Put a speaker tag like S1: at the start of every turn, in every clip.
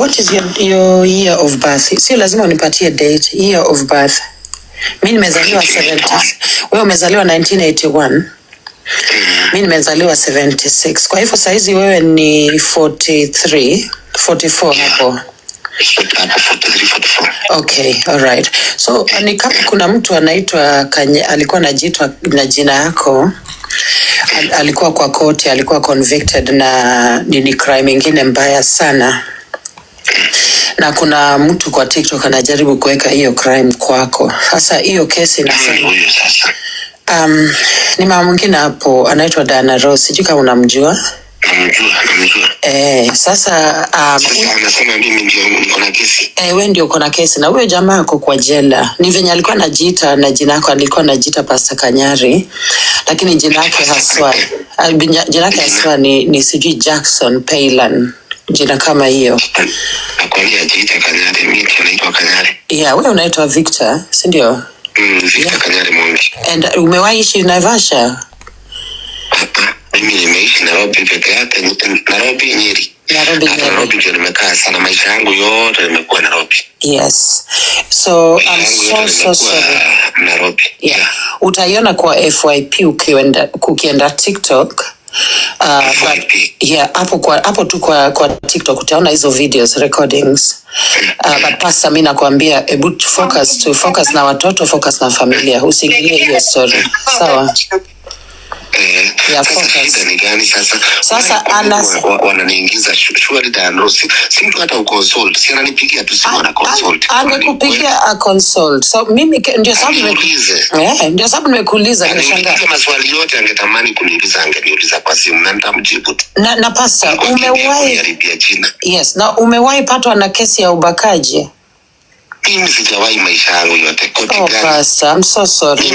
S1: What is your year of birth? Sio lazima unipatie date, year of birth. Mimi nimezaliwa 70s. Wewe umezaliwa 1981. Mimi nimezaliwa 76. Kwa hivyo saizi wewe ni 43, 44 hapo. Okay, all right. So ni kama kuna mtu anaitwa alikuwa anajiitwa na jina yako. Alikuwa kwa koti, alikuwa convicted na nini crime ingine mbaya sana. Na kuna mtu kwa TikTok anajaribu kuweka hiyo crime kwako. Sasa hiyo kesi inasema ni mama mwingine hapo anaitwa Dana Rose, sijui kama unamjua. Namjua. Sasa anasema mimi ndio niko na kesi. Wewe ndio uko na kesi na huyo jamaa ako kwa jela. Ni venye alikuwa anajiita na jina lako alikuwa anajiita Pastor Kanyari. Lakini jina lake haswa ni sijui Jackson Paylan. Jina kama hiyo. Nakwambia jiita Kanyari, mimi naitwa Kanyari. Yeah, wewe unaitwa Victor, si ndio? Victor Kanyari Mungi. And umewahi ishi Naivasha? Mimi nimeishi Nairobi peke yake, Nairobi Nyeri. Nairobi ndio nimekaa sana maisha yangu yote nimekuwa Nairobi. Yes. So I'm so sorry. Nairobi. Yeah. Utaiona kwa FYP ukienda TikTok. But yeah, hapo tu kwa TikTok utaona hizo videos recordings. But pastor mimi nakwambia focus na watoto, focus na familia. Usiingilie hiyo story. Sawa? Ya focus. Ni gani sasa wananiingiza shwari Dano, si mtu hata uconsult, si ananipigia tu simu na consult. Angekupigia a consult. So mimi ndio sababu nimekuuliza nimeshangaa. Maswali yote angetamani kuniuliza angeniuliza kwa simu na nitamjibu. Na pastor umewahi Yes, na umewahi patwa na kesi ya ubakaji? Mimi sijawahi maisha yangu yote koti gani. Pastor, I'm so sorry.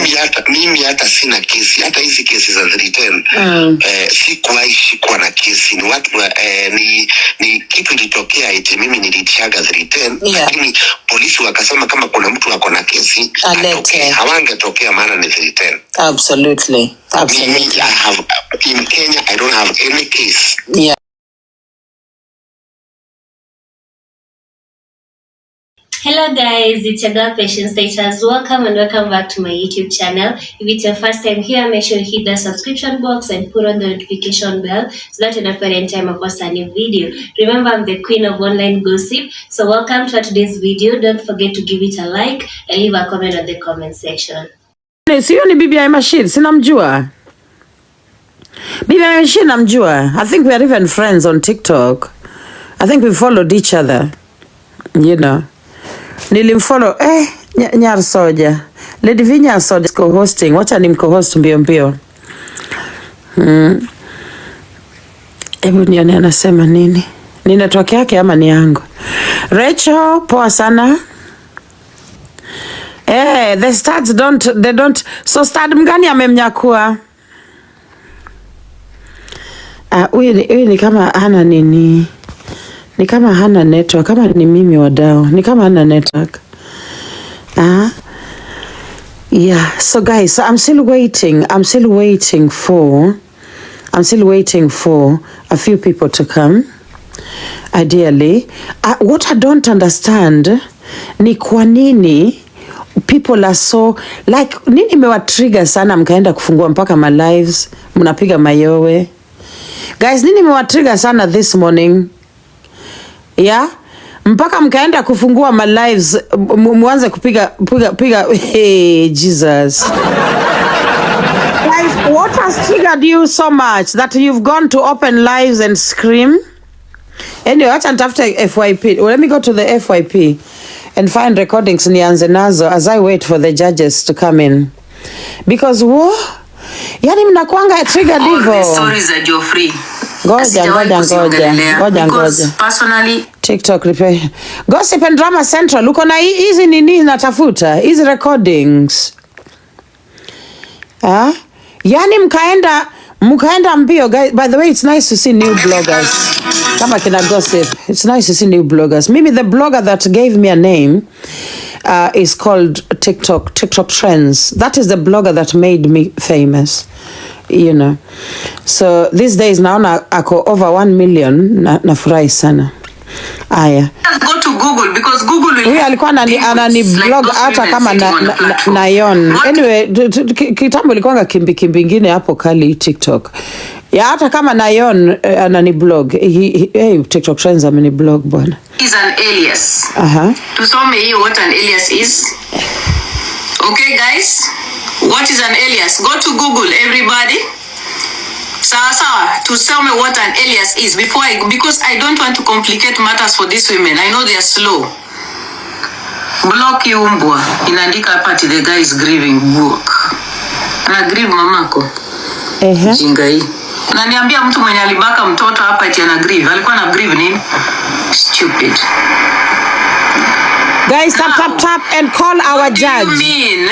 S1: Mimi hata sina kesi, hata hizi kesi za return. Sikuwahi shikwa na kesi. Ni watu ni kitu ilitokea eti mimi nilichaga return, lakini polisi wakasema kama kuna mtu ako na kesi atokee. Hawangetokea maana ni return. Absolutely. In Kenya I don't have any case. Yeah.
S2: Hello guys, it's your girl Patient Status. Welcome and welcome back to my YouTube channel. If it's your first time here, make sure you hit the subscription box and put on the notification bell so that you don't forget any time I post a new video. Remember, I'm the queen of online gossip. So welcome to today's video. Don't forget to give it a like and leave a comment on the comment section.
S1: Siyo ni bibi ya Mashid, sinamjua. Bibi ya Mashid namjua. I think we are even friends on TikTok. I think we followed each other. You know. Nilimfollow Nyar Soja. Lady Vinya Soja co-hosting. Wacha ni mco-host mbio. Ebu nione anasema nini? Ni network yake ama ni yangu? Rachel, poa sana. The stats don't. So start mgani amemnyakua? Huyu ni kama hana nini? Ni kama hana network, kama ni mimi wadao. Ni kama hana network. Yeah, so guys, so I'm still waiting for a few people to come. Ideally, what I don't understand ni kwa nini people are so like nini mewatrigger sana mkaenda kufungua mpaka my lives, mnapiga mayowe. Guys, nini mewatrigger sana this morning? Yeah, mpaka mkaenda kufungua my lives muanze kupiga hey Jesus. Guys, what has triggered you so much that you've gone to open lives and scream? Anyway, acha nitafute FYP. Well, let me go to the FYP and find recordings nianze nazo as I wait for the judges to come in. Because yani mnakuanga triggered hivyo.
S3: Stories are your free.
S1: Ngoja.
S3: Personally,
S1: TikTok replay. Gossip and Drama Central. Uko na hizi nini natafuta? Hizi recordings. Yani mkaenda mbio. Guys, by the way, it's nice to see new bloggers. Kama kina Gossip. It's nice to see new bloggers. Maybe the blogger that gave me a name is called TikTok Trends. That is the blogger that made me famous. You know, so these days naona ako over 1 million na furahi sana. Aya.
S3: Go to Google because Google will.
S1: Huyu alikuwa anani blog hata kama na yon. Anyway, kitambo ilikuwa kimbi ingine hapo kali TikTok. Ya hata kama na yon anani blog. Hey, TikTok trends ameni blog bwana.
S3: Is an alias. Tusome hiyo what an alias is. Okay guys, what is an alias? Go to Google everybody. Sawa, to tell me what an alias is because I don't want to complicate matters for these women. I know they are slow. Block you umbwa. Inaandika hapa the guy is grieving book. Ana grieve mamako. Jinga hii. Unaniambia mtu mwenye alibaka mtoto hapa eti ana grieve. Alikuwa na grieve nini? Stupid.
S1: Guys, tap and call our judge.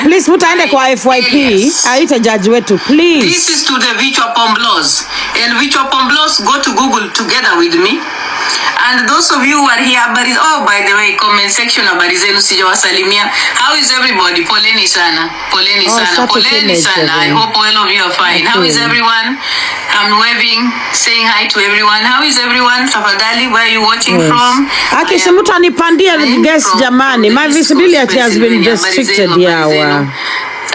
S1: Please mutaende kwa FYP. Aita judge wetu, please.
S3: This is to the Vichwa Pomblos. And Vichwa Pomblos, go to Google together with me. And those of you who are here, by the way, comment section habari zenu sijawasalimia. How is everybody? Poleni sana. Poleni sana. I hope all of you are fine. How is everyone? I'm waving, saying hi to everyone. How is everyone? Tafadhali, where are you watching from?
S1: Aki simuta nipandia guest jamani. My visibility has been restricted yawa.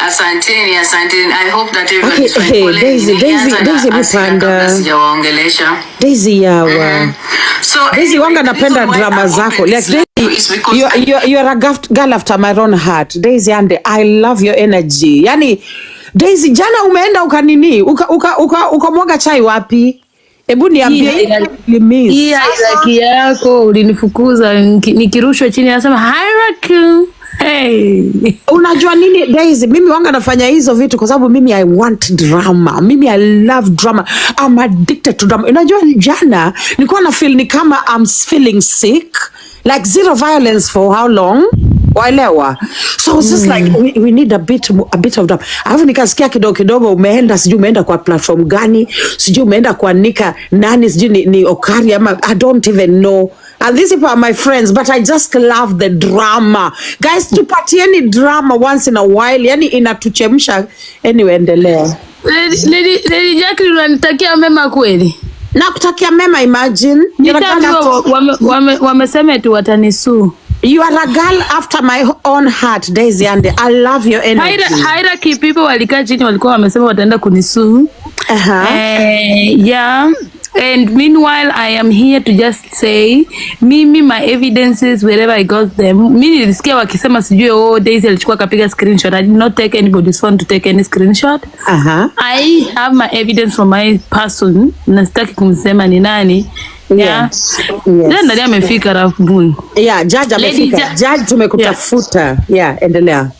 S3: Asanteni. I hope that everyone is fine.
S1: Hey, Daisy mupanda. Daisy yawa.
S3: So
S1: Daisy wanga napenda drama zako. Like Daisy, you're a girl after my own heart. Daisy and I love your energy. Yani Daisy, jana umeenda ukanini? Ukamwaga chai wapi? Ebu niambie.
S4: Hii haki yako ulinifukuza nikirushwa chini nasema hierarchy. Hey.
S1: Unajua nini Daisy? Mimi wanga nafanya hizo vitu kwa sababu mimi I want drama. Mimi I love drama. I'm addicted to drama. Unajua jana nilikuwa na feel ni kama I'm feeling sick. Like zero violence for how long? Waelewa. So it's just like we need a bit of drama. Alafu nikasikia kidogo umeenda kwa platform gani? Sijui umeenda kuanika nani, sijui ni Okari ama I don't even know. And these people are my friends, but I just love the drama. Guys, tupatieni drama once in a while. Yani inatuchemsha. Anyway, endelea.
S4: Lady Jacqueline, unanitakia mema kweli?
S1: Nakutakia mema, imagine.
S4: Wamesema tu watanisu.
S1: You are a girl after my own heart, Daisy, and I love your energy.
S4: Hierarchy people walikaa chini walikuwa wamesema wataenda kunisu. Yeah. And meanwhile, I am here to just say, my evidences, wherever I got them. Mimi nilisikia wakisema sijui Daisy alichukua kapiga screenshot. I did not take anybody's phone to take any screenshot. I have my evidence from my person. Na sitaki kumsema ni nani. Yeah. Ndio amefika Rafbun.
S1: Yeah, judge amefika. Judge tumekutafuta. Yeah, endelea.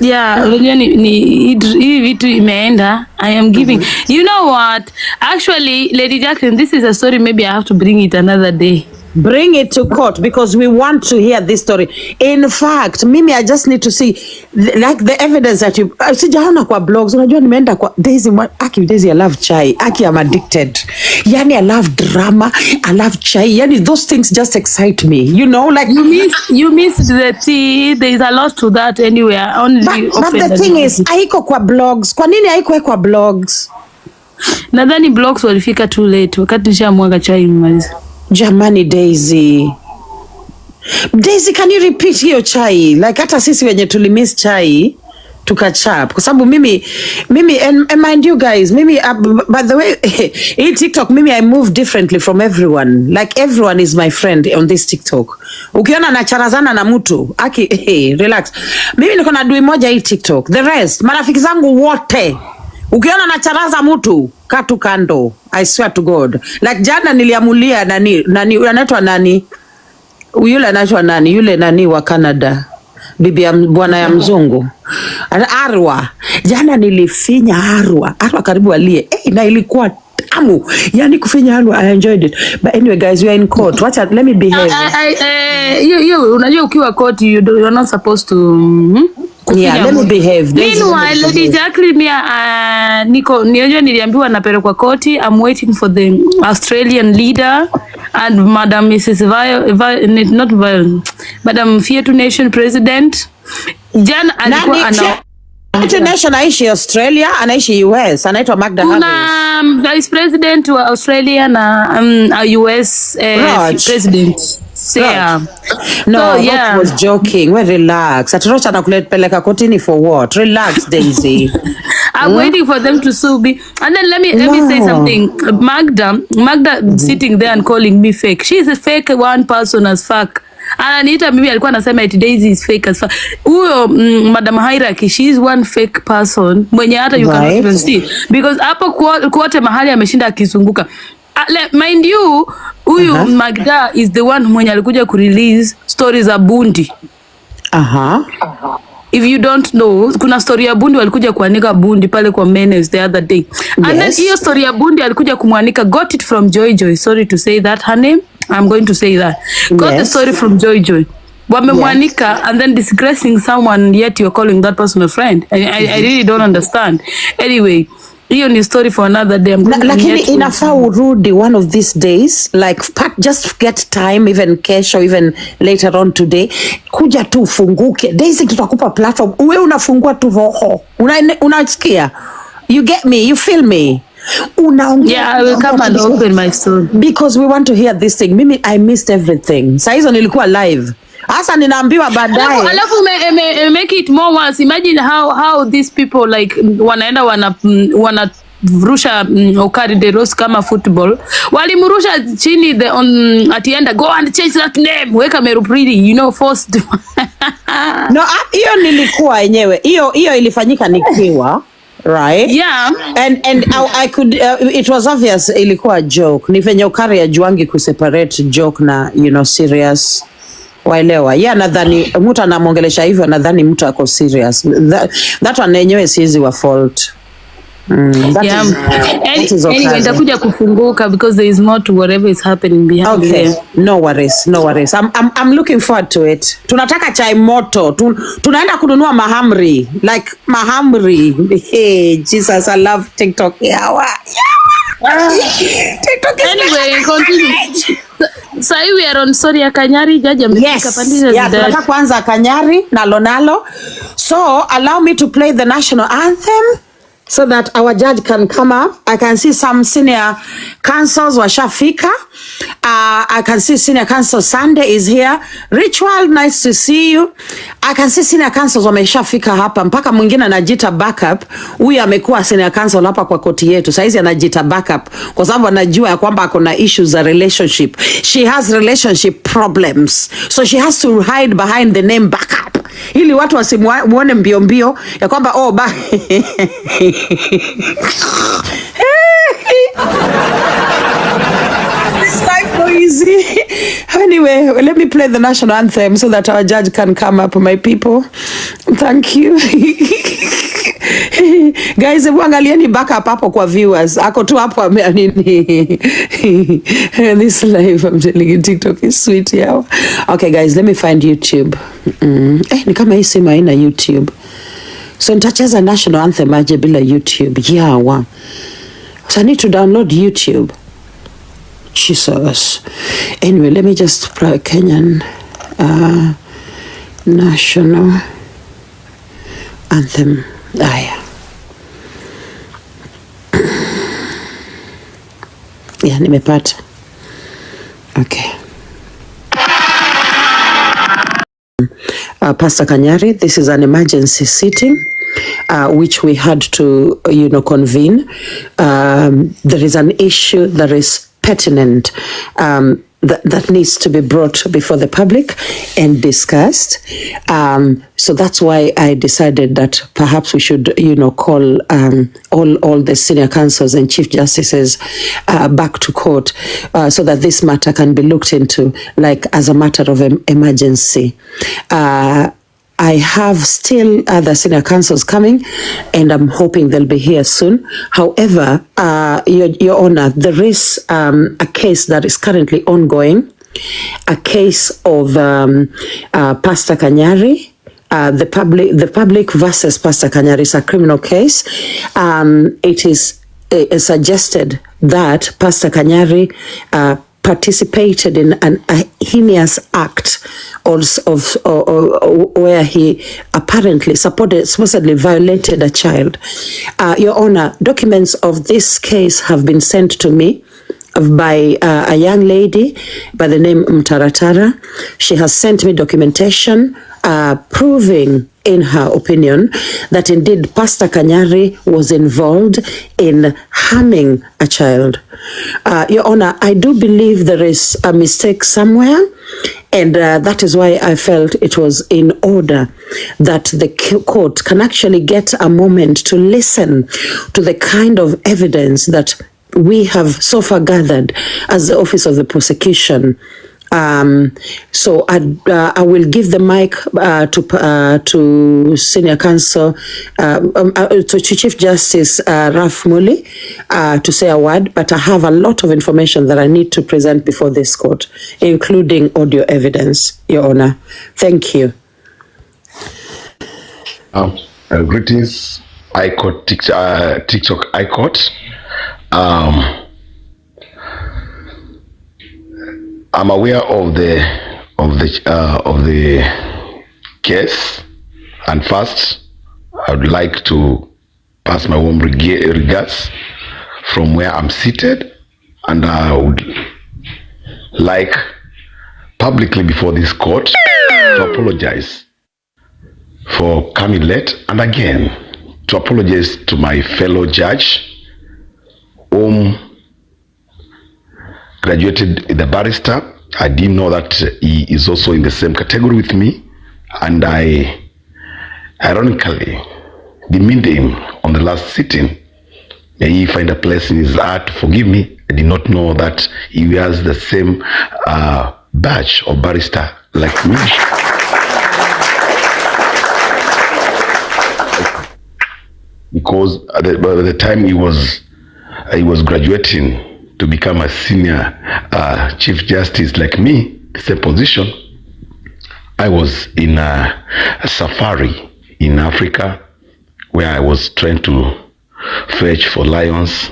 S4: Yeah, unajua hii vitu imeenda. I am giving. You know what? Actually, Lady Jacqueline, this is a story maybe I have to bring it another day.
S1: Bring it to court because we want to hear this story. In fact, Mimi, I just need to see like the evidence that you sijaona kwa blogs. Unajua nimeenda kwa Daisy, Daisy, I love chai. I'm addicted. Yani I love drama. I love chai. Yani those things just excite me. You know, like
S4: you miss the tea. There is a lot to that anywhere.
S1: But the thing is, haiko kwa blogs. Kwa nini haiko kwa blogs?
S4: Nadhani blogs walifika too late. Wakati nishamwaga chai mmaliza.
S1: Jamani Daisy, can you repeat hiyo chai? Like hata sisi wenye tulimiss chai tukachap kwa sababu mimi and mind you guys, by the way in TikTok I move differently from everyone. Like everyone is my friend on this TikTok. Ukiona nacharazana na mtu relax. Mimi niko na dui moja hii TikTok. The rest marafiki zangu wote ukiona nacharaza mtu katu kando. I swear to God. Like jana niliamulia nani anaitwa nani? Yule anaitwa nani? Yule nani wa Canada. Bibi ya bwana ya mzungu. Arwa. Jana nilifinya Arwa karibu alie. Na ilikuwa tamu. Yani kufinya Arwa, I enjoyed it. But anyway guys, we are in court. Let me behave.
S4: You unajua ukiwa court you're not supposed to
S1: Yeah, let me behave.
S4: Meanwhile, Lady Jacqueline, niliambiwa napelekwa koti. I'm waiting for the Australian leader and Madam Mrs. Madam Fiatu Nation President. Jana alikuwa
S1: Nash anaishi Australia, anaishi US, anaitwa Magda Harris.
S4: Kuna vice president wa Australia na US president. Yeah.
S1: No,
S4: so,
S1: yeah. was joking. Well, relax. Atirocha nakulepeleka kotini for what? Relax, Daisy.
S4: I'm waiting for them to sue me. And then let me say something. Magda sitting there and calling me fake. She's a fake one person as fuck. Ananiita mimi alikuwa anasema eti Daisy is fake as fuck. Huyo Madam Hierarchy, she is one fake person mwenye hata you cannot even see. Because hapo kote mahali ameshinda akizunguka. Mind you, huyu Magda is the one mwenye alikuja kurelease stories za Bundi. If you don't know, kuna story ya Bundi walikuja kuanika Bundi pale kwa Menes the other day. And then hiyo story ya Bundi alikuja kumwanika, got it from Joy. Sorry to say that her name. I'm going to say that. Got the story from Joy. Wamemwanika and then disgracing someone, yet you're calling that person a friend. I really don't understand. Anyway, hiyo ni story for another day.
S1: Lakini inafaa urudi one of these days, like just get time, even kesho, even later on today, kuja tu ufunguke. Daisy, tutakupa platform. Uwe unafungua tu roho. Unasikia? You get me? You feel me?
S4: Yeah, I will come and open my story.
S1: Because we want to hear this thing. Mimi, I missed everything. Saa hizo nilikuwa live. Asa ninaambiwa baadaye.
S4: Alafu make it more worse. Imagine how these people like wanaenda wanarusha Okari de Rose kama football. Walimrusha chini at the end, go and change that name. Weka Meru Pretty, you know, forced.
S1: No, hiyo nilikuwa yenyewe. Hiyo ilifanyika nikiwa. Right?
S4: Yeah.
S1: And I could it was obvious ilikuwa joke. Ni venye Okari ajuangi kuseparate joke na serious. Waelewa. Yeah, nadhani mtu anamongelesha hivyo, nadhani mtu ako serious. That one yenyewe si easy wa fault.
S4: Anyway, nitakuja kufunguka because there is more to whatever is happening behind there.
S1: No worries. I'm looking forward to it. Tunataka chai moto. Tunaenda kununua mahamri. Like mahamri. Hey, Jesus, I love TikTok. TikTok is
S4: anyway, continue. So we are on story ya Kanyari. Jaji amefika pandisha
S1: zidari. Tunataka kwanza Kanyari na Lonalo. So allow me to play the national anthem so that our judge can come up. I can see some senior councils washafika. I can see senior council Sunday is here. Ritual, nice to see you. I can see senior councils wameshafika hapa. Mpaka mwingine anajita backup. Huyu amekuwa senior council hapa kwa koti yetu. Saizi anajita backup kwa sababu anajua ya kwamba kuna issues za relationship. She has relationship problems. So she has to hide behind the name backup. Ili watu wasimuone mbio ya kwamba This life no easy. Anyway, let me play the national anthem so that our judge can come up, my people. Thank you. Guys, angalieni backup hapo kwa viewers. Ako tu hapo nini. This life, I'm telling you, TikTok is sweet, yeah. Okay, guys, let me find YouTube. Ni kama hii simu haina YouTube. So nitacheza national anthem aje bila YouTube. Yeah, so I need to download YouTube. Jesus. Anyway, let me just play Kenyan national anthem. Yeah, nimepata. Okay. Pastor Kanyari, this is an emergency sitting which we had to convene. There is an issue that is pertinent that needs to be brought before the public and discussed. So that's why I decided that perhaps we should, call all the senior counsels and chief justices back to court so that this matter can be looked into, like as a matter of emergency. I have still other senior counsels coming, and I'm hoping they'll be here soon. However, Your Honor, there is a case that is currently ongoing, a case of Pastor Kanyari. The public versus Pastor Kanyari is a criminal case. It is suggested that Pastor Kanyari participated in a heinous act or where he apparently supposedly violated a child. Your Honor, documents of this case have been sent to me by a young lady by the name Mtaratara. She has sent me documentation proving, in her opinion, that indeed Pastor Kanyari was involved in harming a child. Your Honor, I do believe there is a mistake somewhere, and that is why I felt it was in order that the court can actually get a moment to listen to the kind of evidence that we have so far gathered as the Office of the Prosecution. So I will give the mic to Senior Counsel, to Chief Justice Raf Muli to say a word, but I have a lot of information that I need to present before this court, including audio evidence, Your Honor. Thank you.
S5: Greetings, TikTok ICOT. I'm aware of the case, and first, I would like to pass my warm regards from where I'm seated, and I would like publicly before this court to apologize for coming late, and again to apologize to my fellow judge whom graduated in a barrister. I didn't know that he is also in the same category with me, and I ironically demeaned him on the last sitting. May he find a place in his heart to forgive me. I did not know that he wears the same badge of barrister like me. Because by the time he was graduating to become a senior Chief Justice like me, the same position, I was in a safari in Africa where I was trying to fetch for lions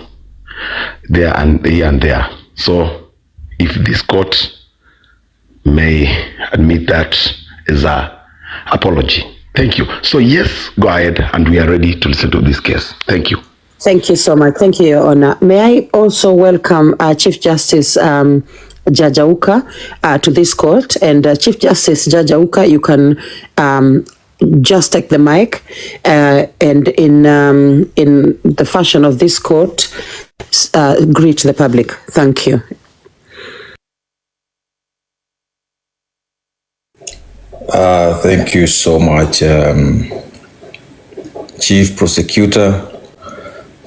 S5: there and there. So if this court may admit that as an apology. Thank you. So yes, go ahead, and we are ready to listen to this case. Thank you.
S1: Thank you so much. Thank you, Your Honor. May I also welcome Chief Justice Judge Auka to this court. And Chief Justice Judge Auka, you can just take the mic and in the fashion of this court, greet the public. Thank you.
S6: Thank you so much, Chief Prosecutor.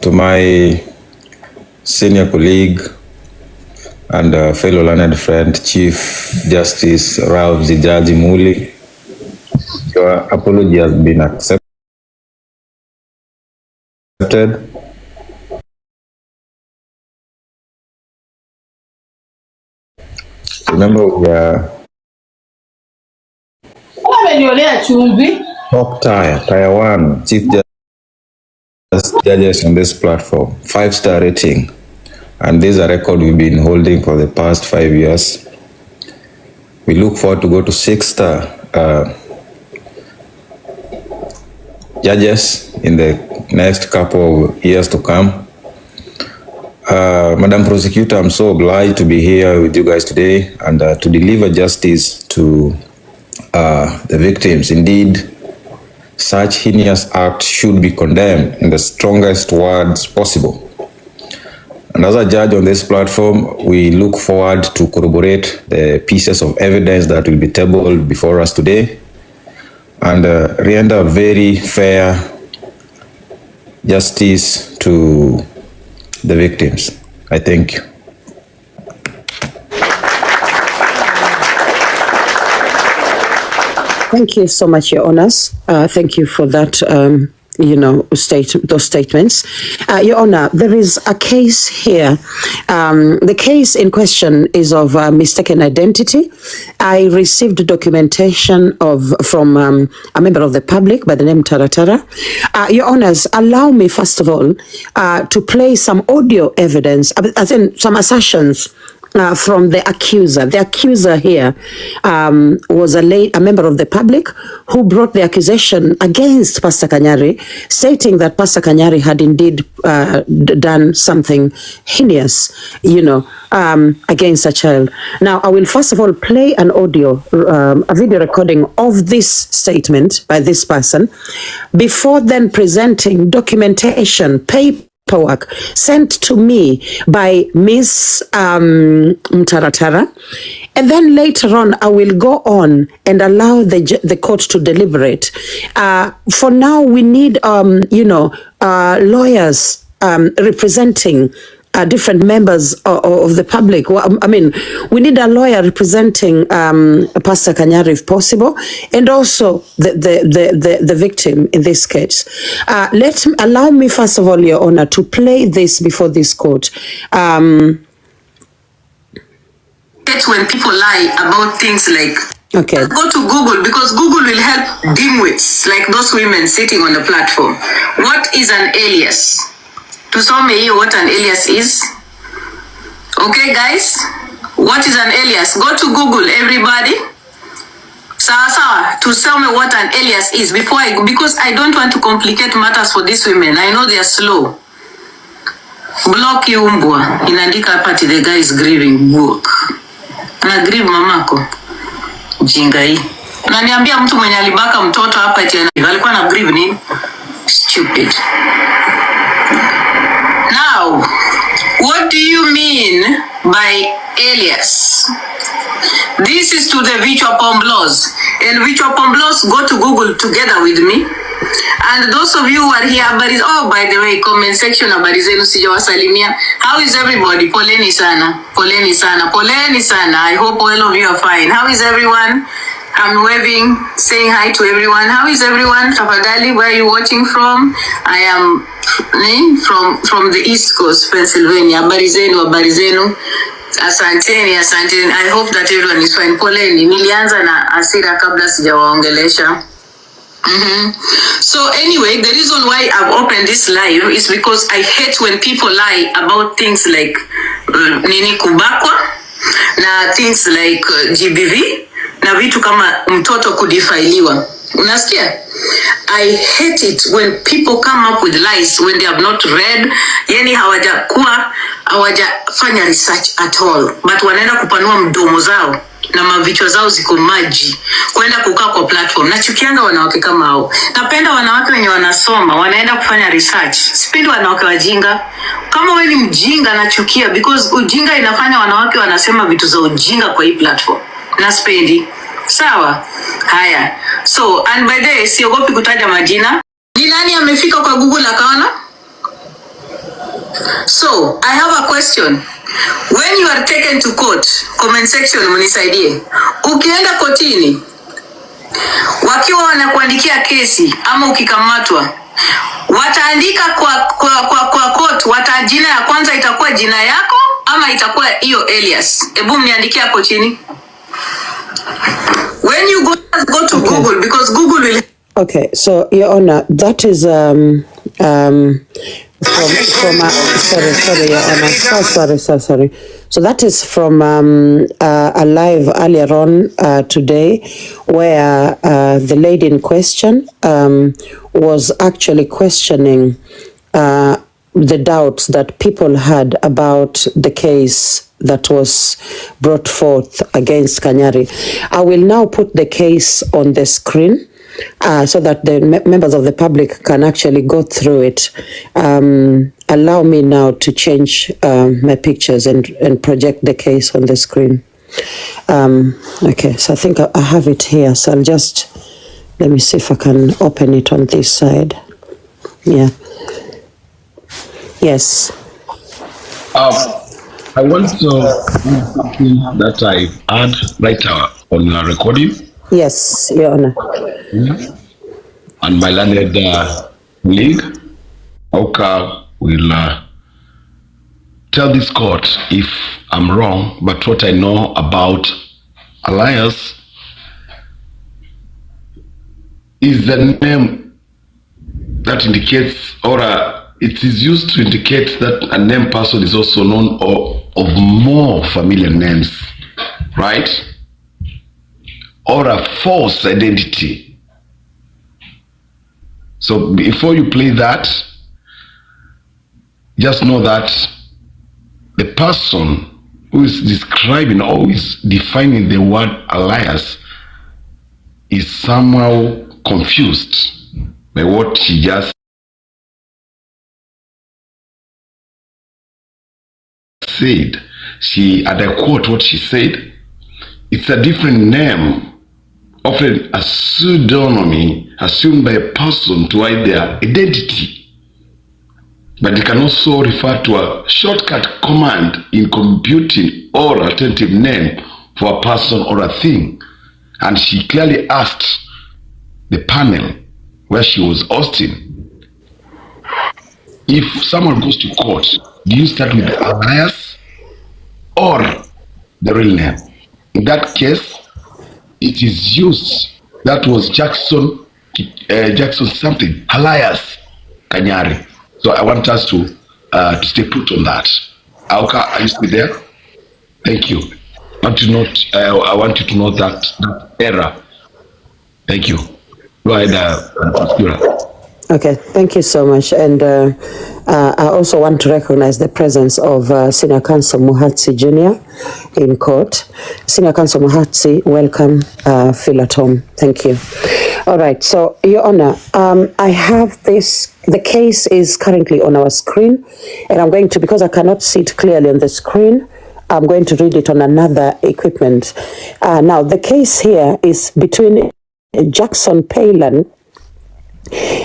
S6: To my senior colleague and fellow learned friend, Chief Justice Ralph Zijaji Muli, your apology has been accepted. Remember, we are top tier 1 Chief Judges on this platform, 5-star rating, and this is a record we've been holding for the past 5 years. We look forward to go to 6-star judges in the next couple of years to come. Madam Prosecutor, I'm so obliged to be here with you guys today and to deliver justice to the victims. Indeed, such heinous acts should be condemned in the strongest words possible. And as a judge on this platform, we look forward to corroborate the pieces of evidence that will be tabled before us today and render very fair justice to the victims. I thank you.
S1: Thank you so much, Your Honors. Thank you for that, those statements. Your Honor, there is a case here. The case in question is of mistaken identity. I received documentation from a member of the public by the name Taratara. Your Honors, allow me, first of all, to play some audio evidence, as in some assertions from the accuser. The accuser here was a member of the public who brought the accusation against Pastor Kanyari, stating that Pastor Kanyari had indeed done something heinous, against a child. Now, I will first of all play an audio, a video recording of this statement by this person, before then presenting documentation, paperwork sent to me by Miss Mtaratara, and then later on I will go on and allow the court to deliberate. For now, we need lawyers representing different members of the public. Well, I mean, we need a lawyer representing Pastor Kanyari if possible, and also the victim in this case. Allow me first of all, Your Honor, to play this before this court.
S3: When people lie about things like,
S1: okay,
S3: go to Google, because Google will help dimwits like those women sitting on the platform. What is an alias? Tusome hiyo what an alias is. Okay guys, what is an alias? Go to Google, everybody. Sawa, tusome what an alias is because I don't want to complicate matters for these women. I know they are slow. Block umbwa. Inaandika hapa the guy is grieving work. Ana grieve mamako. Jinga hii. Unaniambia mtu mwenye alibaka mtoto hapa eti alikuwa na grieve nini? Stupid. Now, what do you mean by alias? This is to the virtual pomblos. And virtual pomblos, go to Google together with me. And those of you who are here, by the way, comment section, habari zenu sijawasalimia. How is everybody? Poleni sana. Poleni sana. Poleni sana. I hope all of you are fine. How is everyone? I'm waving, saying hi to everyone. How is everyone? Tafadhali, where are you watching from? I am from the East Coast, Pennsylvania. Habari zenu. Asanteni. I hope that everyone is fine. Poleni, nilianza na hasira kabla sijawaongelesha. So anyway, the reason why I've opened this live is because I hate when people lie about things like nini kubakwa na things like GBV na vitu kama mtoto kudifailiwa. Unasikia? I hate it when people come up with lies when they have not read, yani hawajafanya research at all, but wanaenda kupanua mdomo zao na mavichwa zao ziko maji kwenda kukaa kwa platform. Nachukianga wanawake kama hao. Napenda wanawake wenye wanasoma, wanaenda kufanya research. Sipendi wanawake wajinga. Kama wewe ni mjinga nachukia, because ujinga inafanya wanawake wanasema vitu za ujinga kwa hii platform. Na sipendi. Sawa? Haya. So, and by the way, siogopi kutaja majina. Ni nani amefika kwa Google akaona? So, I have a question. When you are taken to court, comment section munisaidie. Ukienda kotini, wakiwa wanakuandikia kesi ama ukikamatwa, wataandika kwa court, jina ya kwanza itakuwa jina yako ama itakuwa hiyo alias. Hebu mniandikie hapo chini. When you go to okay. Google, because Google will...
S1: Okay, so Your Honor, that is sorry, Your Honor. Sorry. So that is from a live earlier on today, where the lady in question was actually questioning the doubts that people had about the case that was brought forth against Kanyari. I will now put the case on the screen so that the members of the public can actually go through it. Allow me now to change my pictures and project the case on the screen. Okay, so I think I have it here. So I'll just, let me see if I can open it on this side. Yeah. Yes.
S5: I want to do something that I've had right on the recording.
S1: Yes, Your Honor.
S5: And my learned colleague, Oka, will tell this court if I'm wrong, but what I know about Alliance is the name that indicates, or it is used to indicate that a named person is also known or of more familiar names, right? Or a false identity. So before you play that, just know that the person who is describing or is defining the word alias is somehow confused by what she just said. And I quote what she said, it's a different name, often a pseudonym assumed by a person to hide their identity. But it can also refer to a shortcut command in computing or alternative name for a person or a thing. And she clearly asked the panel where she was hosting, if someone goes to court, do you start with the alias or the real name? In that case, it is used. That was Jackson something, alias Kanyari. So I want us to stay put on that. Auka, are you still there? Thank you. I want you to note that error. Thank you. Go ahead,
S1: Okay, thank you so much. And I also want to recognize the presence of Senior Counsel Muhatsi Jr. in court. Senior Counsel Muhatsi, welcome. Feel at home. Thank you. All right, so Your Honor, I have this, the case is currently on our screen, and I'm going to, because I cannot see it clearly on the screen, I'm going to read it on another equipment. Now, the case here is between Jackson Palin,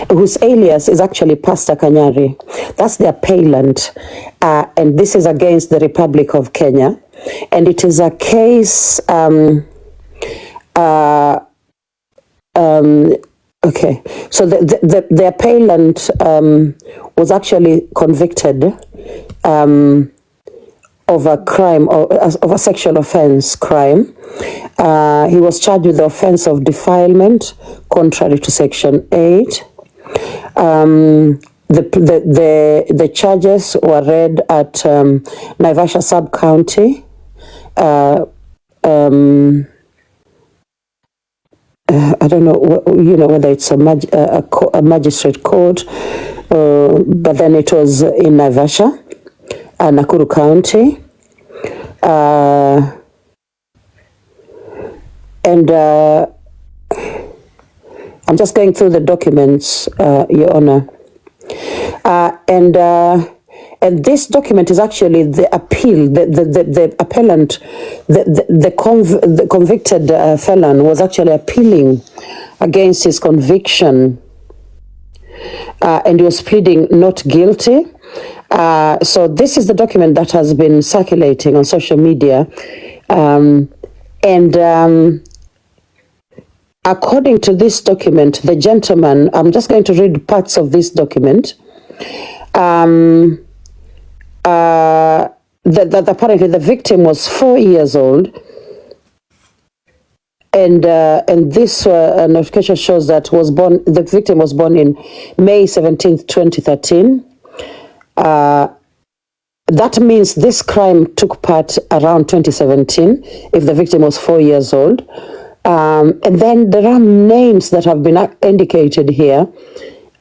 S1: whose alias is actually Pastor Kanyari. That's their appellant, and this is against the Republic of Kenya. And it is a case, okay, so the appellant was actually convicted of a crime, of a sexual offense crime. He was charged with the offense of defilement, contrary to Section 8. The charges were read at Naivasha Sub-County. I don't know, whether it's a magistrate court, but then it was in Naivasha, Nakuru County. And I'm just going through the documents, Your Honor. And this document is actually the appeal. The appellant, the convicted felon was actually appealing against his conviction, and he was pleading not guilty. So this is the document that has been circulating on social media, according to this document, the gentleman, I'm just going to read parts of this document. That apparently the victim was 4 years old, and this notification shows that the victim was born in May 17th, 2013. That means this crime took part around 2017, if the victim was 4 years old. And then there are names that have been indicated here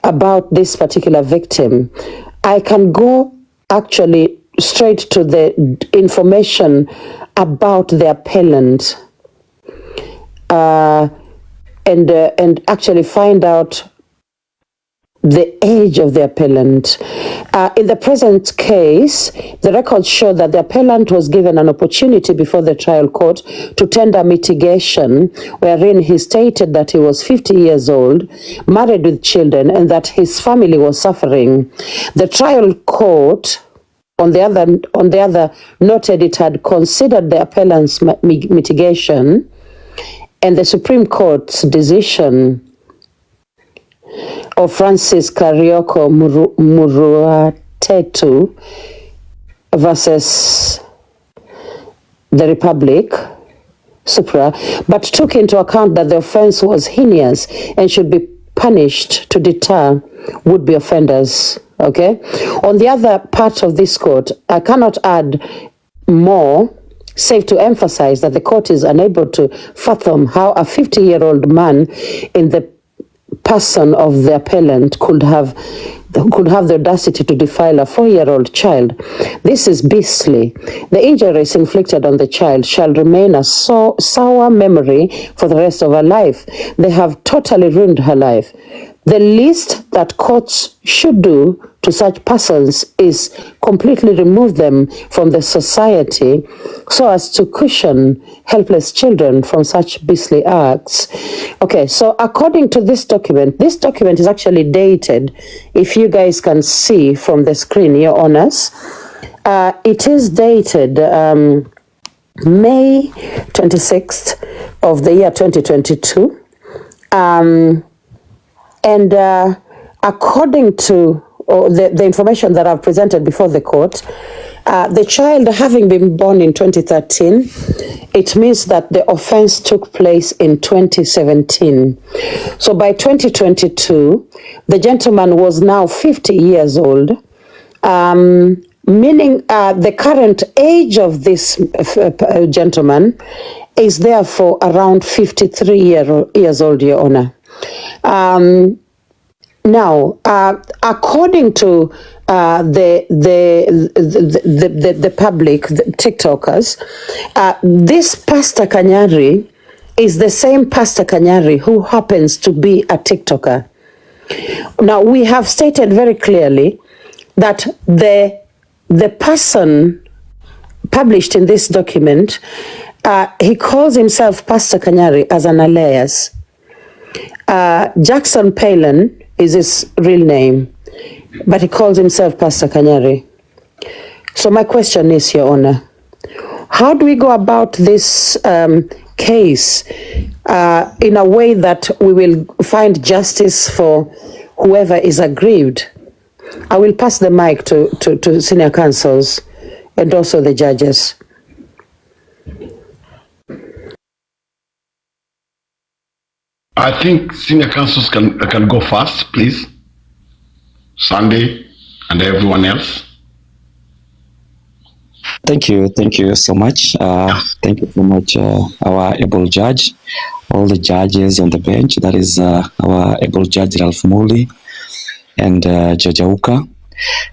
S1: about this particular victim. I can go actually straight to the information about the appellant, and actually find out the age of the appellant. In the present case, the records show that the appellant was given an opportunity before the trial court to tender mitigation, wherein he stated that he was 50 years old, married with children, and that his family was suffering. The trial court, on the other, noted it had considered the appellant's mitigation, and the Supreme Court's decision of Francis Karioko Muruatetu versus the Republic, Supra, but took into account that the offense was heinous and should be punished to deter would-be offenders. Okay? On the other part of this court, I cannot add more, save to emphasize that the court is unable to fathom how a 50-year-old man in the person of the appellant could have the audacity to defile a 4-year-old child. This is beastly. The injuries inflicted on the child shall remain a sour memory for the rest of her life. They have totally ruined her life. The least that courts should do to such persons is completely remove them from the society so as to cushion helpless children from such beastly acts. Okay, so according to this document is actually dated, if you guys can see from the screen, Your Honors. It is dated May 26th of the year 2022. And according to the information that I've presented before the court, the child having been born in 2013, it means that the offense took place in 2017. So by 2022, the gentleman was now 50 years old, meaning the current age of this gentleman is therefore around 53 years old, Your Honor. Now, according to the public, the TikTokers, this Pastor Kanyari is the same Pastor Kanyari who happens to be a TikToker. Now, we have stated very clearly that the person published in this document, he calls himself Pastor Kanyari as an alias. Jackson Palin is his real name, but he calls himself Pastor Kanyari. So my question is, Your Honor, how do we go about this case in a way that we will find justice for whoever is aggrieved? I will pass the mic to senior counsels and also the judges.
S5: I think senior counsels can go first, please. Sunday and everyone else.
S7: Thank you so much. Thank you so much, our able judge, all the judges on the bench. That is our able judge Ralph Muli and Judge Auka.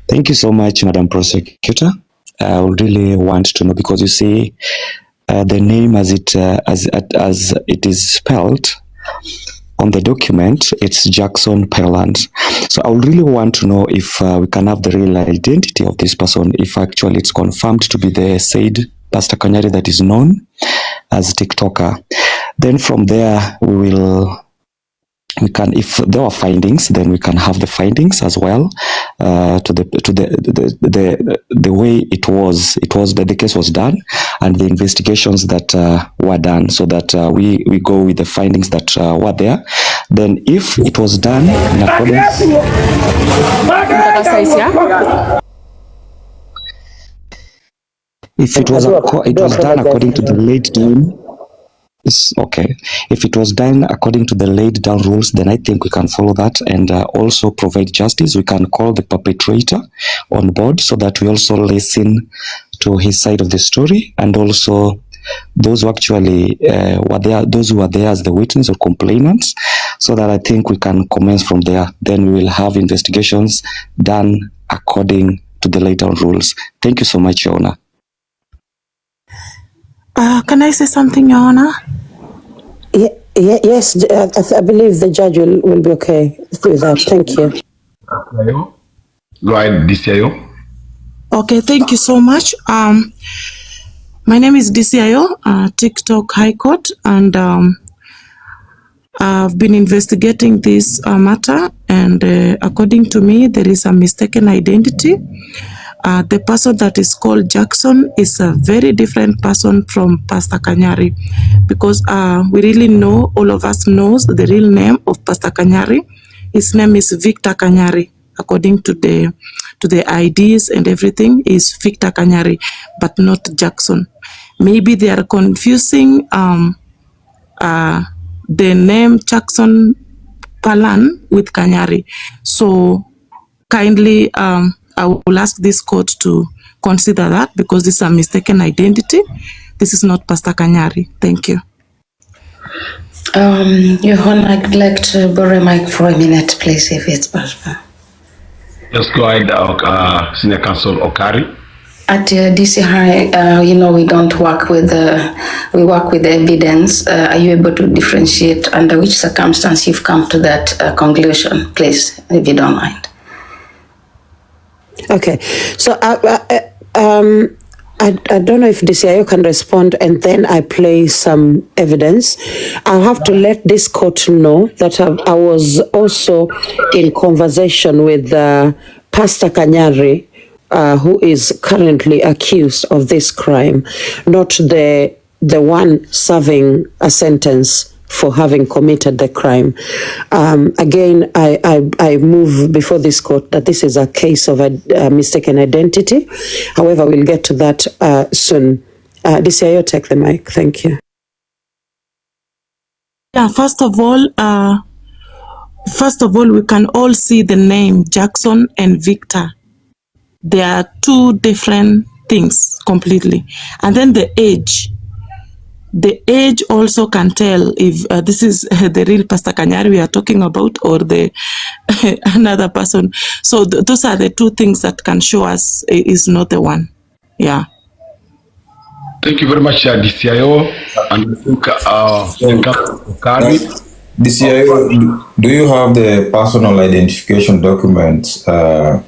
S7: Thank you so much, Madam Prosecutor. I would really want to know, because you see the name as it is spelled on the document, it's Jackson Palin. So I would really want to know if we can have the real identity of this person, if actually it's confirmed to be the said Pastor Kanyari that is known as TikToker. Then from there, we can, if there are findings, then we can have the findings as well, to the way it was that the case was done and the investigations that were done, so that we go with the findings that were there. Then if it was done in accordance, if it was done according to the laid down. Okay, if it was done according to the laid down rules, then I think we can follow that and also provide justice. We can call the perpetrator on board so that we also listen to his side of the story, and also those who actually were there, those who were there as the witness or complainants, so that I think we can commence from there. Then we will have investigations done according to the laid down rules. Thank you so much, Your Honor.
S8: Can I say something, Your Honor?
S1: Yes, I believe the judge will be okay with that. Thank you.
S5: Go ahead, DCIO.
S8: Okay, thank you so much. My name is DCIO, TikTok High Court, and I've been investigating this matter, and according to me, there is a mistaken identity. The person that is called Jackson is a very different person from Pastor Kanyari, because we really know, all of us knows the real name of Pastor Kanyari. His name is Victor Kanyari. According to the IDs and everything, is Victor Kanyari, but not Jackson. Maybe they are confusing the name Jackson Palin with Kanyari. So kindly, I will ask this court to consider that because this is a mistaken identity. This is not Pastor Kanyari. Thank you.
S9: Your Honor, I'd like to borrow a mic for a minute, please, if it's possible.
S5: Just go ahead, Senior Counsel Okari.
S9: At DC High, we don't work with, we work with evidence. Are you able to differentiate under which circumstance you've come to that conclusion, please, if you don't mind?
S1: Okay, so I don't know if DCIO can respond, and then I play some evidence. I'll have to let this court know that I was also in conversation with Pastor Kanyari, who is currently accused of this crime, not the one serving a sentence for having committed the crime. Again, I move before this court that this is a case of a mistaken identity. However, we'll get to that soon. DCIO, take the mic. Thank you.
S8: Yeah, first of all, we can all see the name Jackson and Victor. They are two different things completely. And then the age. The age also can tell if this is the real Pastor Kanyari we are talking about or the another person. So those are the two things that can show us is not the one. Yeah.
S5: Thank you very much, DCIO. And
S6: DCIO, do you have the personal identification documents to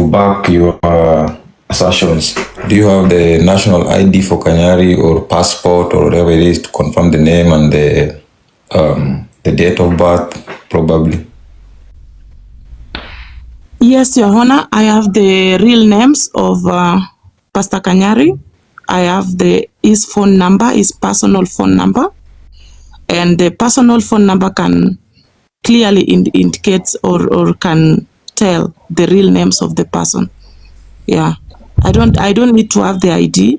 S6: back your assertions? Do you have the national ID for Kanyari or passport or whatever it is to confirm the name and the date of birth, probably?
S8: Yes, Your Honor. I have the real names of Pastor Kanyari. I have his phone number, his personal phone number. And the personal phone number can clearly indicate or can tell the real names of the person. Yeah. I don't need to have the ID,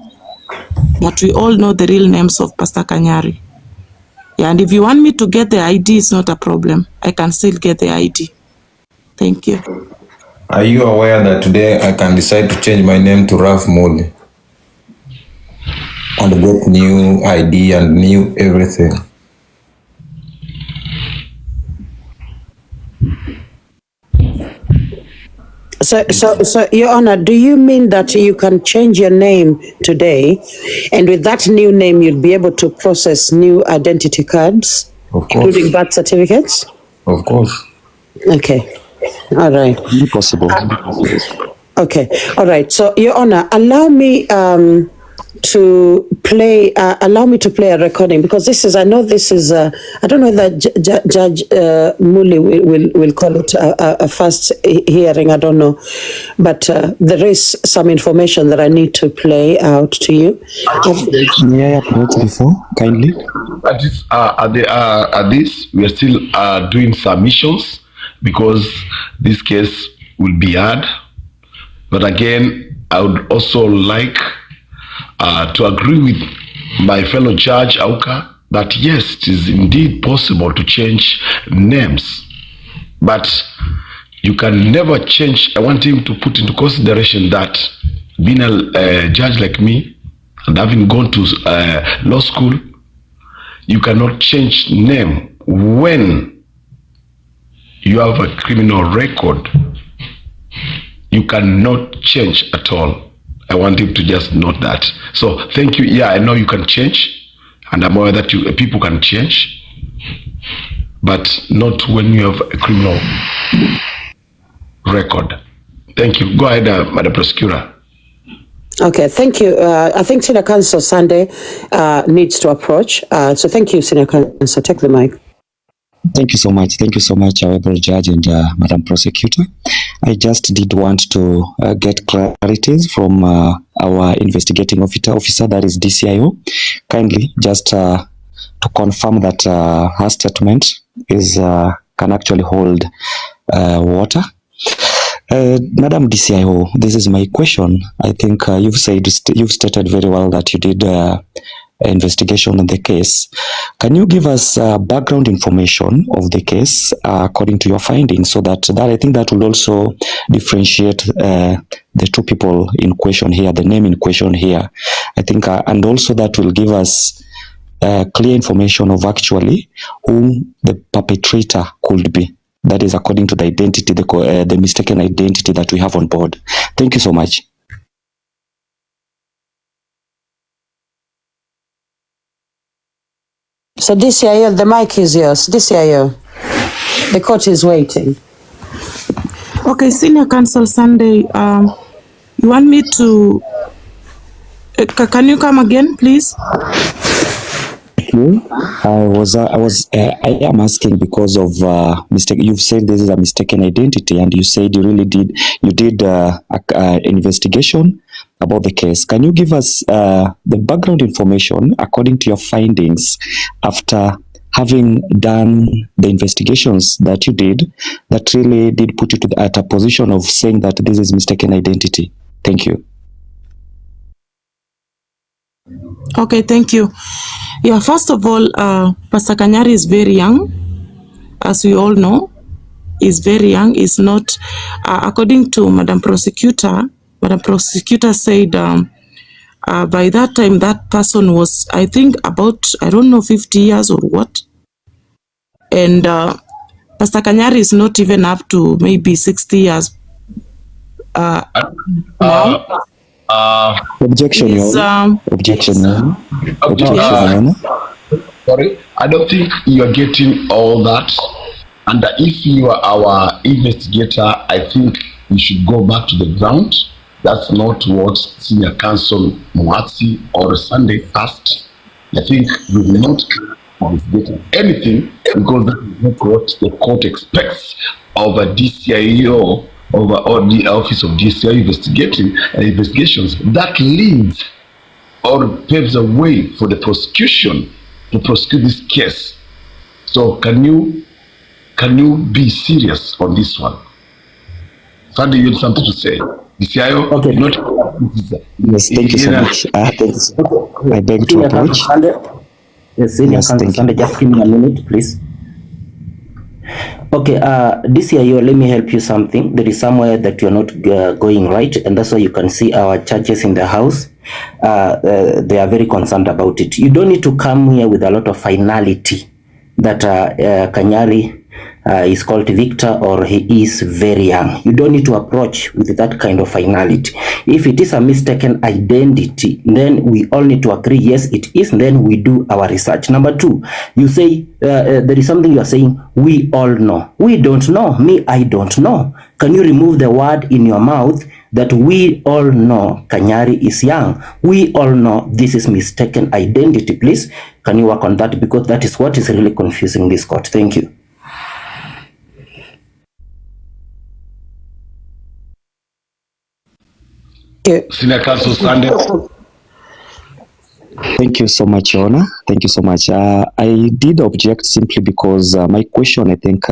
S8: but we all know the real names of Pastor Kanyari. Yeah, and if you want me to get the ID, it's not a problem. I can still get the ID. Thank you.
S6: Are you aware that today I can decide to change my name to Ralph Moli and get new ID and new everything?
S1: So, Your Honor, do you mean that you can change your name today, and with that new name, you'll be able to process new identity cards, including birth certificates?
S6: Of course.
S1: Okay. All right.
S7: Possible.
S1: Okay. All right. So, Your Honor, allow me to play a recording, because this is, I know this is, I don't know that Judge Muli will call it a first hearing, I don't know, but there is some information that I need to play out to you.
S7: May I approach before, kindly?
S5: At this, we are still doing submissions because this case will be hard. But again, I would also like to agree with my fellow Judge Auka that yes, it is indeed possible to change names, but you can never change. I want him to put into consideration that being a judge like me and having gone to law school, you cannot change name when you have a criminal record. You cannot change at all. I want him to just note that. So thank you. Yeah, I know you can change, and I'm aware that people can change, but not when you have a criminal record. Thank you. Go ahead, Madam Prosecutor.
S1: Okay, thank you. I think Senior Counsel Sunday needs to approach. So thank you, Senior Counsel. Take the mic.
S7: Thank you so much. Thank you so much, Honorable Judge and Madam Prosecutor. I just did want to get clarities from our investigating officer, that is DCIO. Kindly just to confirm that her statement is can actually hold water. Madam DCIO, this is my question. I think you've stated very well that you did investigation on the case. Can you give us background information of the case according to your findings, so that I think that will also differentiate the two people in question here, the name in question here. I think, and also that will give us clear information of actually whom the perpetrator could be. That is according to the identity, the mistaken identity that we have on board. Thank you so much.
S1: So DCIO, the mic is yours. DCIO, the court is waiting.
S8: Okay, Senior Counsel Sunday, you want me to, can you come again, please?
S7: I am asking because of mistake. You've said this is a mistaken identity, and you said you did investigation about the case. Can you give us the background information according to your findings after having done the investigations that you did, that really did put you at a position of saying that this is mistaken identity? Thank you.
S8: Okay, thank you. Yeah, first of all, Pastor Kanyari is very young, as we all know. Is very young. Is not, according to Madam Prosecutor said by that time that person was, I think, about, I don't know, 50 years or what. And Pastor Kanyari is not even up to maybe 60 years now.
S7: Objection, Objection, Objection,
S5: Sorry, I don't think you are getting all that. And if you are our investigator, I think you should go back to the ground. That's not what Senior Counsel Mwatsi or Sunday asked. I think we will not investigate anything because that is not what the court expects of a DCIO, or the Office of DCIO investigating investigations. That leads or paves a way for the prosecution to prosecute this case. So can you be serious on this one? Sunday, you had something to say. DCIO,
S10: okay.
S7: Yes, thank you so much. I beg to approach.
S10: Senior Counsel Sunday, just give me a minute, please. Okay, DCIO, let me help you something. There is somewhere that you're not going right, and that's why you can see our judges in the house. They are very concerned about it. You don't need to come here with a lot of finality that Kanyari is called Victor or he is very young. You don't need to approach with that kind of finality. If it is a mistaken identity, then we all need to agree, yes, it is, and then we do our research. Number two, you say there is something you are saying, we all know. We don't know. Me, I don't know. Can you remove the word in your mouth that we all know Kanyari is young? We all know this is mistaken identity, please. Can you work on that? Because that is what is really confusing this court. Thank you.
S5: Senior Counsel Sunday.
S7: Thank you so much, Your Honor. Thank you so much. I did object simply because my question, I think,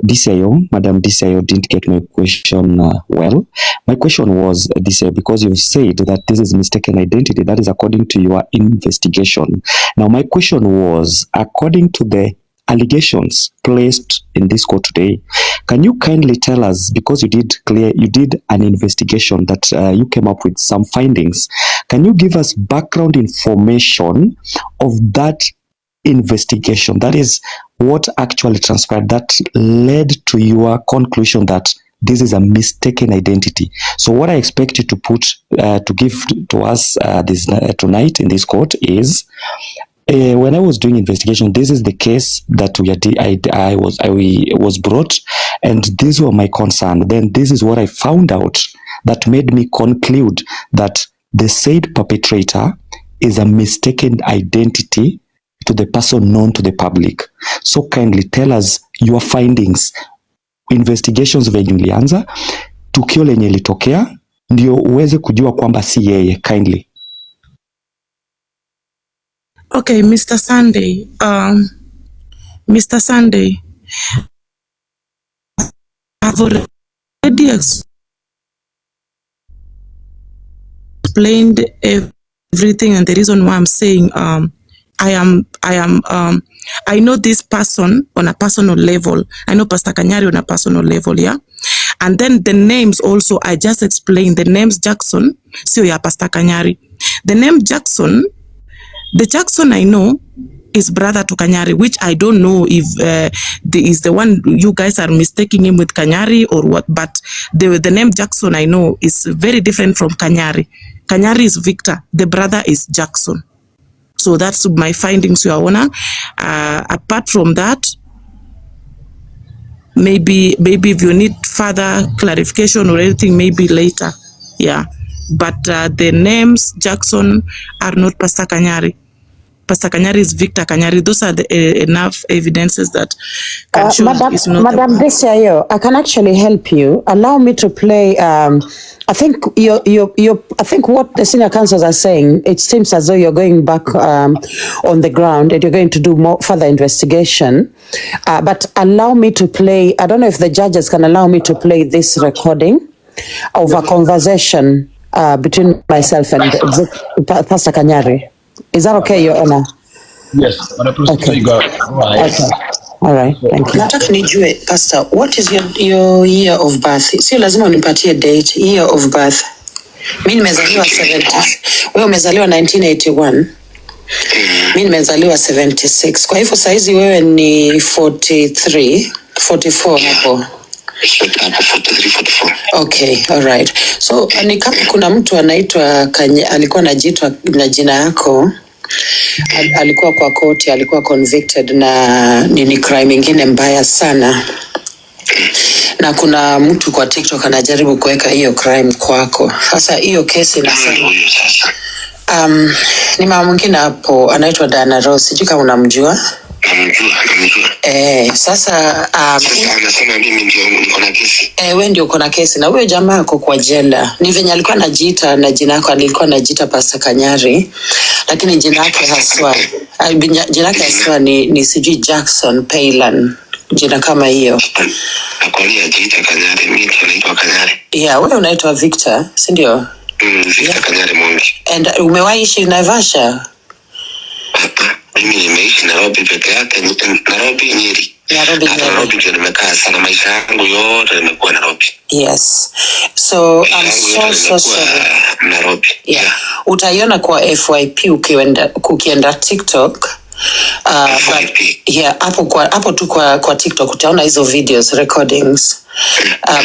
S7: DCIO, Madam DCIO didn't get my question well. My question was, DCIO, because you've said that this is mistaken identity, that is according to your investigation. Now, my question was, according to the allegations placed in this court today, can you kindly tell us, because you did an investigation that you came up with some findings, can you give us background information of that investigation? That is what actually transpired that led to your conclusion that this is a mistaken identity. So what I expect you to to give to us tonight in this court is, when I was doing investigation, this is the case that I was brought, and these were my concern. Then this is what I found out that made me conclude that the said perpetrator is a mistaken identity to the person known to the public. So kindly tell us your findings, investigations venye ilianza, tukio lenye litokea, ndio uweze kujua kwamba si yeye. Kindly.
S8: Okay, Mr. Sunday. Mr. Sunday, I've already explained everything, and the reason why I'm saying I know this person on a personal level. I know Pastor Kanyari on a personal level, yeah. And then the names also, I just explained, the names Jackson, sio ya Pastor Kanyari. The name Jackson, the Jackson I know is brother to Kanyari, which I don't know if is the one you guys are mistaking him with Kanyari or what, but the name Jackson I know is very different from Kanyari. Kanyari is Victor, the brother is Jackson. So that's my findings, Your Honor. Apart from that, maybe if you need further clarification or anything, maybe later. Yeah. But the names Jackson are not Pastor Kanyari. Pastor Kanyari is Victor Kanyari. Those are the enough evidences that can show it's not
S1: Madam Desiayo, I can actually help you. Allow me to play. I think I think what the senior counsels are saying, it seems as though you're going back on the ground and you're going to do more further investigation. But allow me to play. I don't know if the judges can allow me to play this recording of a conversation between myself and Pastor Kanyari. Is that okay, Your Honor?
S5: Yes, but I proceed.
S1: Okay.
S5: Right.
S1: Okay. All right. Thank you. Nataka nijue, Pastor, what is your year of birth? Sio lazima unipatie date, year of birth. Mimi nimezaliwa 70. Wewe umezaliwa 1981. Mimi nimezaliwa 76. Kwa hivyo saizi wewe ni 43, 44 hapo. Okay, all right. So ni kama kuna mtu anaitwa alikuwa anajiitwa na jina yako, alikuwa kwa koti, alikuwa convicted na nini crime ingine mbaya sana, na kuna mtu kwa TikTok anajaribu kuweka hiyo crime kwako. Sasa hiyo kesi inasema ni mama mwingine hapo anaitwa Dana Rose, sijui kama unamjua. Sasa anasema mimi ndio niko na kesi. Wewe ndio uko na kesi na huyo jamaa ako kwa jela. Ni venye alikuwa anajiita na jina lako alikuwa anajiita Pastor Kanyari, lakini jina lake haswa ni sijui Jackson Paylan, jina kama hiyo. Nakwambia jiita Kanyari, mimi naitwa Kanyari. Yeah, wewe unaitwa Victor, si ndio? Victor Kanyari Mwangi. And umewahi ishi Naivasha? Mimi nimeishi Nairobi peke yake, Nairobi Nyeri. Nairobi ndio nimekaa sana, maisha yangu yote nimekuwa Nairobi. Yes. So I'm so sorry. Nairobi. Yeah. Utaiona kwa FYP ukienda TikTok. But yeah, hapo tu kwa TikTok utaona hizo videos recordings.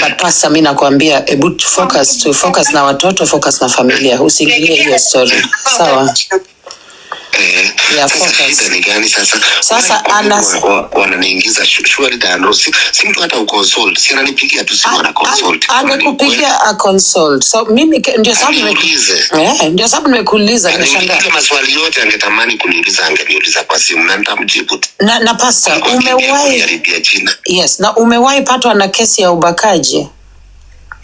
S1: But Pastor, mimi nakwambia focus na watoto, focus na familia, usiingilie hiyo story. Sawa? Sasa wananiingiza shwari dano, si mtu hata uconsult, si ananipigia tu simu na consult. Angekupigia a consult. So mimi ndio sababu nimekuuliza nimeshangaa. Maswali yote angetamani kuniuliza angeniuliza kwa simu na nitamjibu. Na Pastor, umewahi? Yes, na umewahi patwa na kesi ya ubakaji?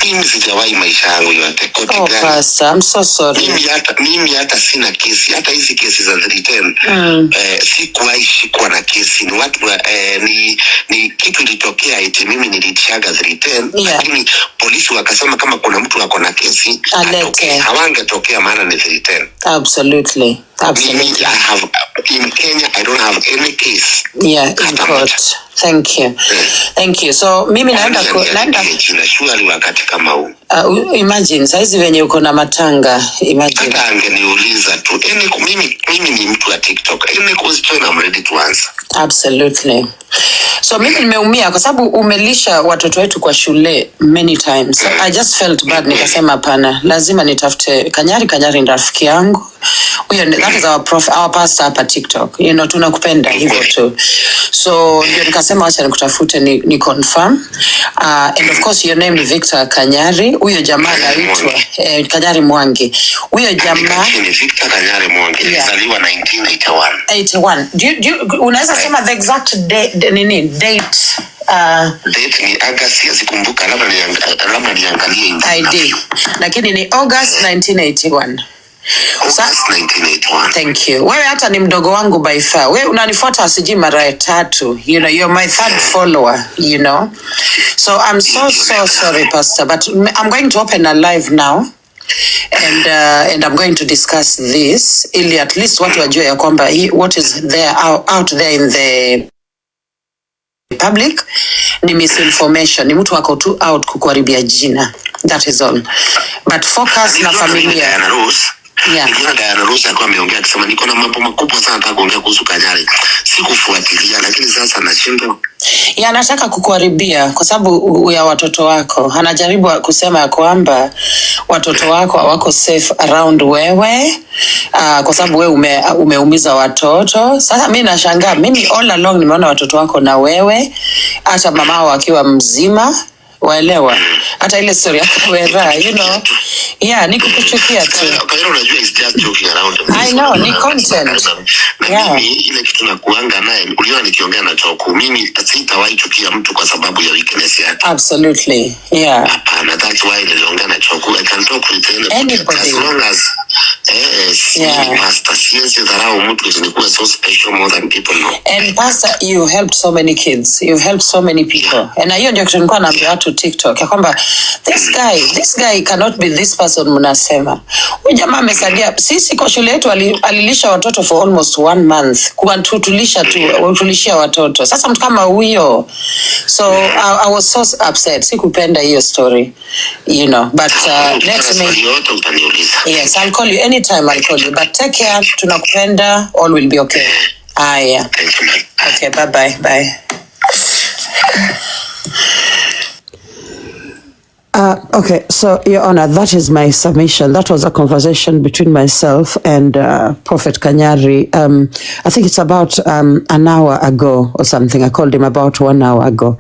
S1: Mimi sijawahi maisha yangu yote. Pastor, I'm so sorry. Mimi hata sina kesi, hata hizi kesi za 310. Sikuwahi shikwa na kesi. Ni watu ni kitu ilitokea eti mimi nilitishaga 310, lakini polisi wakasema kama kuna mtu ako na kesi atokee. Hawangetokea maana ni 310. Absolutely. Absolutely. In Kenya, I don't have any case. Yeah, in court. Thank you. Thank you. So mimi naenda shule wakati kama huu. Imagine saizi venye uko na matanga, imagine. Hata angeniuliza tu. Mimi ni mtu wa TikTok. Question I'm ready to answer. Absolutely. So mimi nimeumia kwa sababu umelisha watoto wetu kwa shule many times. So I just felt bad, nikasema hapana, lazima nitafute Kanyari ni rafiki yangu. That is our pastor hapa TikTok. You know, tunakupenda hivyo tu. So ndio nikasema acha nikutafute ni confirm. And of course your name is Victor Kanyari. Huyo jamaa anaitwa Kanyari Mwangi. Huyo jamaa ni Victor Kanyari Mwangi. Alizaliwa 1981. Unaweza sema the exact date? Date ni August, sikumbuka, labda niangalie ID. Lakini ni August 1981. August 1981. Thank you. Wewe hata ni mdogo wangu by far. Wewe unanifuata siji mara 3. You know, you're my third follower, you know. So I'm so sorry, Pastor, but I'm going to open a live now. And I'm going to discuss this ili at least watu wajue ya kwamba what is there out there in the public ni misinformation, ni mtu wako tu out kukuharibia jina. That is all. But focus na familia. Yeah.
S11: Niliona Diana Ross alikuwa ameongea akisema niko na mambo makubwa sana nataka kuongea kuhusu Kanyari. Sikufuatilia lakini sasa nashindwa.
S1: Ya anataka kukuharibia kwa sababu ya watoto wako. Anajaribu kusema ya kwamba watoto wako hawako safe around wewe. Kwa sababu wewe umeumiza watoto. Sasa mimi nashangaa, mimi all along nimeona watoto wako na wewe, hata mamao akiwa mzima. Waelewa hata ile story yako wera, you know. Yeah, ni kukuchukia tu.
S11: Kanyari unajua is just joking around.
S1: I know, ni content.
S11: Yeah. Mimi ile kitu na kuanga naye, uliona nikiongea na Choku, mimi sitawahi chukia mtu kwa sababu ya weakness yake.
S1: Absolutely. Yeah.
S11: Hapana, that's why niliongea na Choku. I can talk with
S1: anybody
S11: as long as pastor science dharau mtu nikuwa so special more than people know.
S1: And pastor, you helped so many kids, you've helped so many people. Yeah. And hiyo ndio kitu nilikuwa naambia watu TikTok ya kwamba this guy cannot be this person mnasema. Huyu jamaa amesaidia sisi kwa shule yetu, alilisha watoto for almost 1 month. Tulishia watoto. Sasa mtu kama huyo. So I was so upset. Sikupenda hiyo story. You know, but let me. Yes, I'll call you anytime. I'll call you. But take care. Tunakupenda. All will be okay. Yeah. Okay, bye. Bye. Okay, so Your Honor, that is my submission. That was a conversation between myself and Prophet Kanyari. I think it's about an hour ago or something. I called him about 1 hour ago.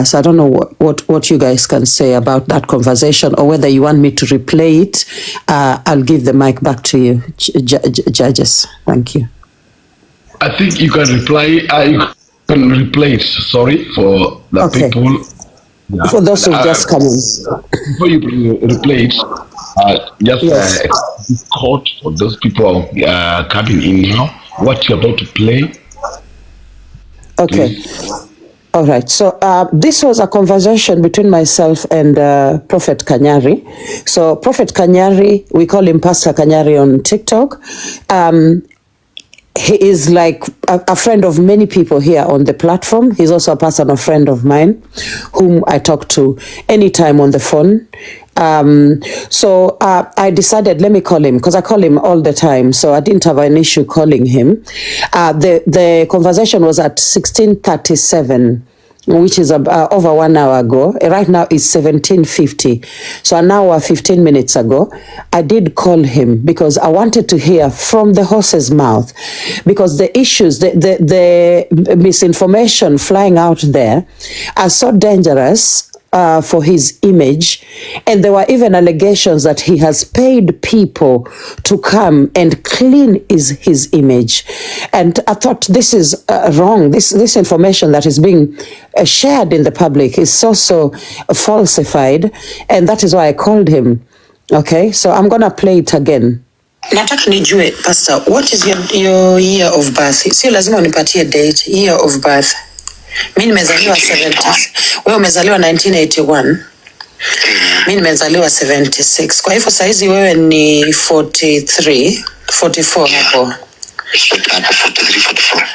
S1: So I don't know what you guys can say about that conversation, or whether you want me to replay it. I'll give the mic back to you, judges. Thank you.
S5: I think you can reply. You can replay it. Sorry for the people. Yeah.
S1: For those who just come in.
S5: Before you replay it, just quote for those people coming in now, what you're about to play.
S1: Okay. Please. All right. So this was a conversation between myself and Prophet Kanyari. So Prophet Kanyari, we call him Pastor Kanyari on TikTok. He is like a friend of many people here on the platform. He's also a personal friend of mine, whom I talk to anytime on the phone. So I decided, let me call him, because I call him all the time. So I didn't have an issue calling him. The conversation was at 16:37. Which is over 1 hour ago. Right now it's 17:50. So an hour, 15 minutes ago, I did call him because I wanted to hear from the horse's mouth, because the issues, the misinformation flying out there are so dangerous for his image. And there were even allegations that he has paid people to come and clean his image. And I thought this is wrong. This information that is being shared in the public is so falsified. And that is why I called him. Okay, so I'm going to play it again. Nataka nijue, Pastor, what is your year of birth? Sio lazima unipatie date, year of birth. Mimi nimezaliwa 70. Wewe umezaliwa 1981. Mimi nimezaliwa 76. Kwa hivyo saizi wewe ni 43, 44 hapo.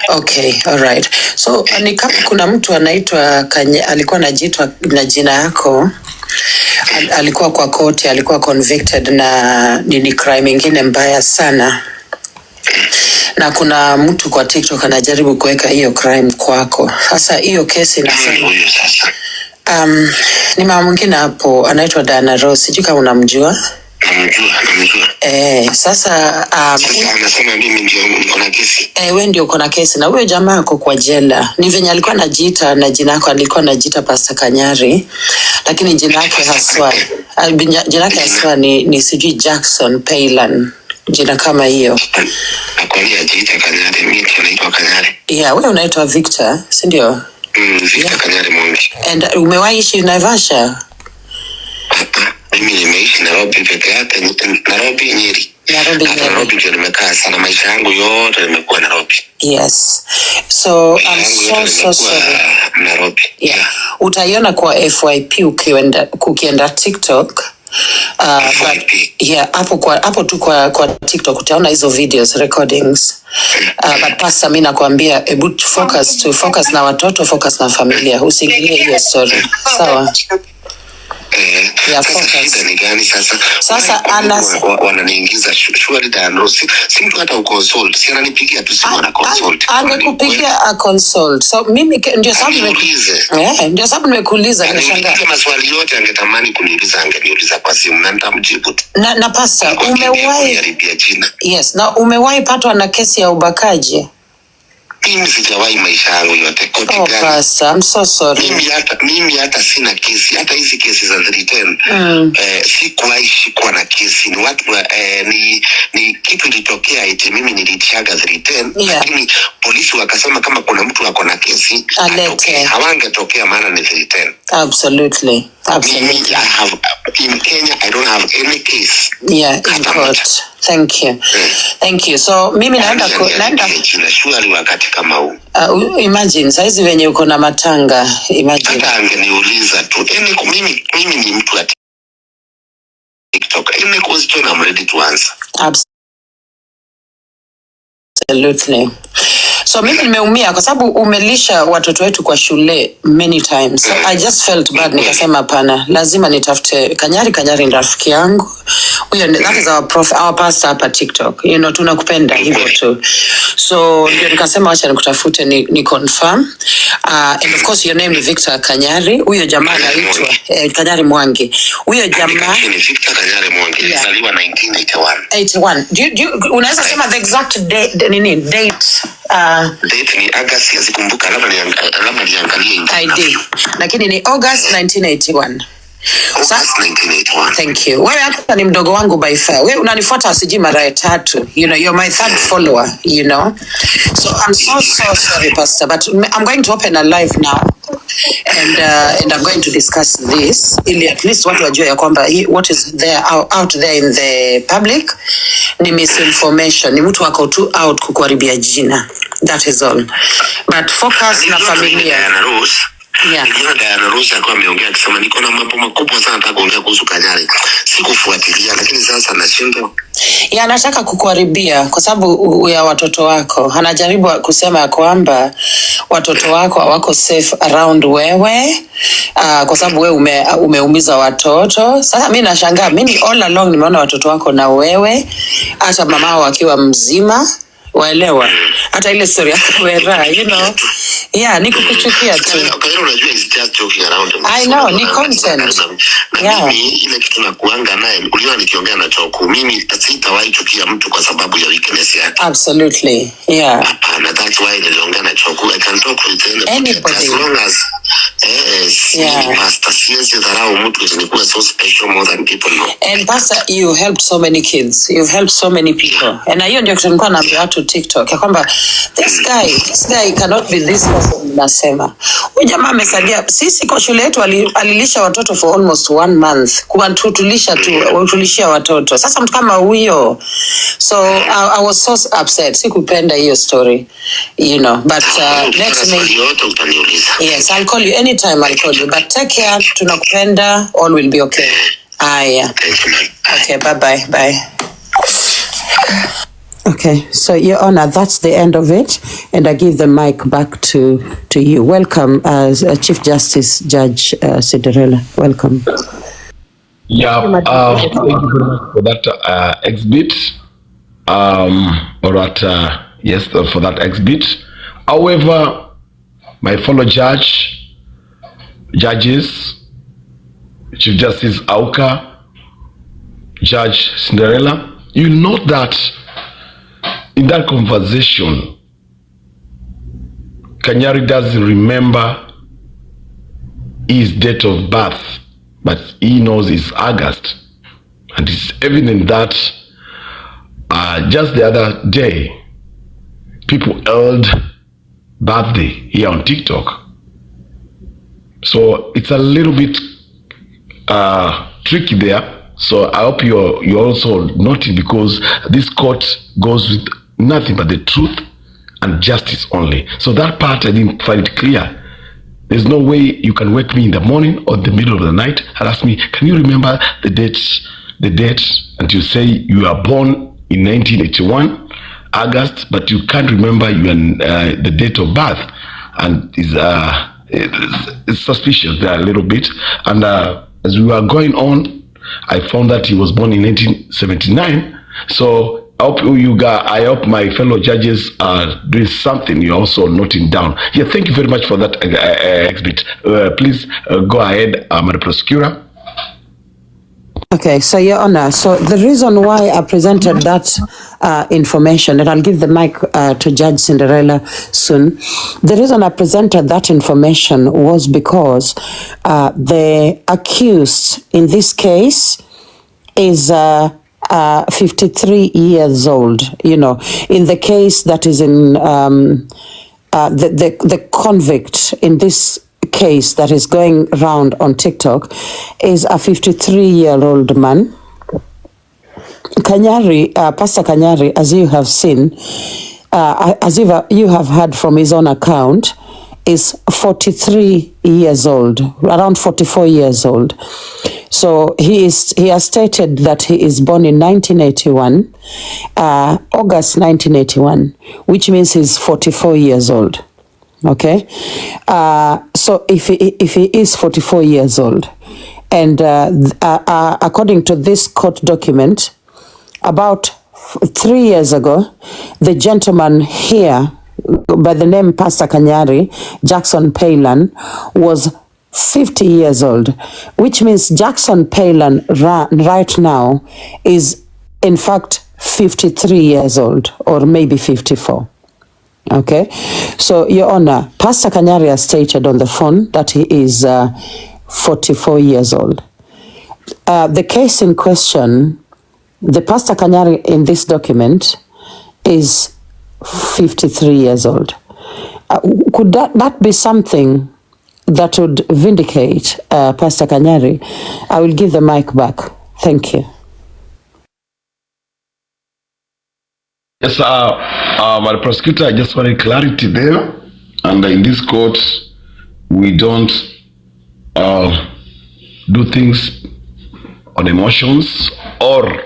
S1: Okay, all right. So ni kama kuna mtu anaitwa alikuwa anajiitwa na jina yako. Alikuwa kwa koti, alikuwa convicted na ni crime ingine mbaya sana. Na kuna mtu kwa TikTok anajaribu kuweka hiyo crime kwako. Sasa hiyo kesi inasema ni mama mwingine hapo anaitwa Diana Ross. Sijui kama unamjua. Namjua. Sasa
S11: anasema mimi ndio niko na kesi.
S1: Wewe ndio uko na kesi na huyo jamaa ako kwa jela. Ni venye alikuwa anajiita na jina lako alikuwa anajiita Pastor Kanyari. Lakini jina lake haswa ni sijui Jackson Paylan. Jina kama hiyo.
S11: Nakwambia jiita Kanyari, mimi naitwa Kanyari.
S1: Yeah, wewe unaitwa Victor, si ndio?
S11: Victor Kanyari Mungi.
S1: And umewahi ishi Naivasha?
S11: Mimi nimeishi Nairobi peke yake, Nairobi Nyeri. Nairobi ndio nimekaa sana, maisha yangu yote nimekuwa Nairobi.
S1: Yes. So I'm so sorry.
S11: Nairobi.
S1: Yeah. Utaiona kwa FYP ukienda TikTok. But yeah, hapo tu kwa TikTok utaona hizo videos recordings. But pastor, mimi nakwambia focus na watoto, focus na familia, usiingilie hiyo story. Sawa?
S11: Shida ni gani sasa?
S1: Sasa
S11: wananiingiza surely diagnosis. Si mtu hata uconsult. Si ananipigia tu simu na consult.
S1: Angekupigia a consult. So mimi ndio sababu nimekuuliza nimeshangaa.
S11: Maswali yote angetamani kuniuliza angeniuliza kwa simu na nitamjibu.
S1: Na pastor, umewahi patwa na kesi ya ubakaji?
S11: Mimi sijawahi maisha yangu yote.
S1: Pastor, I'm so sorry.
S11: Mimi hata sina kesi. Hata hizi kesi za 310. Sikuwahi shikwa na kesi. Ni watu ni kitu ilitokea eti mimi nilichaga 310. Lakini polisi wakasema kama kuna mtu ako na kesi atoke. Hawangetokea maana ni 310.
S1: Absolutely.
S11: In Kenya, I don't have any case.
S1: Yeah, in court. Thank you. So mimi naenda
S11: shwari wakati kama huu.
S1: Imagine saizi venye uko na matanga. Imagine.
S11: Hata angeniuliza tu. Mimi ni mtu wa TikTok. Any question I'm ready to answer.
S1: Absolutely. So mimi nimeumia kwa sababu umelisha watoto wetu kwa shule many times. So I just felt bad, nikasema hapana, lazima nitafute Kanyari ni rafiki yangu. Huyo that is our pastor hapa TikTok. You know, tunakupenda hivyo tu. So ndio nikasema acha nikutafute ni confirm. And of course your name is Victor Kanyari. Huyo jamaa anaitwa Kanyari Mwangi. Huyo jamaa
S11: ni Victor Kanyari Mwangi. Alizaliwa
S1: 1981. Do you unaweza sema the exact date
S11: date ni August, sikumbuka, labda niangalie
S1: ID. Lakini ni August 1981.
S11: August 1981.
S1: Thank you. Wewe hata ni mdogo wangu by far. Wewe unanifuata siji mara ya 3. You know, you're my third follower, you know. So I'm so sorry, Pastor, but I'm going to open a live now. And I'm going to discuss this ili at least watu wajue ya kwamba what is there out there in the public ni misinformation, ni mtu wako tu out kukuharibia jina. That is all. But focus na familia.
S11: Niliona Diana Rose alikuwa ameongea akisema niko na mambo makubwa sana nataka kuongea kuhusu Kanyari. Sikufuatilia lakini sasa nashindwa.
S1: Anataka kukuharibia kwa sababu ya watoto wako. Anajaribu kusema kwamba watoto wako hawako safe around wewe. Kwa sababu wewe umeumiza watoto. Sasa mimi nashangaa, mimi all along nimeona watoto wako na wewe, hata mamao akiwa mzima. Waelewa hata ile story yako wera, you know. Yeah, niko kuchukia tu.
S11: Unajua is just joking around.
S1: I know, ni content.
S11: Mimi ile kitu na kuanga naye, uliona nikiongea na Choku, mimi sitawahi chukia mtu kwa sababu ya weakness yake.
S1: Absolutely. Yeah.
S11: And that's why niliongea na Choku. I can talk with anybody as long as pastor sisi dharau mtu nikuwa so special more than people know.
S1: And pastor, you helped so many kids. You've helped so many people. And hiyo ndio kitu nilikuwa naambia watu TikTok ya kwamba this guy cannot be this person. Nasema huyu jamaa amesaidia sisi kwa shule yetu, alilisha watoto for almost 1 month tulishia watoto. Sasa mtu kama huyo, so I was so upset, sikupenda hiyo story, you know, but let me yes, I'll call you anytime. I'll call you, but take care, tunakupenda, all will be okay. Aya, okay, bye. Okay, so Your Honor, that's the end of it, and I give the mic back to you. Welcome, Chief Justice Judge Cinderella. Welcome.
S5: Yeah, thank you very much for that exhibit. For that exhibit. However, my fellow judges, Chief Justice Auka, Judge Cinderella, you know that in that conversation, Kanyari doesn't remember his date of birth, but he knows it's August. And it's evident that just the other day, people held birthday here on TikTok. So it's a little bit tricky there. So I hope you also noting, because this court goes with nothing but the truth and justice only. So that part I didn't find it clear. There's no way you can wake me in the morning or the middle of the night and ask me, can you remember the date, and you say you are born in 1981, August, but you can't remember the date of birth. And it's suspicious there a little bit. And as we were going on, I found that he was born in 1979. So I hope my fellow judges are doing something. You're also noting down. Yeah, thank you very much for that exhibit. Please go ahead, Madam Prosecutor.
S1: Okay, so Your Honor, so the reason why I presented that information, and I'll give the mic to Judge Cinderella soon. The reason I presented that information was because the accused in this case is 53 years old. You know, in the case that is in the convict in this case that is going around on TikTok is a 53-year-old man. Kanyari, Pastor Kanyari, as you have seen, as you have heard from his own account, is 43 years old, around 44 years old. So he has stated that he is born in 1981, August 1981, which means he's 44 years old. Okay, so if he is 44 years old, and according to this court document, about 3 years ago, the gentleman here by the name Pastor Kanyari, Jackson Paylan, was 50 years old, which means Jackson Paylan right now is in fact 53 years old, or maybe 54. Okay, so Your Honor, Pastor Kanyari has stated on the phone that he is 44 years old. The case in question, the Pastor Kanyari in this document is 53 years old. Could that be something that would vindicate Pastor Kanyari? I will give the mic back. Thank you.
S5: Yes, Madam Prosecutor, I just wanted clarity there. And in this court, we don't do things on emotions or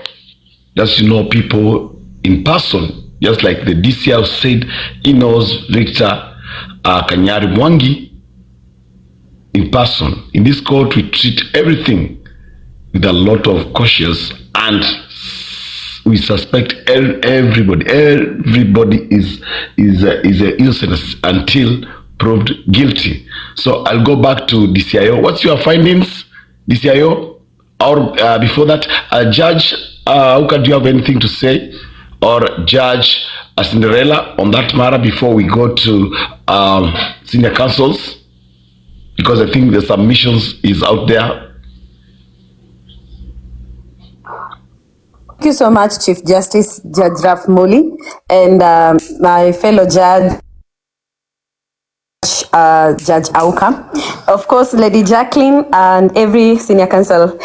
S5: just people in person. Just like the DCI said, he knows Victor Kanyari Mwangi in person. In this court, we treat everything with a lot of cautious, and we suspect everybody. Everybody is innocent until proved guilty. So I'll go back to DCIO. What's your findings, DCIO? Or before that, Judge, do you have anything to say? Or Judge Cinderella on that matter before we go to senior counsels? Because I think the submissions is out there.
S12: Thank you so much, Chief Justice Judge Raf Muli, and my fellow judge, Judge Auka. Of course, Lady Jacqueline and every senior counsel,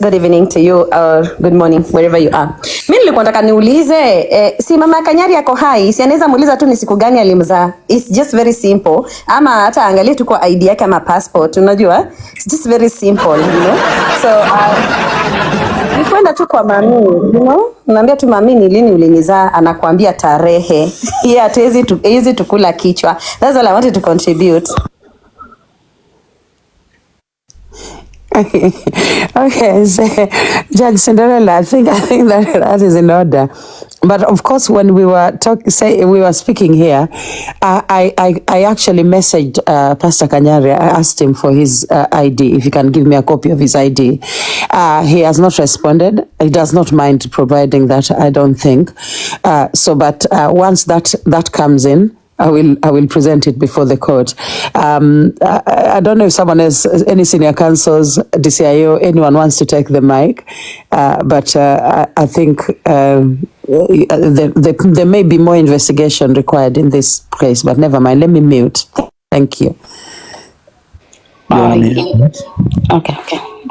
S12: good evening to you, or good morning, wherever you are. Mimi nilikuwa nataka niulize, si mama Kanyari yako hai, si anaweza muuliza tu ni siku gani alimzaa. It's just very simple. Ama hata angalia tu kwa ID yake ama passport, unajua? It's just very simple, you know? So, nikwenda tu kwa mami, you know? Unaambia tu mami ni lini ulinizaa, anakuambia tarehe. Yeah, hatuwezi tukula kichwa. That's all I wanted to contribute.
S1: Okay, so, Judge Cinderella, I think that is in order. But of course, when we were speaking here, I actually messaged Pastor Kanyari. I asked him for his ID, if he can give me a copy of his ID. He has not responded. He does not mind providing that, I don't think. But once that comes in, I will present it before the court. I don't know if someone else, any senior counsels, DCIO, anyone wants to take the mic, but I think there may be more investigation required in this case, but never mind. Let me mute. Thank you.
S9: Okay.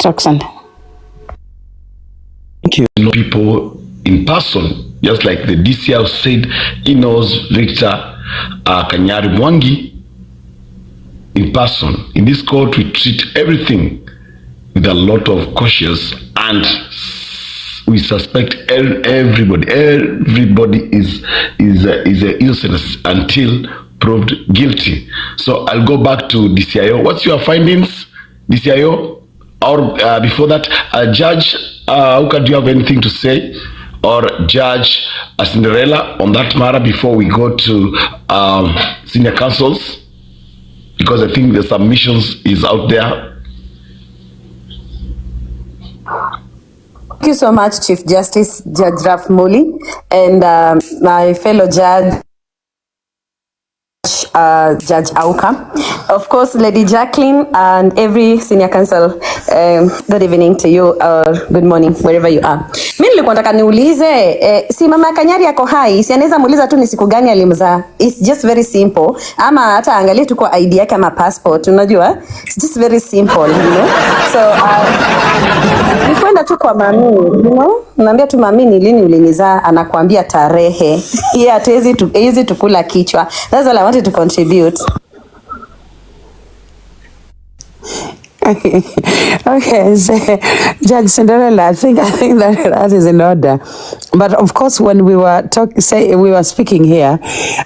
S9: Roxanne.
S5: Thank you. People in person, just like the DCI said, he knows Victor Kanyari Mwangi in person. In this court, we treat everything with a lot of cautious, and we suspect everybody. Everybody is innocent until proved guilty. So I'll go back to DCIO. What's your findings, DCIO? Or before that, Judge Auka, do you have anything to say? Or Judge Cinderella on that matter before we go to senior counsels? Because I think the submissions is out there.
S12: Thank you so much, Chief Justice Judge Raf Muli, and my fellow judge, Judge Auka. Of course, Lady Jacqueline and every senior counsel, good evening to you, or good morning, wherever you are. Mimi nilikuwa nataka niulize, si mama Kanyari yako hai, si anaweza muuliza tu ni siku gani alimzaa. It's just very simple. Ama hata angalia tu kwa ID yake ama passport, unajua? It's just very simple, you know? So, nikwenda tu kwa mami, you know? Unaambia tu mami ni lini ulinizaa, anakuambia tarehe. Yeah, hatuwezi tukula kichwa. That's all I wanted to contribute.
S1: Okay, so, Judge Cinderella, I think that is in order. But of course, when we were speaking here,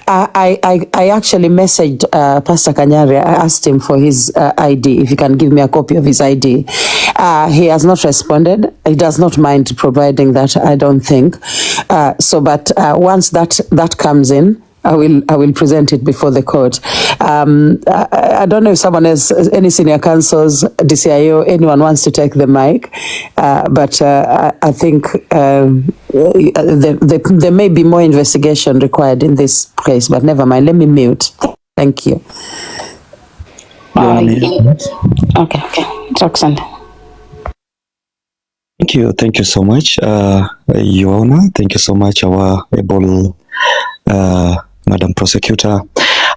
S1: I actually messaged Pastor Kanyari. I asked him for his ID, if he can give me a copy of his ID. He has not responded. He does not mind providing that, I don't think. But once that comes in, I will present it before the court. I don't know if someone else, any senior counsels, DCIO, anyone wants to take the mic, but I think there may be more investigation required in this case, but never mind. Let me mute. Thank you.
S9: Okay. Roxanne.
S7: Thank you so much, Your Honor. Thank you so much, our able Madam Prosecutor.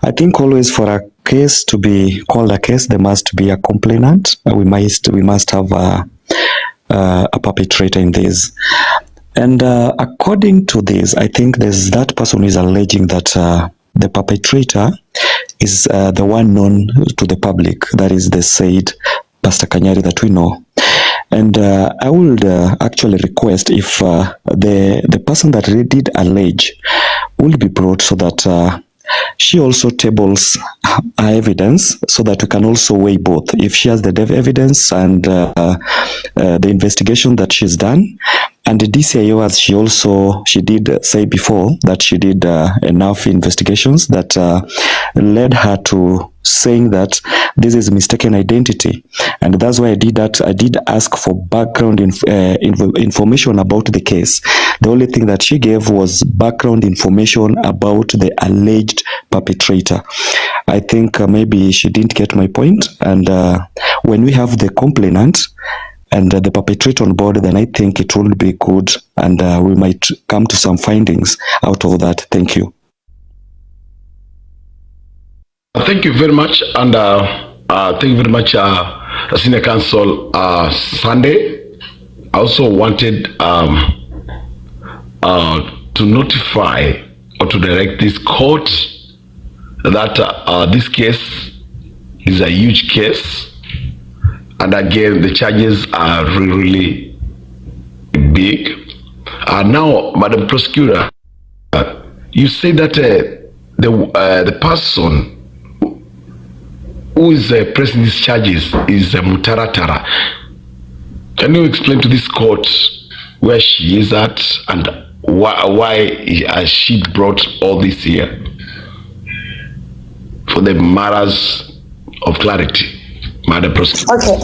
S7: I think always for a case to be called a case, there must be a complainant. We must have a perpetrator in this. And according to this, I think there's that person who is alleging that the perpetrator is the one known to the public. That is the said Pastor Kanyari that we know. And I would actually request if the person that really did allege will be brought so that she also tables her evidence so that we can also weigh both. If she has the evidence and the investigation that she's done, and the DCIO, as she did say before, that she did enough investigations that led her to saying that this is mistaken identity. And that's why I did that. I did ask for background information about the case. The only thing that she gave was background information about the alleged perpetrator. I think maybe she didn't get my point. And when we have the complainant and the perpetrator on board, then I think it will be good, and we might come to some findings out of that. Thank you.
S5: Thank you very much, and thank you very much, Senior Counsel Sunday. I also wanted to notify or to direct this court that this case is a huge case. And again, the charges are really big. Now, Madam Prosecutor, you say that the person who is pressing these charges is Mutaratara. Can you explain to this court where she is at and why she brought all this here for the matters of clarity? Madam Prosecutor.
S1: Okay.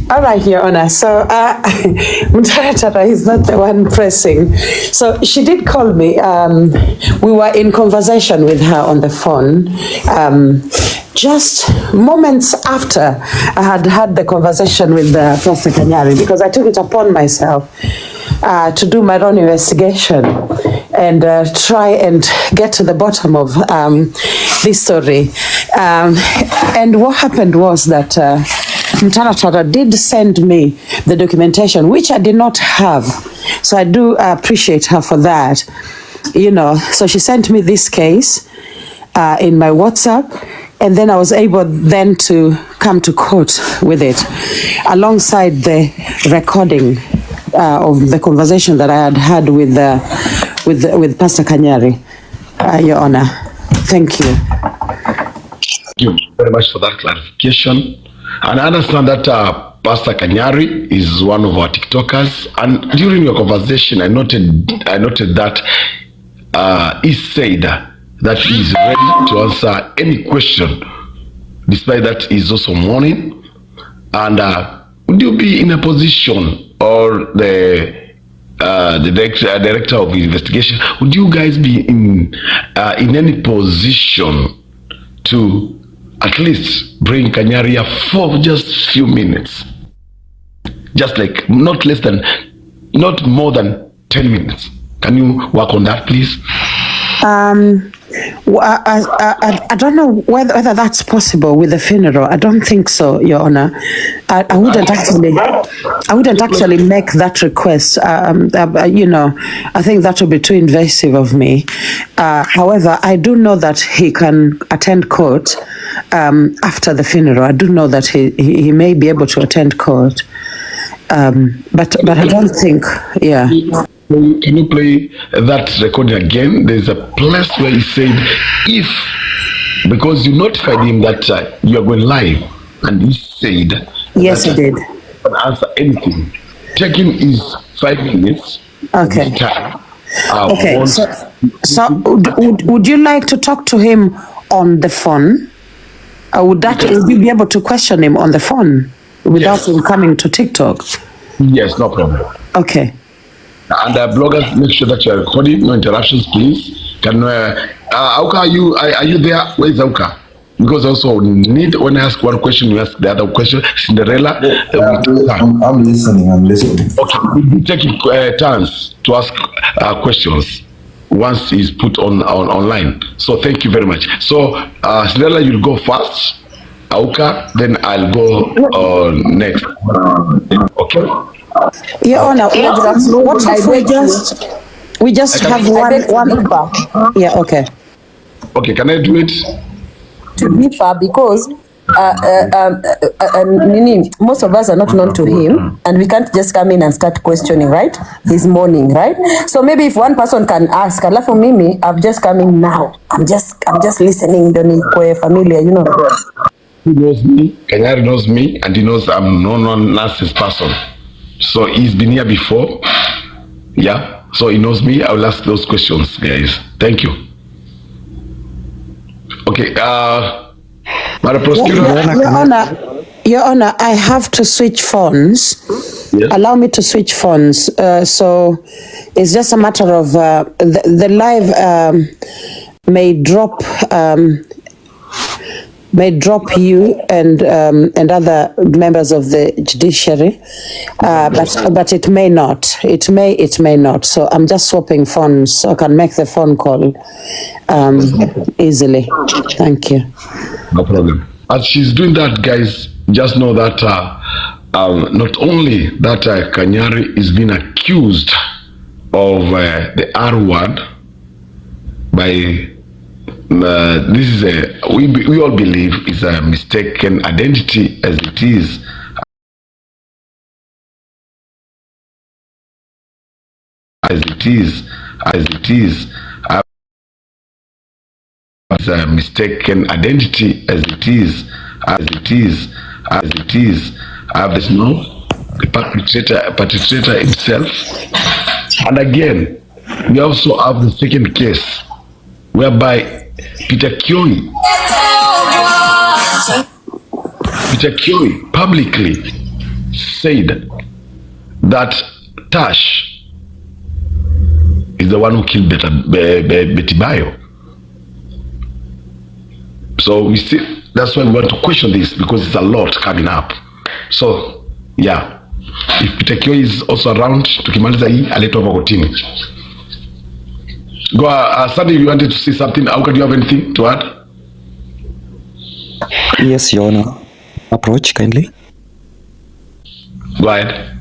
S1: All right, Your Honor. So, Mutaratara is not the one pressing. So, she did call me. We were in conversation with her on the phone. Just moments after I had had the conversation with Pastor Kanyari, because I took it upon myself to do my own investigation and try and get to the bottom of this story. And what happened was that Mutaratara did send me the documentation, which I did not have. So I do appreciate her for that. You know, so she sent me this case in my WhatsApp, and then I was able then to come to court with it, alongside the recording of the conversation that I had with Pastor Kanyari, Your Honor. Thank you.
S5: Thank you very much for that clarification. And I understand that Pastor Kanyari is one of our TikTokers, and during your conversation, I noted that he said that he is ready to answer any question, despite that he's also mourning. And would you be in a position, or the director of investigation, would you guys be in any position to at least bring Kanyari for just few minutes? Just like not more than 10 minutes. Can you work on that, please?
S1: I don't know whether that's possible with the funeral. I don't think so, Your Honor. I wouldn't actually make that request. You know, I think that would be too invasive of me. However, I do know that he can attend court after the funeral. I do know that he may be able to attend court. But I don't think, yeah.
S5: Can you play that recording again? There's a place where he said, if, because you notified him that you are going live, and he said,
S1: yes, he did.
S5: Can answer anything. Taking his 5 minutes.
S1: Okay.
S5: Time,
S1: okay. So would you like to talk to him on the phone? Would you be able to question him on the phone without him coming to TikTok?
S5: Yes, no problem.
S1: Okay.
S5: And bloggers, make sure that you are recording. No interruptions, please. Can Auka, are you there? Where is Auka? Because also when I ask one question, you ask the other question. Cinderella.
S6: I'm listening.
S5: Okay, we'll be taking turns to ask questions once he's put online. So thank you very much. So Cinderella, you'll go first. Auka, then I'll go next. Okay.
S1: Your Honor, what if we just have one? Yeah, okay.
S5: Okay, can I do it?
S12: To differ, because most of us are not known to him, and we can't just come in and start questioning, right? He's mourning, right? So maybe if one person can ask, alafu mimi, I've just come in now. I'm just listening. Don't need familiar, you know.
S5: He knows me. Kanyari knows me, and he knows I'm no nonsense person. So he's been here before. Yeah. So he knows me. I will ask those questions, guys. Thank you. Okay. Madam Prosecutor.
S1: Your Honor, I have to switch phones. Yes. Allow me to switch phones. So it's just a matter of the live may drop you and other members of the judiciary, but it may not. It may not. So I'm just swapping phones so I can make the phone call easily. Thank you.
S5: No problem. As she's doing that, guys, just know that not only that Kanyari is being accused of the R word by. This is we all believe is a mistaken identity, as it is. As it is, as a mistaken identity, as it is. There's no perpetrator himself. And again, we also have the second case, whereby Peter Kioi publicly said that Tash is the one who killed Betty Bayo. So we see, that's why we want to question this, because it's a lot coming up. So yeah, if Peter Kioi is also around, tukimaliza hii aletwa kwa kotini. Go, Sandy, you wanted to say something. How could you have anything to add?
S7: Yes, Your Honor. Approach, kindly.
S5: Go ahead.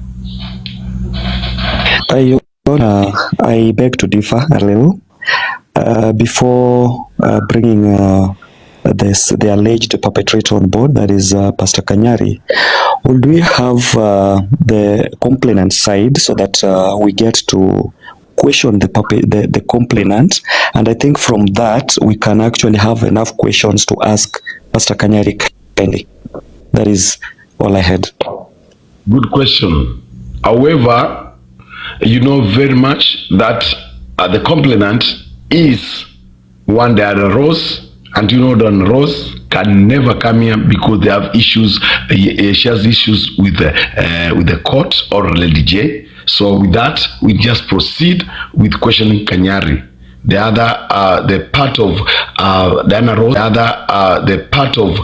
S7: Your Honor, I beg to differ a little. Before bringing the alleged perpetrator on board, that is Pastor Kanyari. Would we have the complainant side so that we get to question the complainant, and I think from that we can actually have enough questions to ask Pastor Kanyari kindly. That is all I had.
S5: Good question. However, you know very much that the complainant is one Diana Rose, and you know Diana Rose can never come here because they have issues. She has issues with the court or Lady J. So with that, we just proceed with questioning Kanyari. The other, the part of Diana Rose. The part of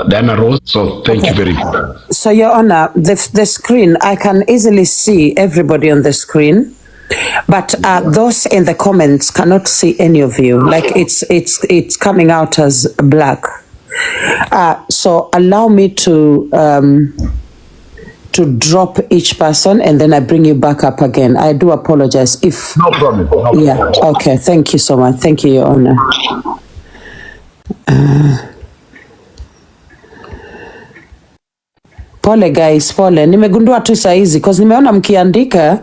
S5: Diana Rose. So thank you very much.
S1: So, Your Honor, the screen, I can easily see everybody on the screen, but those in the comments cannot see any of you. Like it's coming out as black. So allow me to drop each person, and then I bring you back up again. I do apologize if...
S5: No problem. No problem.
S1: Yeah, okay. Thank you so much. Thank you, Your Honor. Pole guys, pole. Nimegundua tu saa hizi because nimeona mkiandika,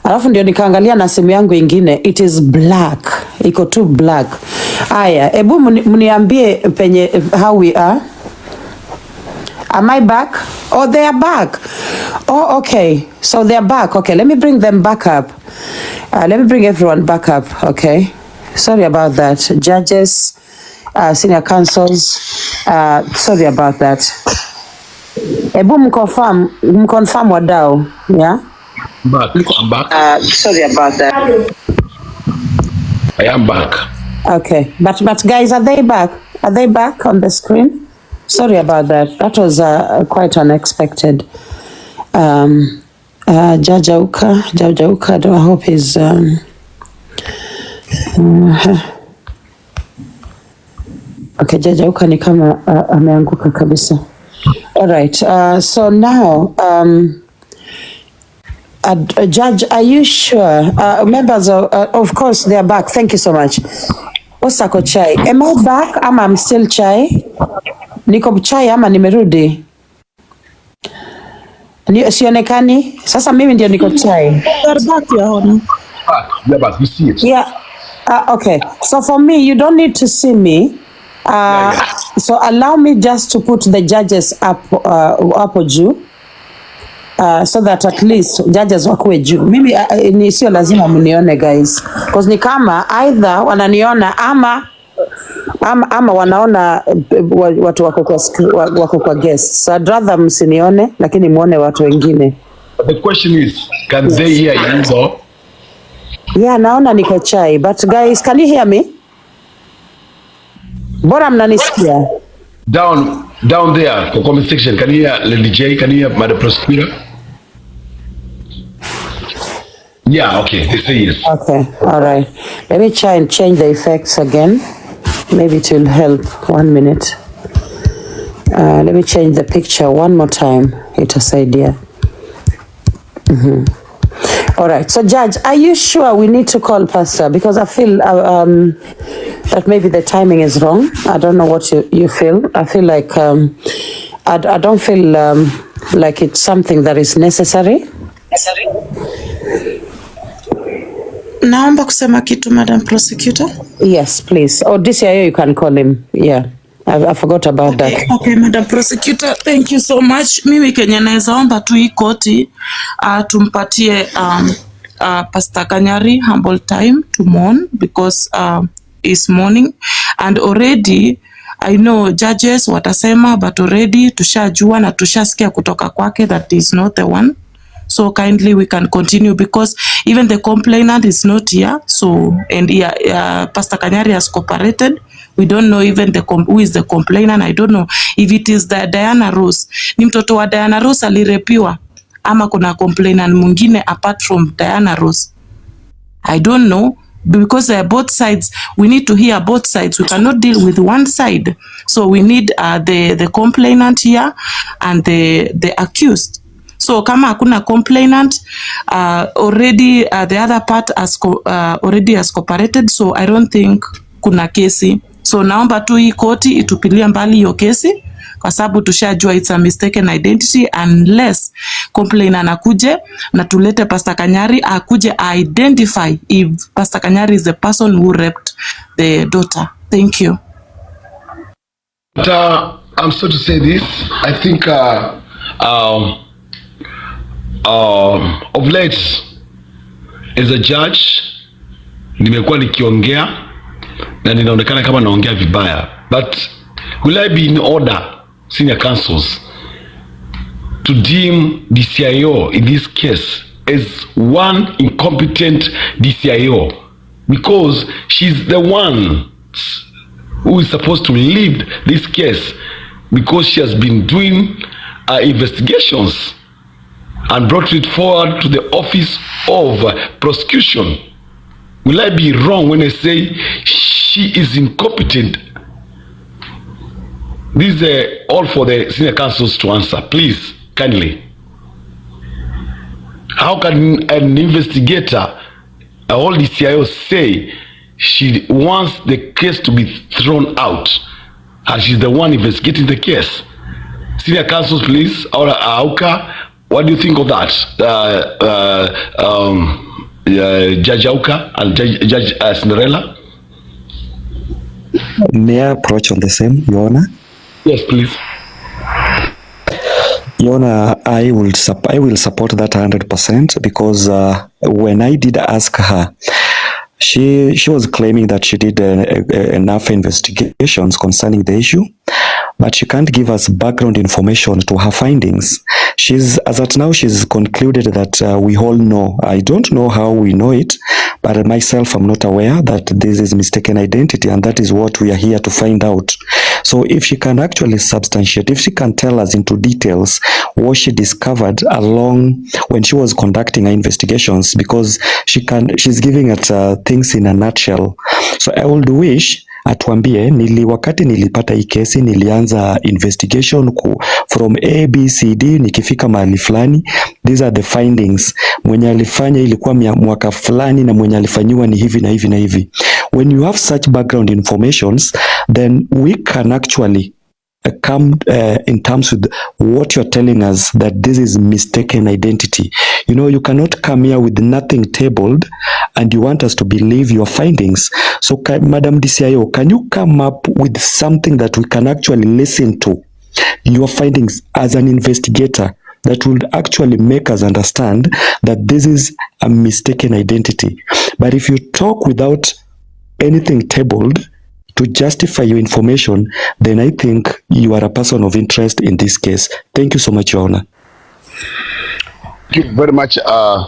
S1: alafu ndio nikaangalia na simu yangu ingine. It is black. Iko tu black. Aya, ebu mniambie penye how we are. Am I back? Oh, they are back. Oh, okay. So they are back. Okay, let me bring them back up. Let me bring everyone back up. Okay. Sorry about that. Judges, senior counsels. Sorry about that. Ebu mconfirm wadau. Yeah?
S5: I'm back.
S1: Sorry about that.
S5: I am back.
S1: Okay. But guys, are they back? Are they back on the screen? Sorry about that. That was quite unexpected. Judge Auka, I hope he's... Okay, Judge Auka ni kama ameanguka kabisa. All right. So now, Judge, are you sure? Members of course, they are back. Thank you so much. Osako Chai. Am I back? I'm still Chai? Niko Chai ama nimerudi? Sionekani? Sasa mimi ndio niko Chai.
S5: Yeah, but we see it.
S1: Yeah. Okay. So for me, you don't need to see me. So allow me just to put the judges up juu. So that at least judges wakuwe juu. Mimi ni sio lazima mnione guys. Because ni kama either wananiona ama wanaona watu wako kwa guests. So I'd rather msinione lakini muone watu wengine.
S5: The question is, can they hear you though?
S1: Yeah, naona niko Chai. But guys, can you hear me? Bora mnanisikia?
S5: Down there, for comment section, can you hear Lady J? Can you hear Madam Prosecutor? Yeah, okay, they say yes.
S1: Okay, all right. Let me try and change the effects again. Maybe it will help. 1 minute. Let me change the picture one more time. Itasaidia. All right. So, Judge, are you sure we need to call Pastor? Because I feel that maybe the timing is wrong. I don't know what you feel. I feel like I don't feel like it's something that is necessary.
S8: Naomba kusema kitu, Madam Prosecutor.
S1: Yes, please. Or DCIO, you can call him. Yeah. I forgot about that.
S8: Okay, Madam Prosecutor, thank you so much. Mimi Kenya naweza omba tu hii koti tumpatie Pastor Kanyari humble time to mourn because is mourning, and already I know judges watasema, but already tushajua na tushasikia kutoka kwake that is not the one. So kindly we can continue because even the complainant is not here. So and Pastor Kanyari has cooperated. We don't know even who is the complainant. I don't know if it is the Diana Rose. Ni mtoto wa Diana Rose alirepiwa ama kuna complainant mwingine apart from Diana Rose. I don't know because both sides, we need to hear both sides. We cannot deal with one side. So we need the complainant here and the accused. So kama hakuna complainant, already the other part has already has cooperated. So I don't think kuna kesi So naomba tu hii koti itupilie mbali hiyo kesi kwa sababu tushajua it's a mistaken identity, unless complainant anakuje na tulete Pastor Kanyari akuje identify if Pastor Kanyari is the person who raped the daughter. Thank you.
S5: But, I'm sorry to say this. I think of late as a judge nimekuwa nikiongea na ninaonekana kama naongea vibaya, but will I be in order, senior counsels, to deem DCIO in this case as one incompetent DCIO, because she's the one who is supposed to lead this case, because she has been doing investigations and brought it forward to the office of prosecution. Will I be wrong when I say she is incompetent? This is all for the senior counsels to answer, please, kindly. How can an investigator, a whole DCIO, say she wants the case to be thrown out and she's the one investigating the case? Senior counsels, please, or Auka, what do you think of that? Judge Auka and Judge Cinderella?
S7: May I approach on the same, Your Honor?
S5: Yes, please.
S7: Your Honor, I will support that 100% because when I did ask her, she was claiming that she did enough investigations concerning the issue, but she can't give us background information to her findings. As at now, she's concluded that we all know. I don't know how we know it, but myself, I'm not aware that this is mistaken identity, and that is what we are here to find out. So if she can actually substantiate, if she can tell us into details what she discovered along when she was conducting her investigations, because she's giving it things in a nutshell. So I would wish atuambie wakati nilipata hii kesi nilianza investigation from ABCD, nikifika mahali fulani, these are the findings, mwenye alifanya ilikuwa mwaka fulani na mwenye alifanyiwa ni hivi na hivi na hivi. When you have such background informations, then we can actually come in terms with what you're telling us, that this is mistaken identity. You know, you cannot come here with nothing tabled and you want us to believe your findings. So Madam DCIO, can you come up with something that we can actually listen to your findings as an investigator that will actually make us understand that this is a mistaken identity? But if you talk without anything tabled to justify your information, then I think you are a person of interest in this case. Thank you so much, Your Honor.
S5: Thank you very much,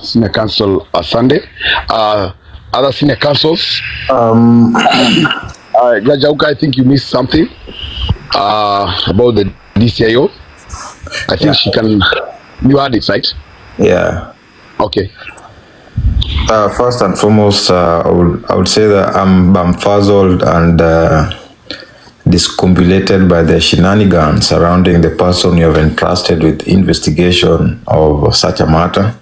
S5: Senior Counsel Sunday. Other Senior Counsels, Judge Auka, I think you missed something about the DCIO. I think she can, you had it, right?
S6: Yeah.
S5: Okay.
S6: First and foremost, I would say that I'm bamfuzzled and discombobulated by the shenanigans surrounding the person you have entrusted with investigation of such a matter.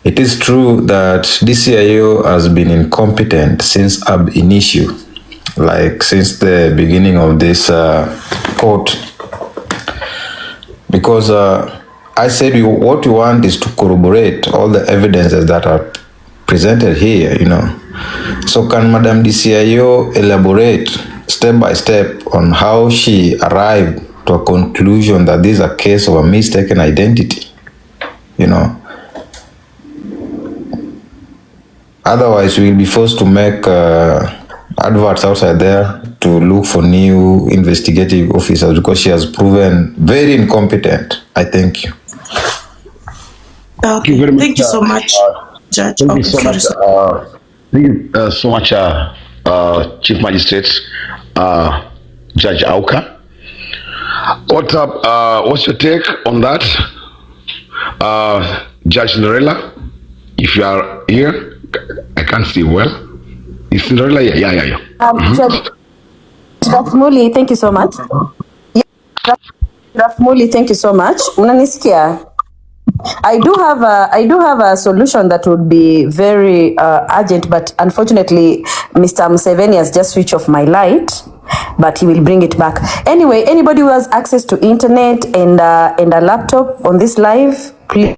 S6: It is true that DCIO has been incompetent since ab initio, like since the beginning of this court, because I said what we want is to corroborate all the evidences that are presented here, you know. So can Madam DCIO elaborate step by step on how she arrived to a conclusion that this is a case of a mistaken identity, you know? Otherwise, we'll be forced to make adverts outside there to look for new investigative officers because she has proven very incompetent. I thank you.
S8: Thank you very much. Thank you so much, Judge.
S5: Thank you so much. Thank you so much, Chief Magistrate, Judge Auka. What's your take on that, Judge Cinderella? If you are here, I can't see well. Is Cinderella? Yeah.
S12: Judge Rafmuli, thank you so much. Rafmuli, thank you so much. Unanisikia? I do have a solution that would be very urgent, but unfortunately, Mr. Museveni has just switched off my light, but he will bring it back. Anyway, anybody who has access to internet and a laptop on this live, please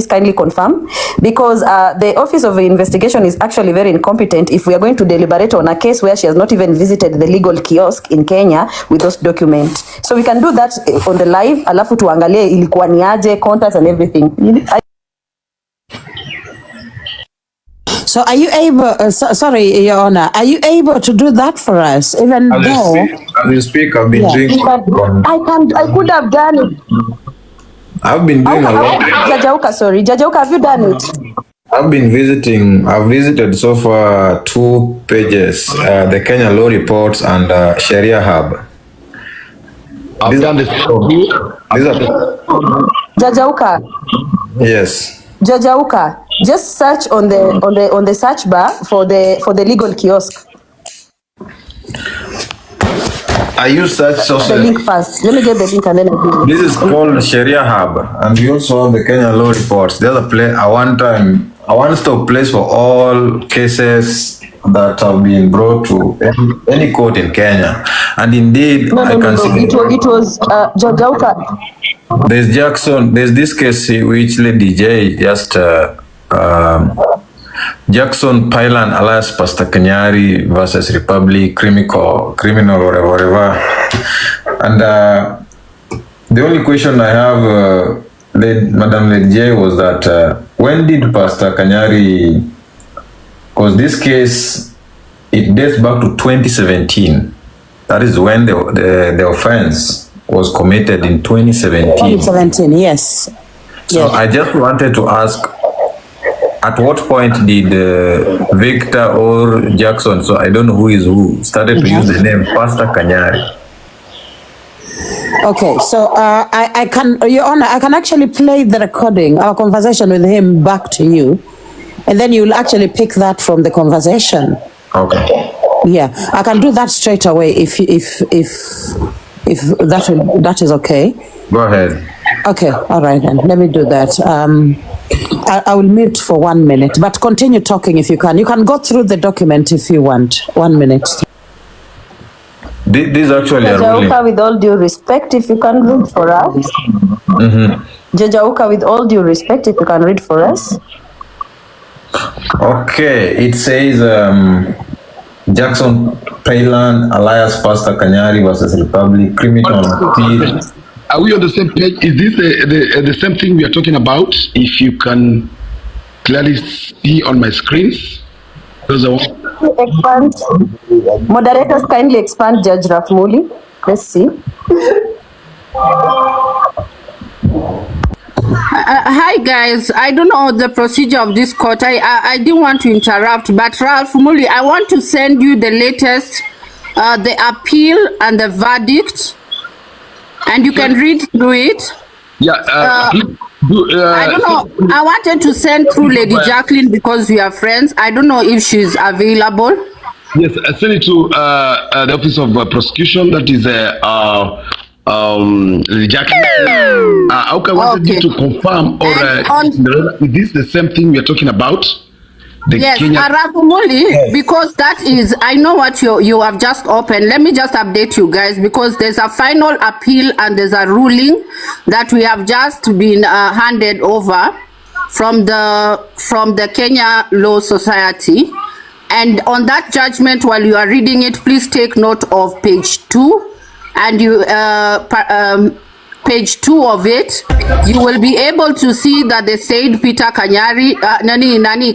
S12: kindly confirm, because the Office of Investigation is actually very incompetent if we are going to deliberate on a case where she has not even visited the legal kiosk in Kenya with those documents. So we can do that on the live, alafu tuangalie ilikuwa ni aje, contacts and everything.
S1: So are you able, sorry, Your Honor, are you able to do that for us? Even though...
S6: As you speak, I've been doing...
S12: I could have done it.
S6: I've been doing a lot.
S12: Jajauka, have you done it?
S6: I've visited so far 2 pages, the Kenya Law Reports and Sharia Hub.
S5: I've done this.
S12: Jajauka.
S6: Yes.
S12: Jajauka, just search on the search bar for the legal kiosk.
S6: I use search sources.
S12: The link first. Let me get the link and then I'll give you.
S6: This is called Sharia Hub, and we also have the Kenya Law Reports. There's a one-stop place for all cases that have been brought to any court in Kenya. And indeed,
S12: It was Jajauka.
S6: There's Jackson. There's this case which Lady J just Jackson Pilan alias Pastor Kanyari versus Republic, criminal or whatever. And the only question I have, Madam Lady J, was that when did Pastor Kanyari, because this case, it dates back to 2017. That is when the offense was committed in 2017.
S1: 2017, yes.
S6: So yes. I just wanted to ask, at what point did Victor or Jackson, so I don't know who is who, started to use the name Pastor Kanyari?
S1: Okay, so I can, Your Honor, I can actually play the recording, our conversation with him, back to you, and then you'll actually pick that from the conversation.
S6: Okay.
S1: Yeah, I can do that straight away if that is okay.
S6: Go ahead.
S1: Okay, all right then. Let me do that. I will mute for 1 minute, but continue talking if you can. You can go through the document if you want. 1 minute.
S6: This actually a ruling.
S12: With all due respect, if you can read for us. Jajauka, with all due respect, if you can read for us.
S6: Okay, it says Jackson Paylan alias Pastor Kanyari versus Republic, criminal appeal.
S5: Are we on the same page? Is this the same thing we are talking about? If you can clearly see on my screens.
S12: Expand. Moderators, kindly expand Judge Rafmuli. Let's see.
S13: Hi guys, I don't know the procedure of this court. I didn't want to interrupt, but Ralph Muli, I want to send you the latest, the appeal and the verdict, and you can read through it.
S5: Yeah.
S13: I don't know. I wanted to send through Lady Jacqueline because we are friends. I don't know if she's available.
S5: Yes, I send it to the Office of Prosecution. That is Lady Jacqueline. I wanted you to confirm, or is this the same thing we are talking about?
S13: Yes, Arapumuli, because that is, I know what you have just opened. Let me just update you guys, because there's a final appeal and there's a ruling that we have just been handed over from the Kenya Law Society. And on that judgment, while you are reading it, please take note of page 2, and you page 2 of it, you will be able to see that they said Peter Kanyari,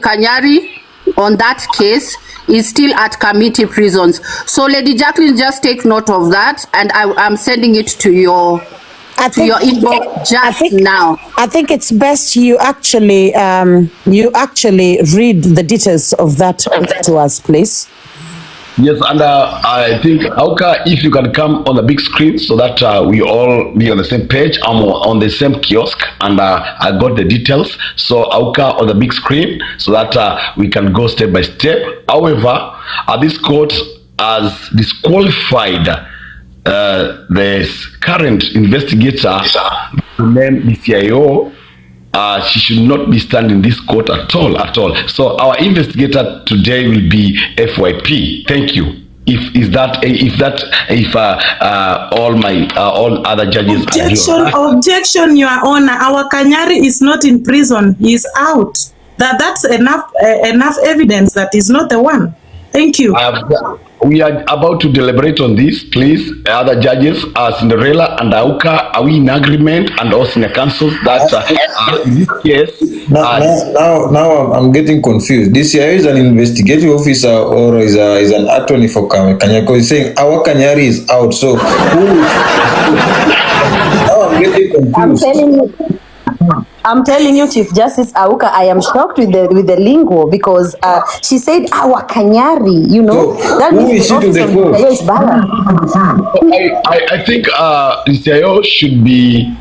S13: Kanyari on that case is still at committee prisons. So Lady Jacqueline, just take note of that, and I'm sending it to your inbox just now.
S1: I think it's best you actually read the details of that to us, please.
S5: Yes, and I think, Auka, if you can come on the big screen so that we all be on the same page. I'm on the same kiosk, and I got the details. So Auka on the big screen so that we can go step by step. However, this court has disqualified the current investigator, named DCIO, she should not be standing in this court at all. So our investigator today will be FYP. Thank you. If all other judges
S8: Objection, Your Honor. Our Kanyari is not in prison. He is out. That's enough evidence that is not the one. Thank you.
S5: We are about to deliberate on this, please. Other judges, Cinderella and Auka, are we in agreement? And also in the council that in this case...
S6: Now I'm getting confused. This here is an investigative officer or is an attorney for Kanyari? Because he's saying our Kanyari is out. So who is... Now I'm getting confused.
S12: I'm telling you, Chief Justice Auka, I am shocked with the lingo because she said our Kanyari, you know.
S6: So that who is she to the court?
S5: I think DCIO should be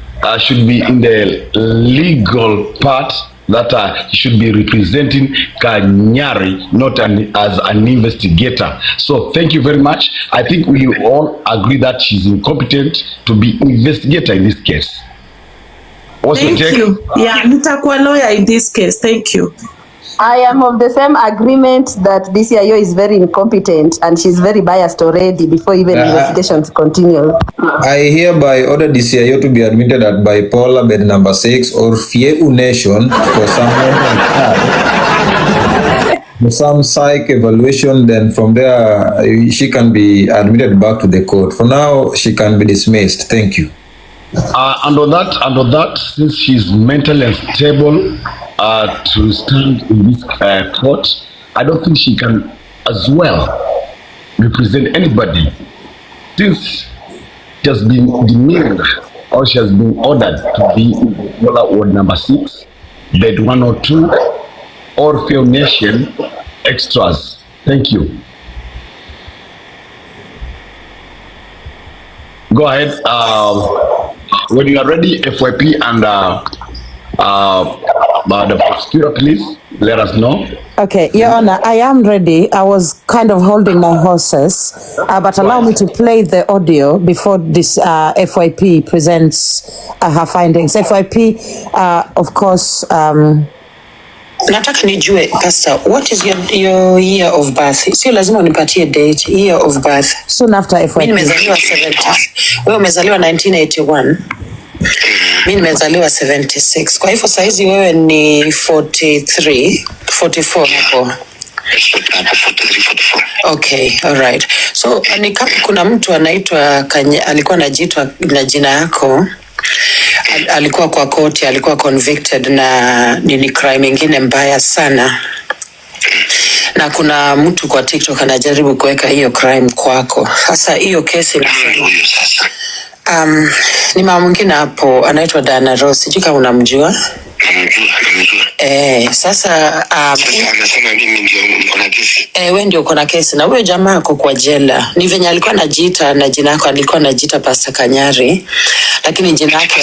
S5: in the legal part that he should be representing Kanyari, not as an investigator. So thank you very much. I think we all agree that she's incompetent to be investigator in this case.
S8: Thank you. Yeah, nitakuwa lawyer in this case. Thank you.
S12: I am of the same agreement that DCIO is very incompetent and she's very biased already before even investigations continue.
S6: I hereby order DCIO to be admitted at bipolar bed number 6 or Fieu Nation for some psych evaluation. Then from there, she can be admitted back to the court. For now, she can be dismissed. Thank you.
S5: And on that, since she's mentally unstable to stand in this court, I don't think she can as well represent anybody. Since she has been demeaned or she has been ordered to be in ward number 6, bed 102, or Fieu Nation extras. Thank you. Go ahead. When you are ready, FYP and the prosecutor, please let us know.
S1: Okay, Your Honor, I am ready. I was kind of holding my horses, but allow me to play the audio before this FYP presents her findings. FYP, of course, nataka nijue, Pastor, what is your year of birth? Sio lazima unipatie date, year of birth. Soon after FYP. Mimi nimezaliwa 70. Wewe umezaliwa 1981. Mimi nimezaliwa 76. Kwa hivyo saizi wewe ni 43, 44 hapo. Okay, all right. So ni kama kuna mtu anaitwa alikuwa anajiitwa na jina yako. Alikuwa kwa koti, alikuwa convicted na nini crime ingine mbaya sana. Na kuna mtu kwa TikTok anajaribu kuweka hiyo crime kwako. Sasa hiyo kesi inasema ni mama mwingine hapo anaitwa Dana Rose. Sijui kama unamjua. Sasa anasema mimi ndio niko na kesi. Wewe ndio uko na kesi na huyo jamaa ako kwa jela. Ni venye alikuwa anajiita na jina lako alikuwa anajiita Pastor Kanyari. Lakini jina lake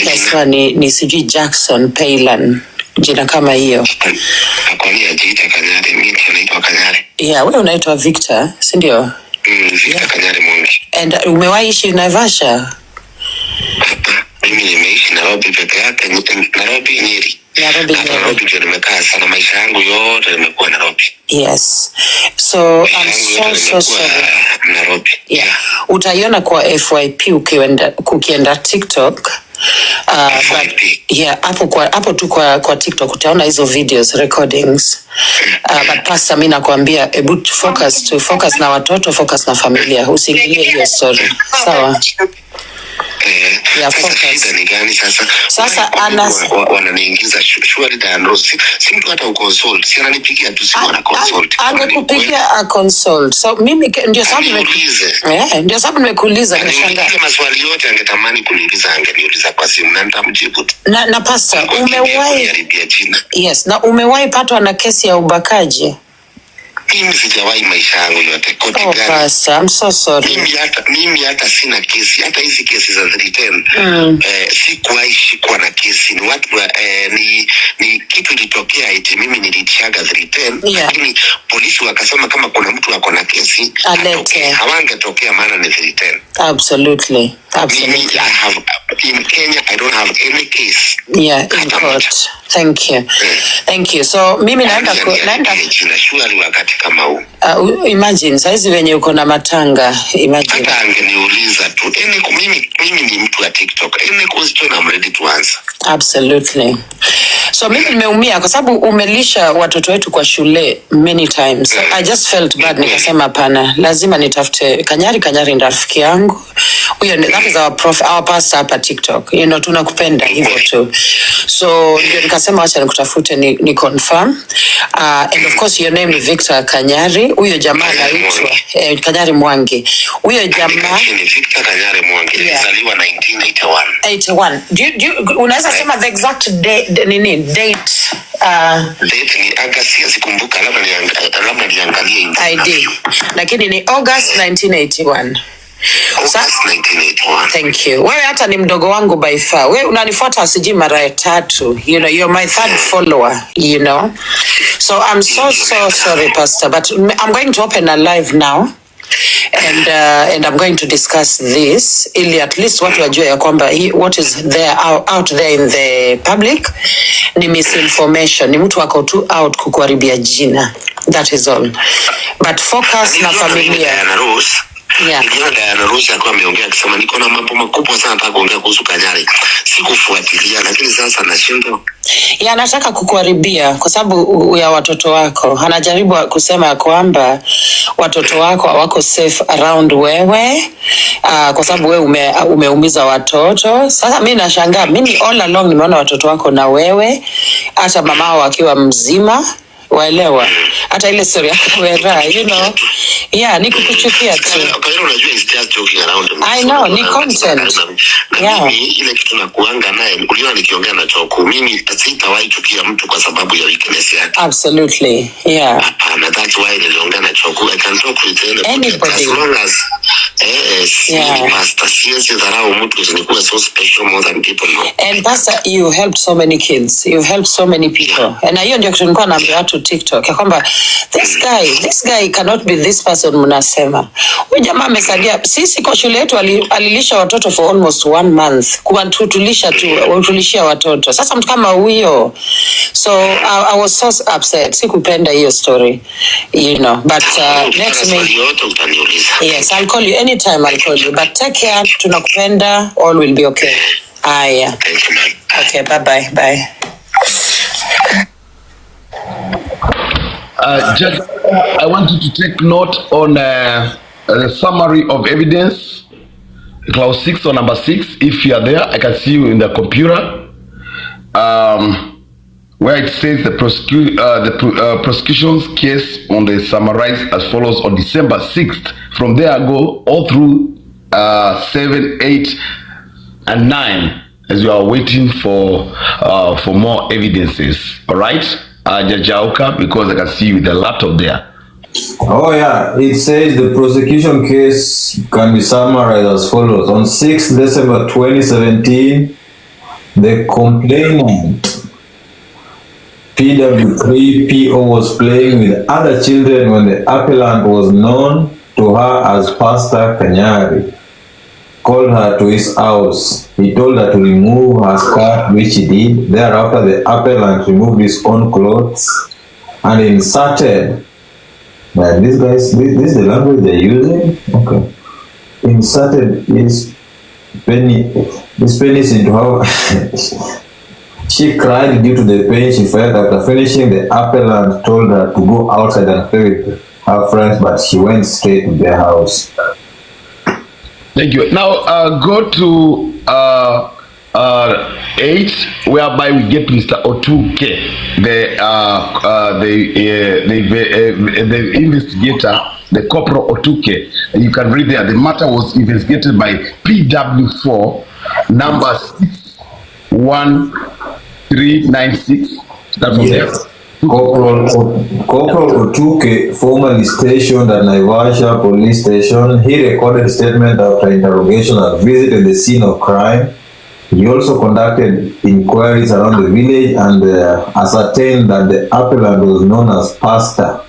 S1: haswa ni sijui Jackson Paylan. Jina kama hiyo. Nakwambia anajiita Kanyari, mimi naitwa Kanyari. Yeah, wewe unaitwa Victor, si ndio? Victor Kanyari Mungi. And umewahi ishi Naivasha? Mimi nimeishi Nairobi peke yake, Nairobi Nyeri. Nairobi ndio nimekaa sana, maisha yangu yote nimekuwa Nairobi. Yes. So I'm so sorry. Nairobi. Yeah. Utaiona kwa FYP ukienda TikTok. But yeah, hapo tu kwa TikTok utaona hizo videos recordings. But Pastor, mimi nakwambia focus na watoto, focus na familia. Usiingilie hiyo story. Sawa? Sasa wananiingiza shwari Dano, si mtu hata uconsult, si ananipigia tu, si wana consult. Angekupigia a consult. So mimi ndio sababu nimekuuliza nashangaa. Maswali yote angetamani kuniuliza angeniuliza kwa simu na nitamjibu. Na Pastor, umewahi patwa na kesi ya ubakaji?
S11: Mimi sijawahi maisha yangu yote koti gani.
S1: Pastor, I'm so sorry.
S11: Mimi hata sina kesi, hata hizi kesi za 310. Sikuwahi shikwa na kesi. Ni watu ni kitu ilitokea eti mimi nilichaga 310, lakini polisi wakasema kama kuna mtu ako na kesi atoke. Hawangetokea maana ni 310.
S1: Absolutely.
S11: Mimi, in Kenya I don't have any case.
S1: Yeah, in court. Thank you. Thank you. So mimi naenda
S11: shwari wakati kama huu.
S1: Imagine saizi wenye uko na matanga, imagine.
S11: Hata angeniuliza tu. Mimi ni mtu wa TikTok. Any question I'm ready to answer.
S1: Absolutely. So mimi nimeumia kwa sababu umelisha watoto wetu kwa shule many times. So I just felt bad, nikasema hapana, lazima nitafute Kanyari ni rafiki yangu. Huyo that is our pastor hapa TikTok. You know, tunakupenda hivyo tu. So ndio nikasema acha nikutafute ni confirm. And of course your name is Victor Kanyari. Huyo jamaa anaitwa Kanyari Mwangi. Huyo jamaa
S11: ni Victor Kanyari Mwangi. Alizaliwa 1981.
S1: 81. Do you unaweza sema the exact date date?
S11: Date ni August, sikumbuka, labda niangalie
S1: ID. Lakini ni August 1981.
S11: August 1981.
S1: Thank you. Wewe hata ni mdogo wangu by far. Wewe unanifuata siji mara 3. You know, you're my third follower, you know. So I'm so sorry, Pastor, but I'm going to open a live now. And I'm going to discuss this ili at least watu wajue ya kwamba what is there out there in the public ni misinformation, ni mtu wako tu out kukuharibia jina. That is all. But focus na familia.
S11: Diana Rose alikuwa ameongea akisema niko na mambo makubwa sana nataka kuongea kuhusu Kanyari. Sikufuatilia lakini sasa nashindwa.
S1: Anataka kukuharibia kwa sababu ya watoto wako. Anajaribu kusema kwamba watoto wako hawako safe around wewe kwa sababu wewe umeumiza watoto. Sasa mimi nashangaa, mimi all along nimeona watoto wako na wewe, hata mamao akiwa mzima. Waelewa hata ile story yako wera, you know. Yeah, ni kukuchukia tu.
S11: Kwa hiyo unajua is just joking around.
S1: I know, ni content.
S11: Mimi ile kitu na kuanga naye, uliona nikiongea na Choku, mimi sitawahi chukia mtu kwa sababu ya weakness yake.
S1: Absolutely. Yeah.
S11: And that's why niliongea na Choku. I can talk with anybody as long as pastor, siwezi dharau mtu usinikuwa so special more than people know.
S1: And pastor, you helped so many kids. You helped so many people. And hiyo ndio kitu nilikuwa naambia watu TikTok ya kwamba this guy cannot be this person mnasema. Huyu jamaa amesaidia sisi kwa shule yetu, alilisha watoto for almost 1 month. Tulishia watoto. Sasa mtu kama huyo. So I was so upset. Sikupenda hiyo story. You know, but let me. Yes, I'll call you anytime. I'll call you. But take care. Tunakupenda. All will be okay. Yeah. Okay, bye. Bye.
S5: Judge, I want you to take note on the summary of evidence, clause 6 or number 6. If you are there, I can see you in the computer, where it says the prosecution's case on the summarized as follows on December 6th. From there, I go all through 7, 8, and 9 as you are waiting for more evidences. All right. Jajauka, because I can see you with the laptop there.
S6: Oh yeah, it says the prosecution case can be summarized as follows. On 6 December 2017, the complainant PW3PO was playing with other children when the appellant was known to her as Pastor Kanyari. Called her to his house. He told her to remove her skirt, which she did. Thereafter, the appellant removed his own clothes and inserted. These guys, this is the language they're using. Okay. Inserted his penis into her. She cried due to the pain she felt. After finishing, the appellant told her to go outside and play with her friends, but she went straight to their house.
S5: Thank you. Now go to 8, whereby we get Mr. Otuke, the investigator, the Corporal Otuke. And you can read there. The matter was investigated by PW4 number 61396. That from there.
S6: Corporal Otuke, formerly stationed at Naivasha Police Station, he recorded statement after interrogation and visited the scene of crime. He also conducted inquiries around the village and ascertained that the appellant was known as Pastor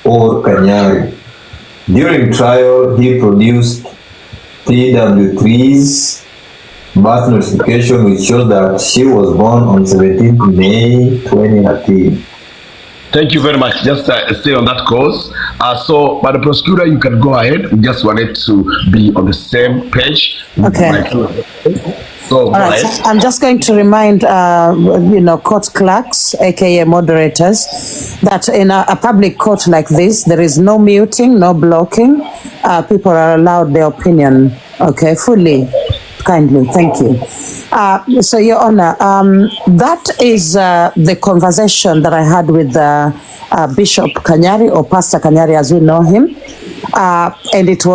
S6: or Kanyari. During trial, he produced TW3's birth notification, which shows that she was born on 17th May 2013.
S5: Thank you very much. Just stay on that course. So, but the prosecutor, you can go ahead. We just wanted to be on the same page.
S1: Okay.
S5: So,
S1: all right. I'm just going to remind, court clerks, aka moderators, that in a public court like this, there is no muting, no blocking. People are allowed their opinion, okay, fully. Kindly, thank you. So, Your Honor, that is the conversation that I had with Bishop Kanyari, or Pastor Kanyari as we know him, and it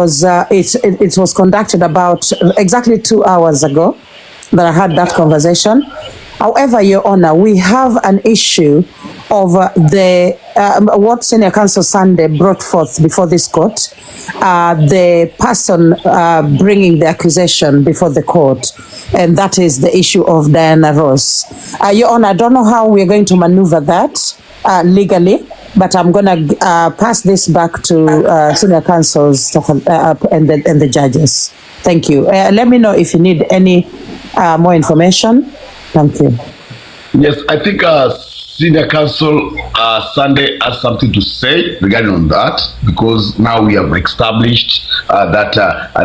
S1: was conducted about exactly 2 hours ago that I had that conversation. However, Your Honor, we have an issue of what Senior Counsel Sunday brought forth before this court, the person bringing the accusation before the court, and that is the issue of Diana Ross. Your Honor, I don't know how we're going to maneuver that legally, but I'm going to pass this back to Senior Counsels and the judges. Thank you. Let me know if you need any more information. Thank you.
S5: Yes, I think Senior Counsel Sunday has something to say regarding on that, because now we have established that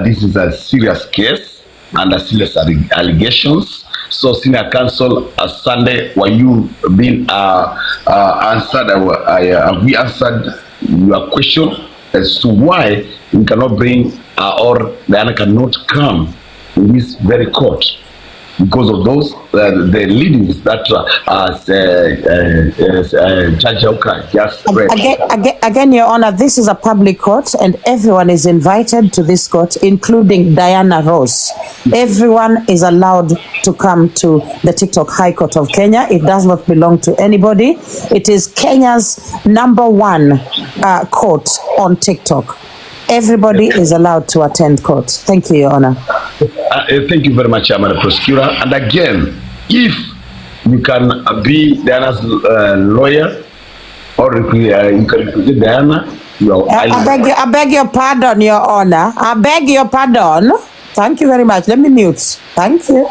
S5: this is a serious case and a serious allegations. So, Senior Counsel Sunday, were you being answered? Have we answered your question as to why we cannot bring or Diana cannot come in this very court? Because of those, the leadings that Judge Oka just read.
S1: Again, Your Honor, this is a public court and everyone is invited to this court, including Diana Ross. Everyone is allowed to come to the TikTok High Court of Kenya. It does not belong to anybody. It is Kenya's #1 court on TikTok. Everybody is allowed to attend court. Thank you, Your Honor.
S5: Thank you very much, Madam Prosecutor. And again, if you can be Diana's lawyer, or you can represent Diana,
S1: I beg your pardon, Your Honor. I beg your pardon. Thank you very much. Let me mute. Thank you.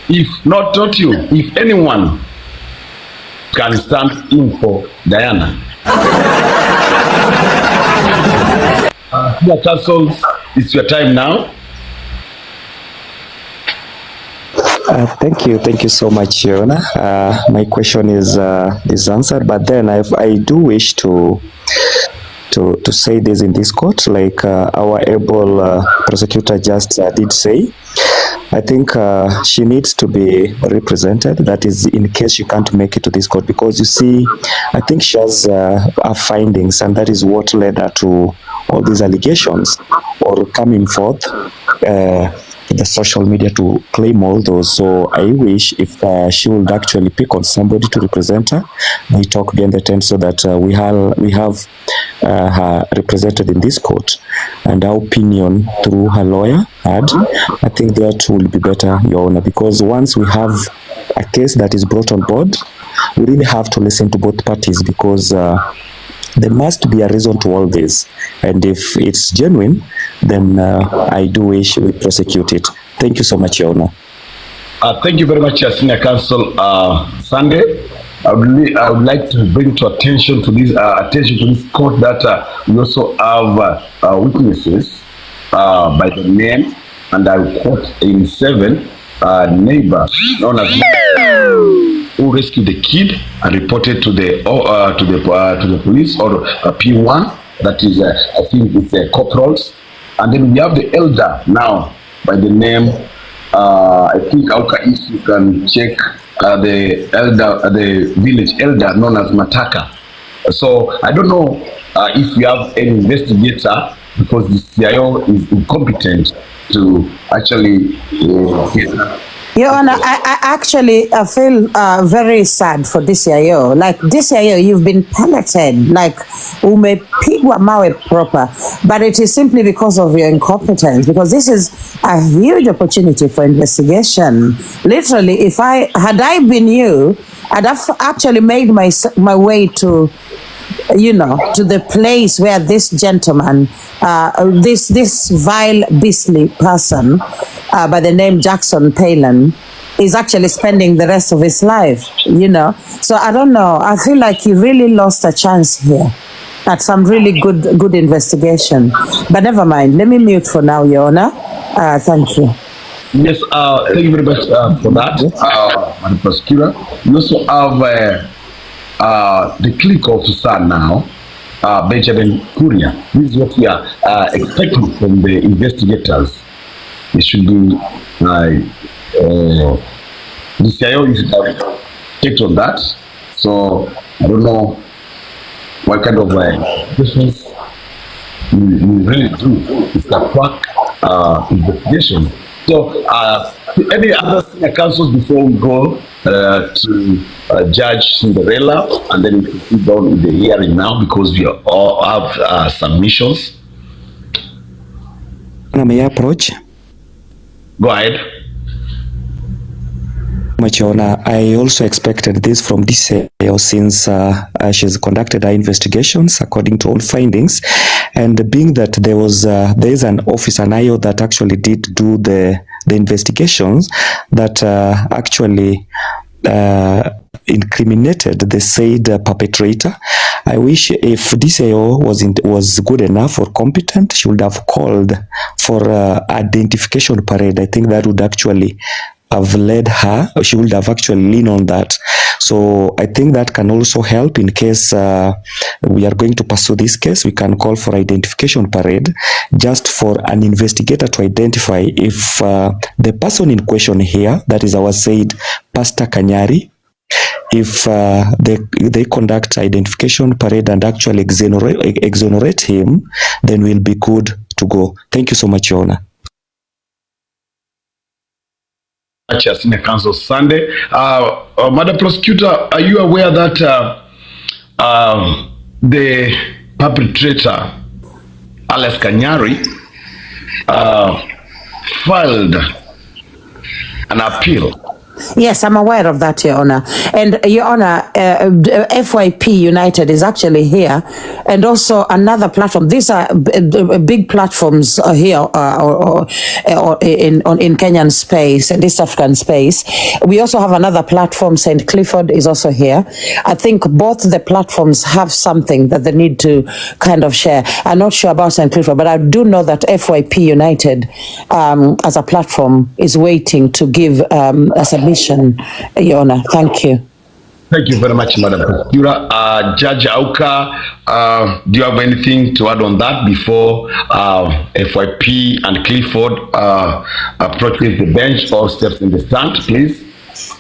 S5: If not you, if anyone can stand in for Diana. Counsel, it's your time now.
S7: Thank you so much, Your Honor. My question is answered, but then I do wish to say this in this court, like our able prosecutor just did say. I think she needs to be represented. That is, in case she can't make it to this court, because you see, I think she has her findings, and that is what led her to all these allegations or coming forth the social media to claim all those. So I wish if she would actually pick on somebody to represent her, we talk behind the tent so that we have her represented in this court, and her opinion through her lawyer had. I think that will be better, Your Honor, because once we have a case that is brought on board, we really have to listen to both parties, because there must be a reason to all this, and if it's genuine, then I do wish we prosecute it. Thank you so much, Your Honor.
S5: Thank you very much, Senior Counsel Sunday. I would like to bring to attention to this court that we also have witnesses by the name, and I will quote in 7 neighbor known as who rescued the kid and reported to the police, or P1, that is I think it's corporals. And then we have the elder now by the name I think Auka, if you can check the elder, the village elder known as Mataka. So I don't know if we have any investigator, because the CIO is incompetent to actually
S1: Your Honor, I actually feel very sad for DCIO. Like, DCIO, you've been pelleted, like, umepigwa mawe proper. But it is simply because of your incompetence, because this is a huge opportunity for investigation. Literally, had I been you, I'd have actually made my way to, to the place where this gentleman, this vile, beastly person by the name Jackson Palin is actually spending the rest of his life, So I don't know. I feel like he really lost a chance here at some really good investigation. But never mind. Let me mute for now, Your Honor. Thank you.
S5: Yes, thank you very much for that, Madam Prosecutor. We also have the clinic officer now, Benjamin Kuria. This is what we are expecting from the investigators. It should be the CIO is checked on that. So I don't know what kind of questions you really do. It's a quack investigation. So any other senior counsels before we go to Judge Cinderella, and then we can sit down in the hearing now because we all have submissions.
S7: May I approach?
S5: Go ahead.
S7: Much Honor, I also expected this from DCIO since she's conducted her investigations according to all findings, and being that there is an officer NIO that actually did do the investigations that actually incriminated the said perpetrator. I wish if DCIO was good enough or competent, she would have called for identification parade. I think that would actually have led her, or she would have actually leaned on that. So I think that can also help in case we are going to pursue this case. We can call for identification parade just for an investigator to identify if the person in question here, that is our said Pastor Kanyari, if they conduct identification parade and actually exonerate him, then we'll be good to go. Thank you so much, Your Honor.
S5: Senior Counsel Sunday. Madam Prosecutor, are you aware that the perpetrator, Alex Kanyari, filed an appeal?
S1: Yes, I'm aware of that, Your Honor. And Your Honor, FYP United is actually here, and also another platform. These are big platforms here in Kenyan space and East African space. We also have another platform, St. Clifford is also here. I think both the platforms have something that they need to kind of share. I'm not sure about St. Clifford, but I do know that FYP United as a platform is waiting to give a submission, Your Honor. Thank you.
S5: Thank you very much, Madam Prosecutor. Judge Auka, do you have anything to add on that before FYP and Clifford approaches the bench or steps in the stand, please?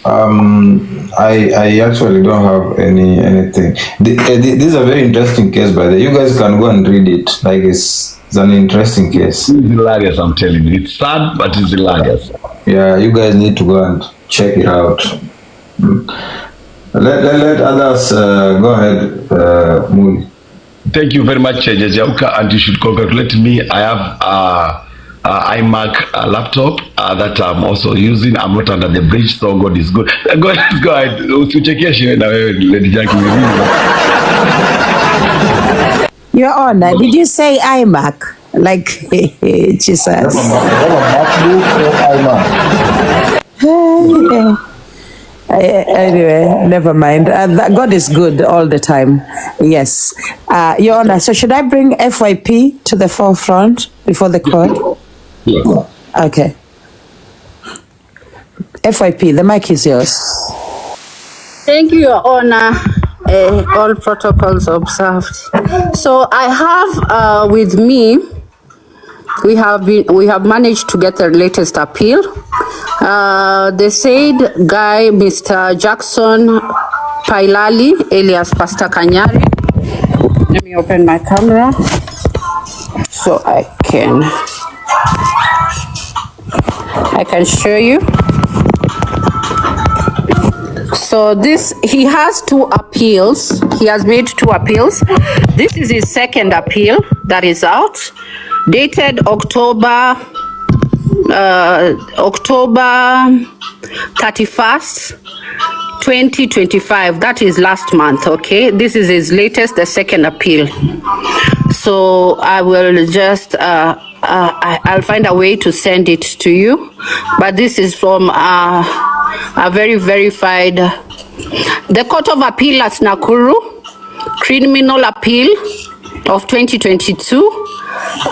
S6: I actually don't have anything. This is a very interesting case, by the way. You guys can go and read it. Like it's an interesting case.
S5: It's hilarious, I'm telling you. It's sad, but it's hilarious.
S6: Yeah, you guys need to go and check it out. Let others go ahead, Moon.
S5: Thank you very much, Judge Auka, and you should congratulate me. I have iMac laptop that I'm also using. I'm not under the bridge, so God is good. Go ahead. Lady Jackie.
S1: Your Honor, did you say iMac? Like, Jesus. Anyway, never mind. God is good all the time. Yes. Your Honor, so should I bring FYP to the forefront before the court?
S5: Yes.
S1: Okay. FYP, the mic is yours.
S13: Thank you, Your Honor. All protocols observed. So I have with me, we have managed to get the latest appeal. The said guy, Mr. Jackson Pailali, alias Pastor Kanyari. Let me open my camera so I can show you. So he has 2 appeals. He has made 2 appeals. This is his second appeal that is out, dated October 31st, 2025. That is last month, okay? This is his latest, the second appeal. So I will just, I'll find a way to send it to you. But this is from a very verified, the Court of Appeal at Nakuru, criminal appeal of 2022.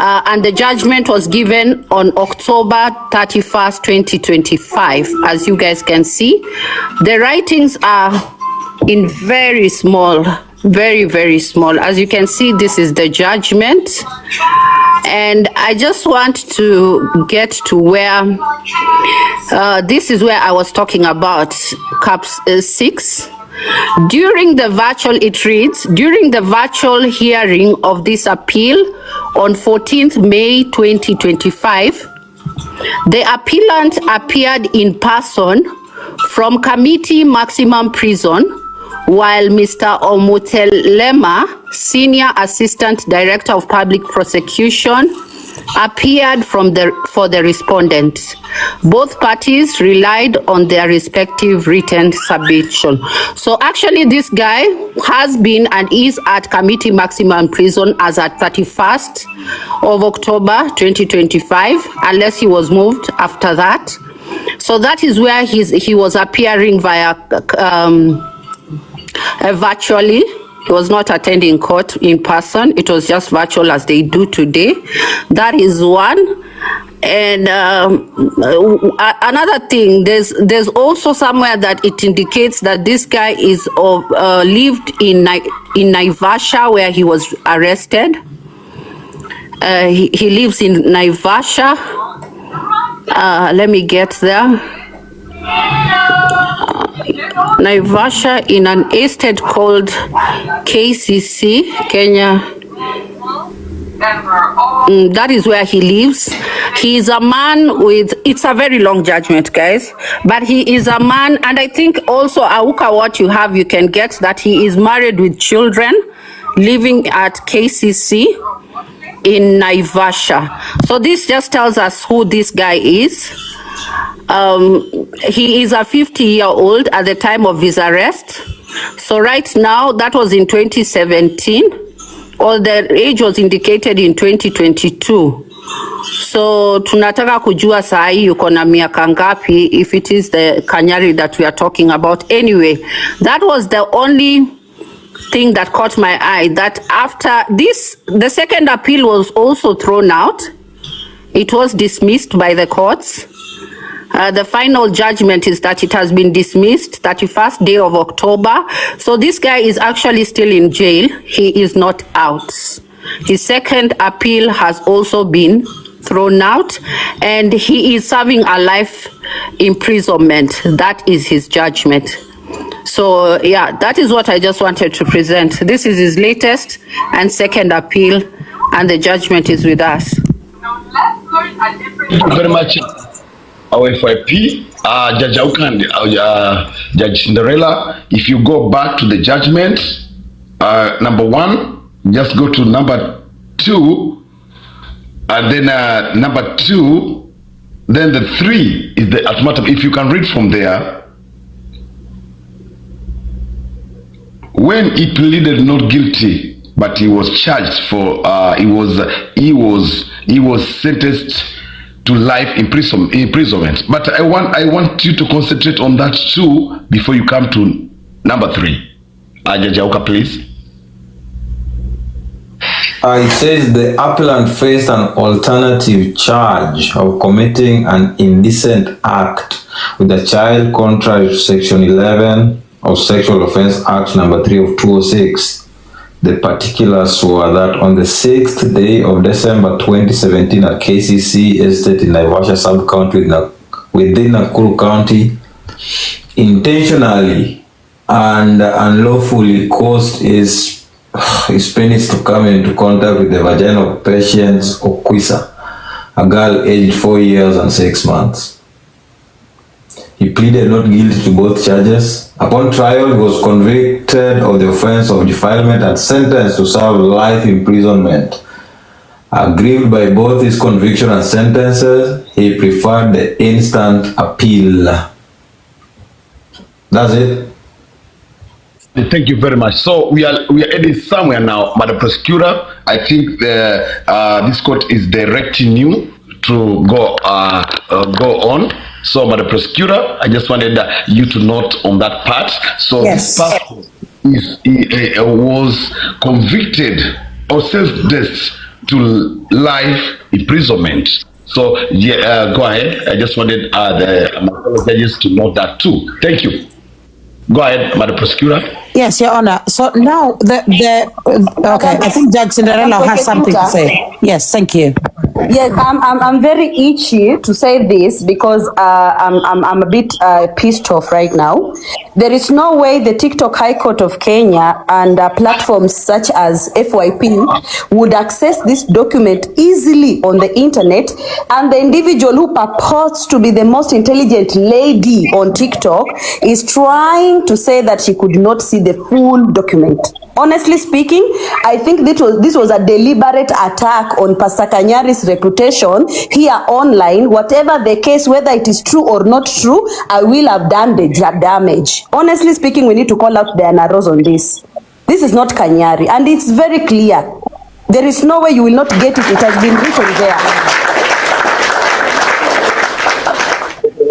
S13: And the judgment was given on October 31st, 2025. As you guys can see, the writings are in very small, very, very small. As you can see, this is the judgment. And I just want to get to where, this is where I was talking about CAPS 6. During the virtual, it reads, during the virtual hearing of this appeal on 14th May 2025, the appellant appeared in person from Committee Maximum Prison, while Mr. Omutelema, Senior Assistant Director of Public Prosecution, appeared for the respondents. Both parties relied on their respective written submission. So actually this guy has been and is at Committee Maximum Prison as at 31st of October 2025, unless he was moved after that. So that is where he was appearing via virtually. He was not attending court in person. It was just virtual as they do today. That is one. And another thing, there's also somewhere that it indicates that this guy is lived in Naivasha, where he was arrested. He lives in Naivasha. Let me get there. Naivasha, in an estate called KCC, Kenya. That is where he lives. He is a man with, it's a very long judgment, guys, but he is a man, and I think also, Auka, what you have, you can get that he is married with children, living at KCC in Naivasha. So this just tells us who this guy is. He is a 50-year-old at the time of his arrest. So right now, that was in 2017, or the age was indicated in 2022. So tunataka kujua sahi yuko na miaka ngapi, if it is the Kanyari that we are talking about. Anyway, that was the only thing that caught my eye, that after this, the second appeal was also thrown out. It was dismissed by the courts. The final judgment is that it has been dismissed 31st day of October. So this guy is actually still in jail. He is not out. His second appeal has also been thrown out, and he is serving a life imprisonment. That is his judgment. So yeah, that is what I just wanted to present. This is his latest and second appeal, and the judgment is with us.
S5: Thank you very much. Our FYP, Judge Auka and Judge Cinderella, if you go back to the judgment, number 1, just go to number 2, and then number 2, then the 3 is the ultimatum. If you can read from there, when he pleaded not guilty, but he was charged for, he was sentenced to life imprisonment. But I want you to concentrate on that too before you come to number 3. Judge Auka, please.
S6: It says the appellant faced an alternative charge of committing an indecent act with a child contrary to Section 11 of Sexual Offence Act number 3 of 2006. The particulars were that on the 6th day of December 2017 at KCC Estate in Naivasha sub-county within Nakuru County, intentionally and unlawfully caused his penis to come into contact with the vagina of Patience Okwisa, a girl aged 4 years and 6 months. He pleaded not guilty to both charges. Upon trial, he was convicted of the offense of defilement and sentenced to serve life imprisonment. Aggrieved by both his conviction and sentences, he preferred the instant appeal. That's it.
S5: Thank you very much. So we are heading somewhere now, Madam Prosecutor. I think this court is directing you to go on. So, Madam Prosecutor, I just wanted you to note on that part. So yes. This person was convicted or sentenced to life imprisonment. So, yeah, go ahead. I just wanted the judges to note that too. Thank you. Go ahead, Madam Prosecutor.
S1: Yes, Your Honor. So now okay, I think Judge Cinderella has something to say. Yes, thank you.
S12: Yes, I'm very itchy to say this because I'm a bit pissed off right now. There is no way the TikTok High Court of Kenya and platforms such as FYP would access this document easily on the internet, and the individual who purports to be the most intelligent lady on TikTok is trying to say that she could not see the full document. Honestly speaking, I think this was a deliberate attack on Pastor Kanyari's reputation here online. Whatever the case, whether it is true or not true, I will have done the damage. Honestly speaking, we need to call out Diana Rose on this. This is not Kanyari, and it's very clear. There is no way you will not get it. It has been written there.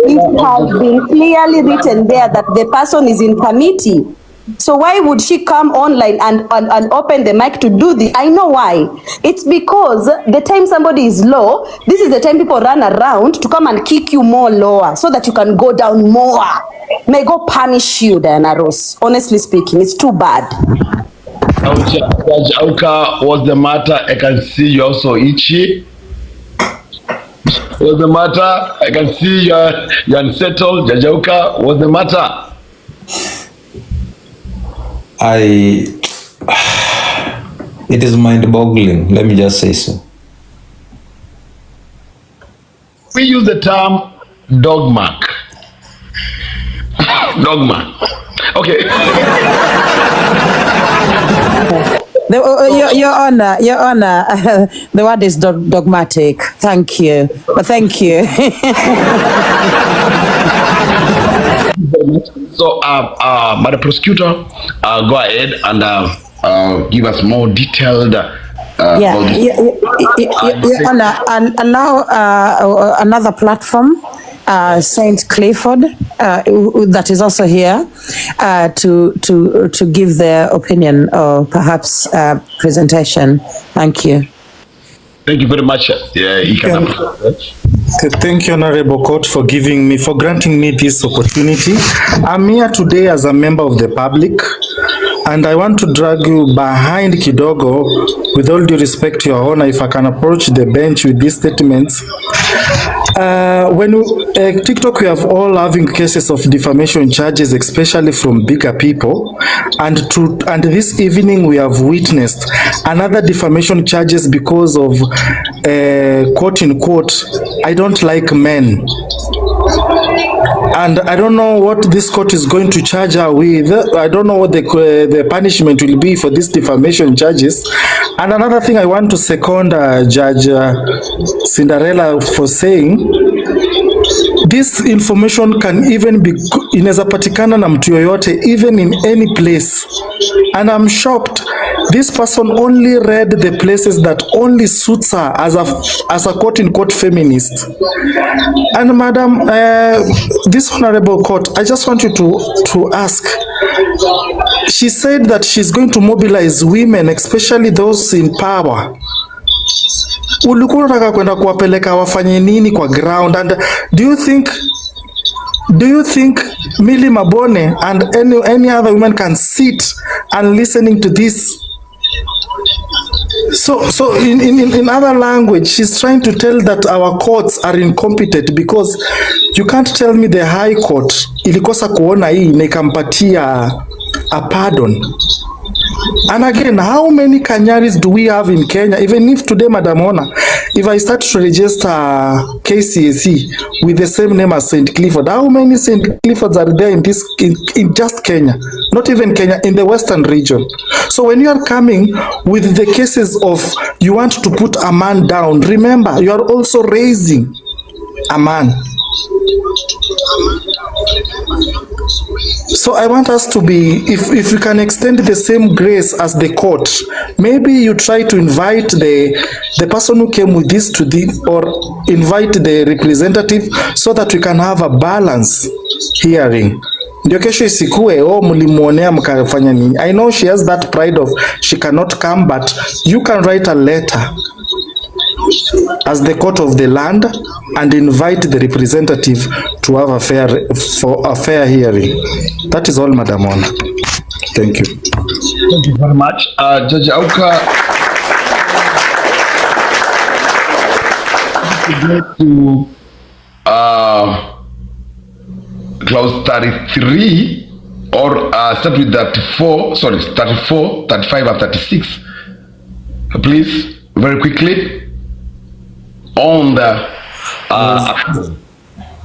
S12: It has been clearly written there that the person is in committee. So why would she come online and open the mic to do this? I know why. It's because the time somebody is low, this is the time people run around to come and kick you more lower so that you can go down more. May God punish you, Diana Rose. Honestly speaking, it's too bad.
S5: Judge Auka, what's the matter? I can see you also itchy. What's the matter? I can see you're unsettled. Judge Auka, what's the matter?
S6: It is mind-boggling, let me just say so.
S5: We use the term dogma. Dogma. Okay.
S1: Your Honor, the word is dogmatic. Thank you. Thank you.
S5: So, Madam Prosecutor, go ahead and give us more detailed.
S1: Your Honor, and now another platform, Saint Clifford, that is also here to give their opinion or perhaps presentation. Thank you.
S5: Thank you very much.
S14: Thank you, Honorable Court, for granting me this opportunity. I'm here today as a member of the public, and I want to drag you behind kidogo, with all due respect to Your Honor, if I can approach the bench with these statements. TikTok, we have all having cases of defamation charges, especially from bigger people, and this evening we have witnessed another defamation charges because of quote unquote, I don't like men. And I don't know what this court is going to charge her with. I don't know what the punishment will be for these defamation charges. And another thing I want to second Judge Cinderella for saying, this information can even be inaweza patikana na mtu yoyote, even in any place. And I'm shocked. This person only read the places that only suits her as a quote-unquote feminist. And Madam, this Honorable Court, I just want you to ask. She said that she's going to mobilize women, especially those in power. Ulikuwa unataka kwenda kuwapeleka wafanye nini kwa ground? And do you think Millie Mabone and any other woman can sit and listening to this? So in other language, she's trying to tell that our courts are incompetent, because you can't tell me the High Court ilikosa kuona hii na ikampatia a pardon. And again, how many Kanyaris do we have in Kenya? Even if today, Madam Ona, if I start to register KCAC with the same name as St. Clifford, how many St. Cliffords are there in just Kenya? Not even Kenya, in the Western region. So when you are coming with the cases of you want to put a man down, remember, you are also raising a man. So I want us to be, if we can extend the same grace as the court, maybe you try to invite the person who came with this to the, or invite the representative so that we can have a balance hearing. Ndio kesho isikue mlimuonea mkafanya nini. I know she has that pride of she cannot come, but you can write a letter as the court of the land and invite the representative to have a fair hearing. That is all, Madam Ona. Thank you.
S5: Thank you very much. Judge Auka, to clause 33 or start with 34, sorry, 34, 35 and 36. Please, very quickly. On the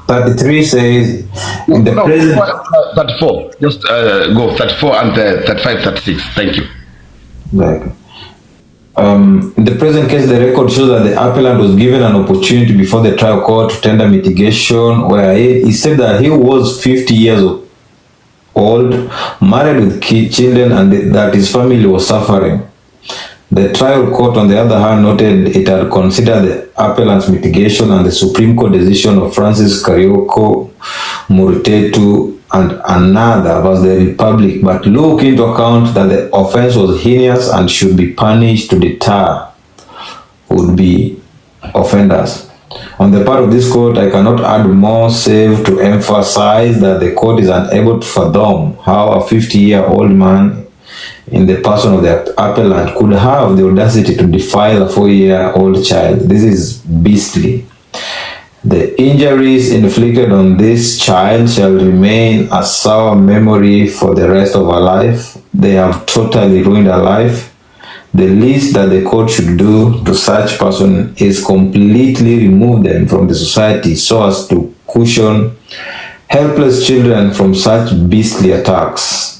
S6: 33 says in the present
S5: 34, just go 34 and 35, 36. Thank you.
S6: Right. In the present case, the record shows that the appellant was given an opportunity before the trial court to tender mitigation, where he said that he was 50 years old, married with children, and that his family was suffering. The trial court, on the other hand, noted it had considered the appellant's mitigation and the Supreme Court decision of Francis Karioko Murtetu and another was the Republic, but took into account that the offense was heinous and should be punished to deter would-be offenders. On the part of this court, I cannot add more save to emphasize that the court is unable to fathom how a 50-year-old man in the person of the appellant could have the audacity to defile a 4-year-old child. This is beastly. The injuries inflicted on this child shall remain a sour memory for the rest of her life. They have totally ruined her life. The least that the court should do to such person is completely remove them from the society so as to cushion helpless children from such beastly attacks.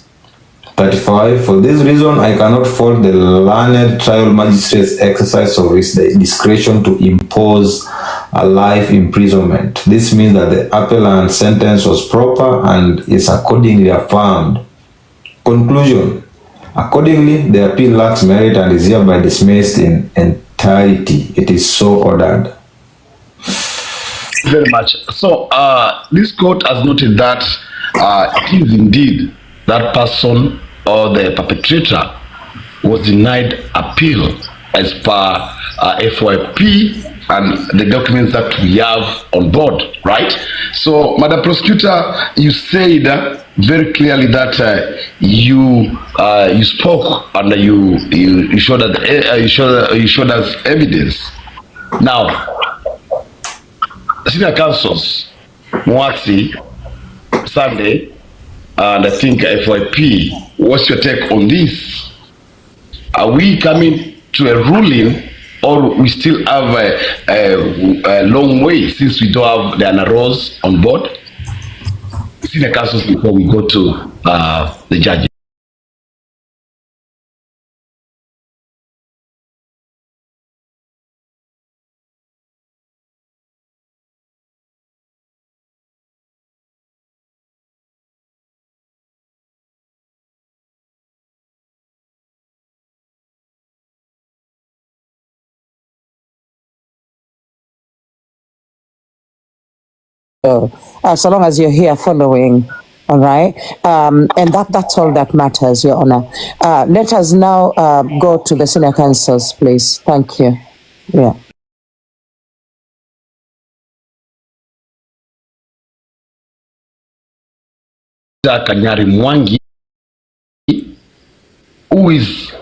S6: 35. For this reason, I cannot fault the learned trial magistrate's exercise of his discretion to impose a life imprisonment. This means that the appellant's sentence was proper and is accordingly affirmed. Conclusion. Accordingly, the appeal lacks merit and is hereby dismissed in entirety. It is so ordered.
S5: Very much. So, this court has noted that it is indeed that person or the perpetrator was denied appeal as per FYP and the documents that we have on board, right? So, Madam Prosecutor, you said very clearly that you spoke and you showed that you showed us evidence. Now, senior counsels, Mwasi, Sunday, and I think FYP, what's your take on this? Are we coming to a ruling, or we still have a long way since we don't have the NROs on board? Senior counsels, before we go to the judges.
S1: So long as you're here following, all right? And that's all that matters, Your Honor. Let us now go to the senior counsels, please. Thank you. Yeah.
S5: Kanyari Mwangi, who is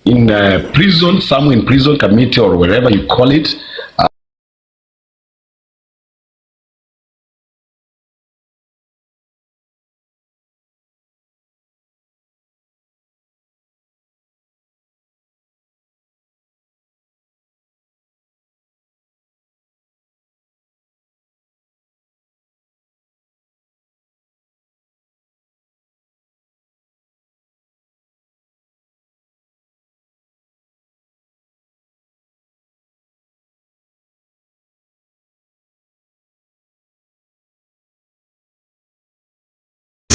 S5: in prison, somewhere in prison committee or wherever you call it,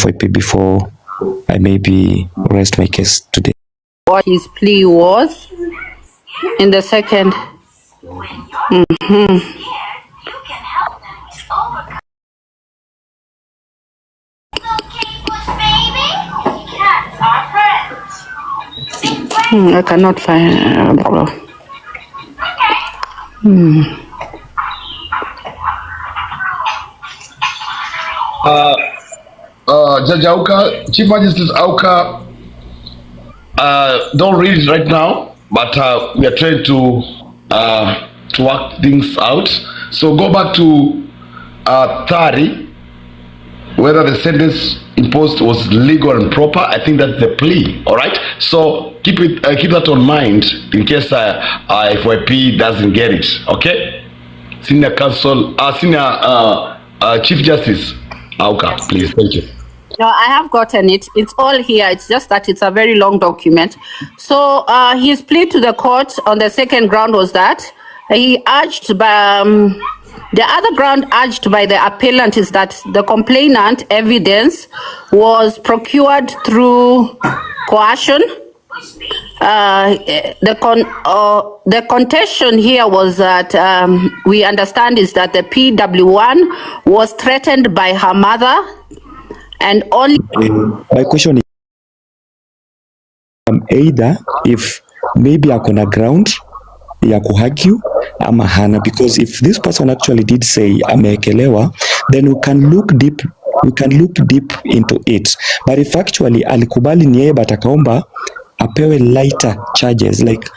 S7: FYP before I maybe rest my case today.
S13: What his plea was in the second. I cannot find.
S5: Judge Auka, Chief Magistrate Auka, don't read it right now, but we are trying to work things out. So go back to 30, whether the sentence imposed was legal and proper. I think that's the plea. All right. So keep that on mind in case FYP doesn't get it. Okay. Senior Chief Justice Auka, please. Thank you.
S13: No, I have gotten it. It's all here. It's just that it's a very long document. So his plea to the court on the second ground was that he urged by the other ground urged by the appellant is that the complainant evidence was procured through coercion. The contention here was that we understand is that the PW1 was threatened by her mother. And only
S7: my question is either if maybe akona ground ya kuargue ama hana, because if this person actually did say ameekelewa, then we can look deep into it. But if actually alikubali ni yeye but akaomba apewe lighter charges, like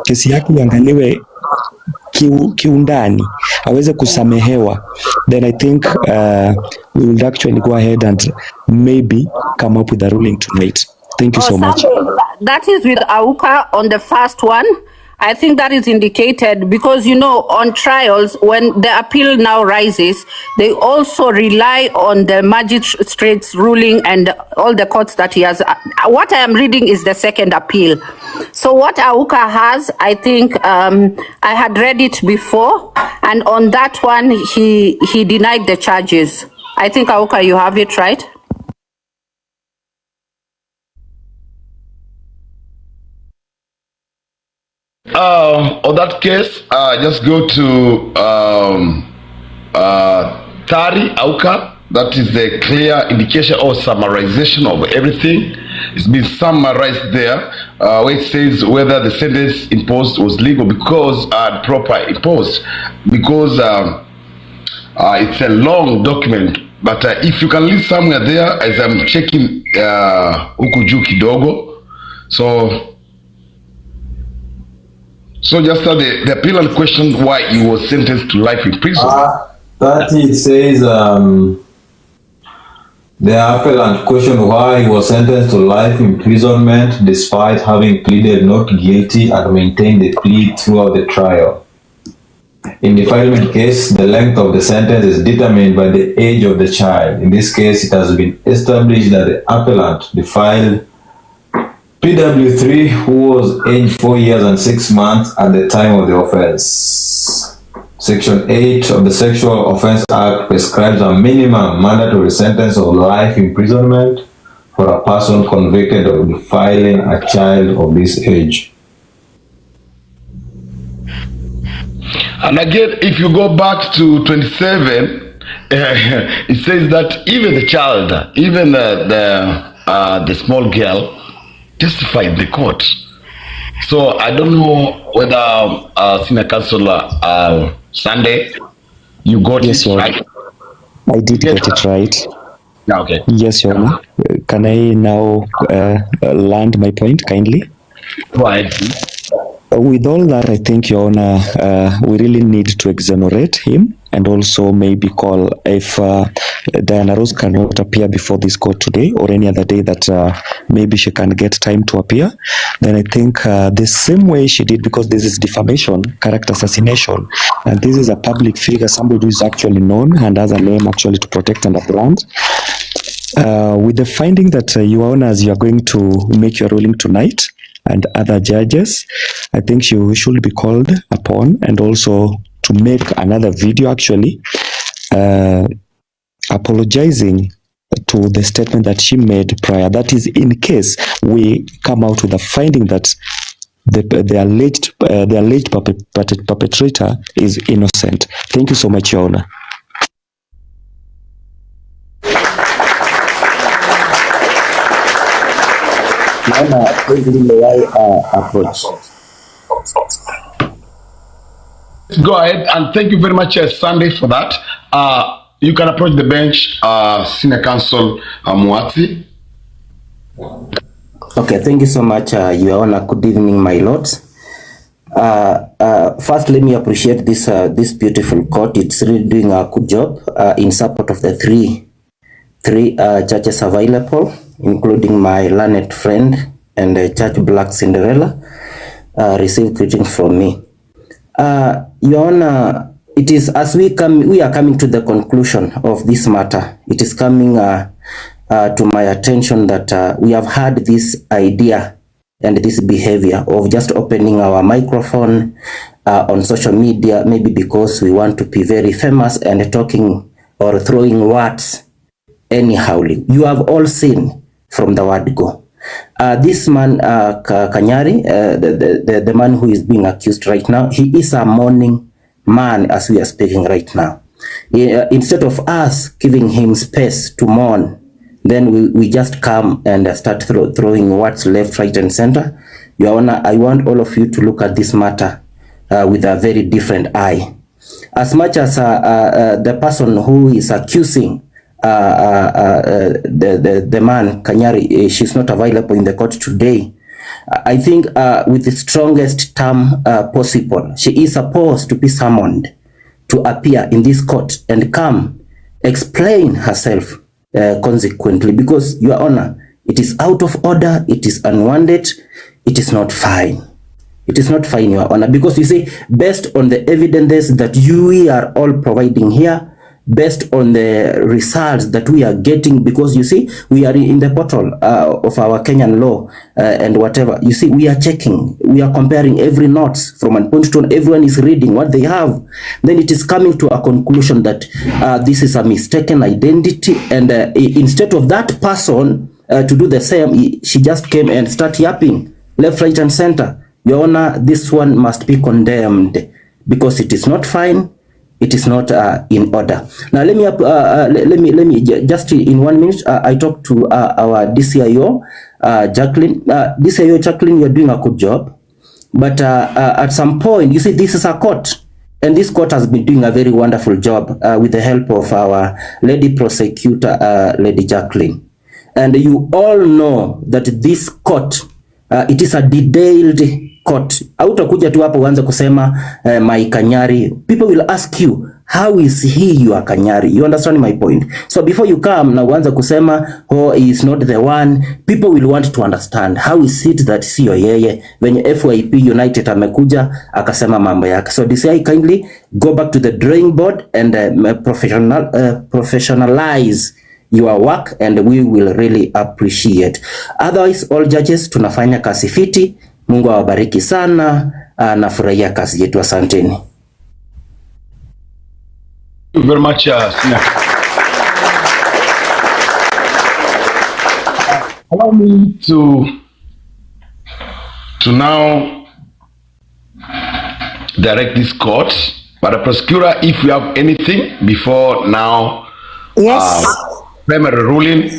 S7: kesi yake iangaliwe kiundani aweze kusamehewa, then I think we will actually go ahead and maybe come up with a ruling tonight. Thank you so much.
S13: That is with Auka on the first one. I think that is indicated because, you know, on trials, when the appeal now rises, they also rely on the magistrate's ruling and all the courts that he has. What I am reading is the second appeal. So what Auka has, I think I had read it before, and on that one, he denied the charges. I think Auka, you have it right.
S5: On that case, just go to Tari Auka. That is the clear indication or summarization of everything. It's been summarized there, where it says whether the sentence imposed was legal because proper imposed, because it's a long document. But if you can leave somewhere there, as I'm checking huku juu kidogo, so just the appellant questioned why he was sentenced to life in prison.
S6: That it says the appellant questioned why he was sentenced to life imprisonment despite having pleaded not guilty and maintained the plea throughout the trial. In the defilement case, the length of the sentence is determined by the age of the child. In this case, it has been established that the appellant defiled PW3, who was aged 4 years and 6 months at the time of the offense. Section 8 of the Sexual Offense Act prescribes a minimum mandatory sentence of life imprisonment for a person convicted of defiling a child of this age.
S5: And again, if you go back to 27, it says that even the child, even the small girl, testified in the court. So I don't know whether Senior Counsel Sunday, you got
S7: yes,
S5: it right?
S7: I did get it right.
S5: Yeah, okay.
S7: Yes, Your Honor. Can I now land my point kindly?
S5: Right.
S7: With all that, I think, Your Honor, we really need to exonerate him and also maybe call if Diana Rose cannot appear before this court today or any other day that maybe she can get time to appear, then I think the same way she did, because this is defamation, character assassination, and this is a public figure, somebody who is actually known and has a name actually to protect and uphold. With the finding that Your Honors, you are going to make your ruling tonight, and other judges, I think you should be called upon and also to make another video actually apologizing to the statement that she made prior. That is, in case we come out with a finding that the alleged perpetrator is innocent. Thank you so much, Your Honor.
S5: Approach. Go ahead, and thank you very much, Sunday, for that. You can approach the bench, Senior Counsel Muati.
S10: Okay, thank you so much, Your Honor. Good evening, my lords. First, let me appreciate this beautiful court. It's really doing a good job in support of the three judges available, including my learned friend and Judge Black Cinderella. Receive greetings from me. Your Honor, it is as we are coming to the conclusion of this matter. It is coming to my attention that we have had this idea and this behavior of just opening our microphone on social media, maybe because we want to be very famous and talking or throwing words anyhow. You have all seen from the word go. This man, Kanyari, the man who is being accused right now, he is a mourning man as we are speaking right now. Instead of us giving him space to mourn, then we just come and start throwing words left, right, and center. Your Honor, I want all of you to look at this matter with a very different eye. As much as the person who is accusing the man, Kanyari, she's not available in the court today, I think with the strongest term possible, she is supposed to be summoned to appear in this court and come explain herself consequently, because, Your Honor, it is out of order, it is unwanted, it is not fine. It is not fine, Your Honor, because you see, based on the evidences that we are all providing here, based on the results that we are getting, because you see, we are in the portal of our Kenyan law and whatever, you see, we are checking, we are comparing every notes from one point to another, everyone is reading what they have, then it is coming to a conclusion that this is a mistaken identity, and instead of that person to do the same, she just came and started yapping left, right, and center. Your Honor, this one must be condemned because it is not fine. It is not in order. Now let me just in 1 minute. I talked to our DCIO, Jacqueline. DCIO Jacqueline, you're doing a good job, but at some point, you see, this is a court, and this court has been doing a very wonderful job with the help of our lady prosecutor, Lady Jacqueline. And you all know that this court, it is a detailed court. Hautakuja tu hapo uanze kusema my Kanyari. People will ask you, how is he your Kanyari? You understand my point? So before you come na uanze kusema, oh, he is not the one, people will want to understand, how is it that sio yeye when FYP United amekuja akasema mambo yake. So DCI, kindly go back to the drawing board and professionalize your work, and we will really appreciate. Otherwise, all judges tunafanya kazi fiti. Mungu awabariki sana. Nafurahia kazi yetu, asanteni.
S5: Thank you very much, Sina. Allow me to now direct this court, but the prosecutor, if you have anything before now.
S1: Yes.
S5: Primary ruling,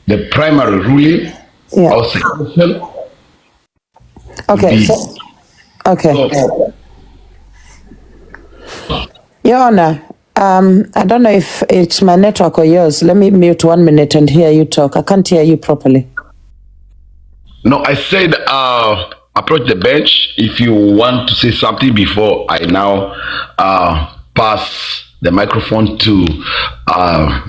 S5: the primary ruling,
S1: yeah.
S5: Of seclusion.
S1: Okay. Okay. Your Honor, I don't know if it's my network or yours. Let me mute 1 minute and hear you talk. I can't hear you properly.
S5: No, I said approach the bench if you want to say something before I now pass the microphone to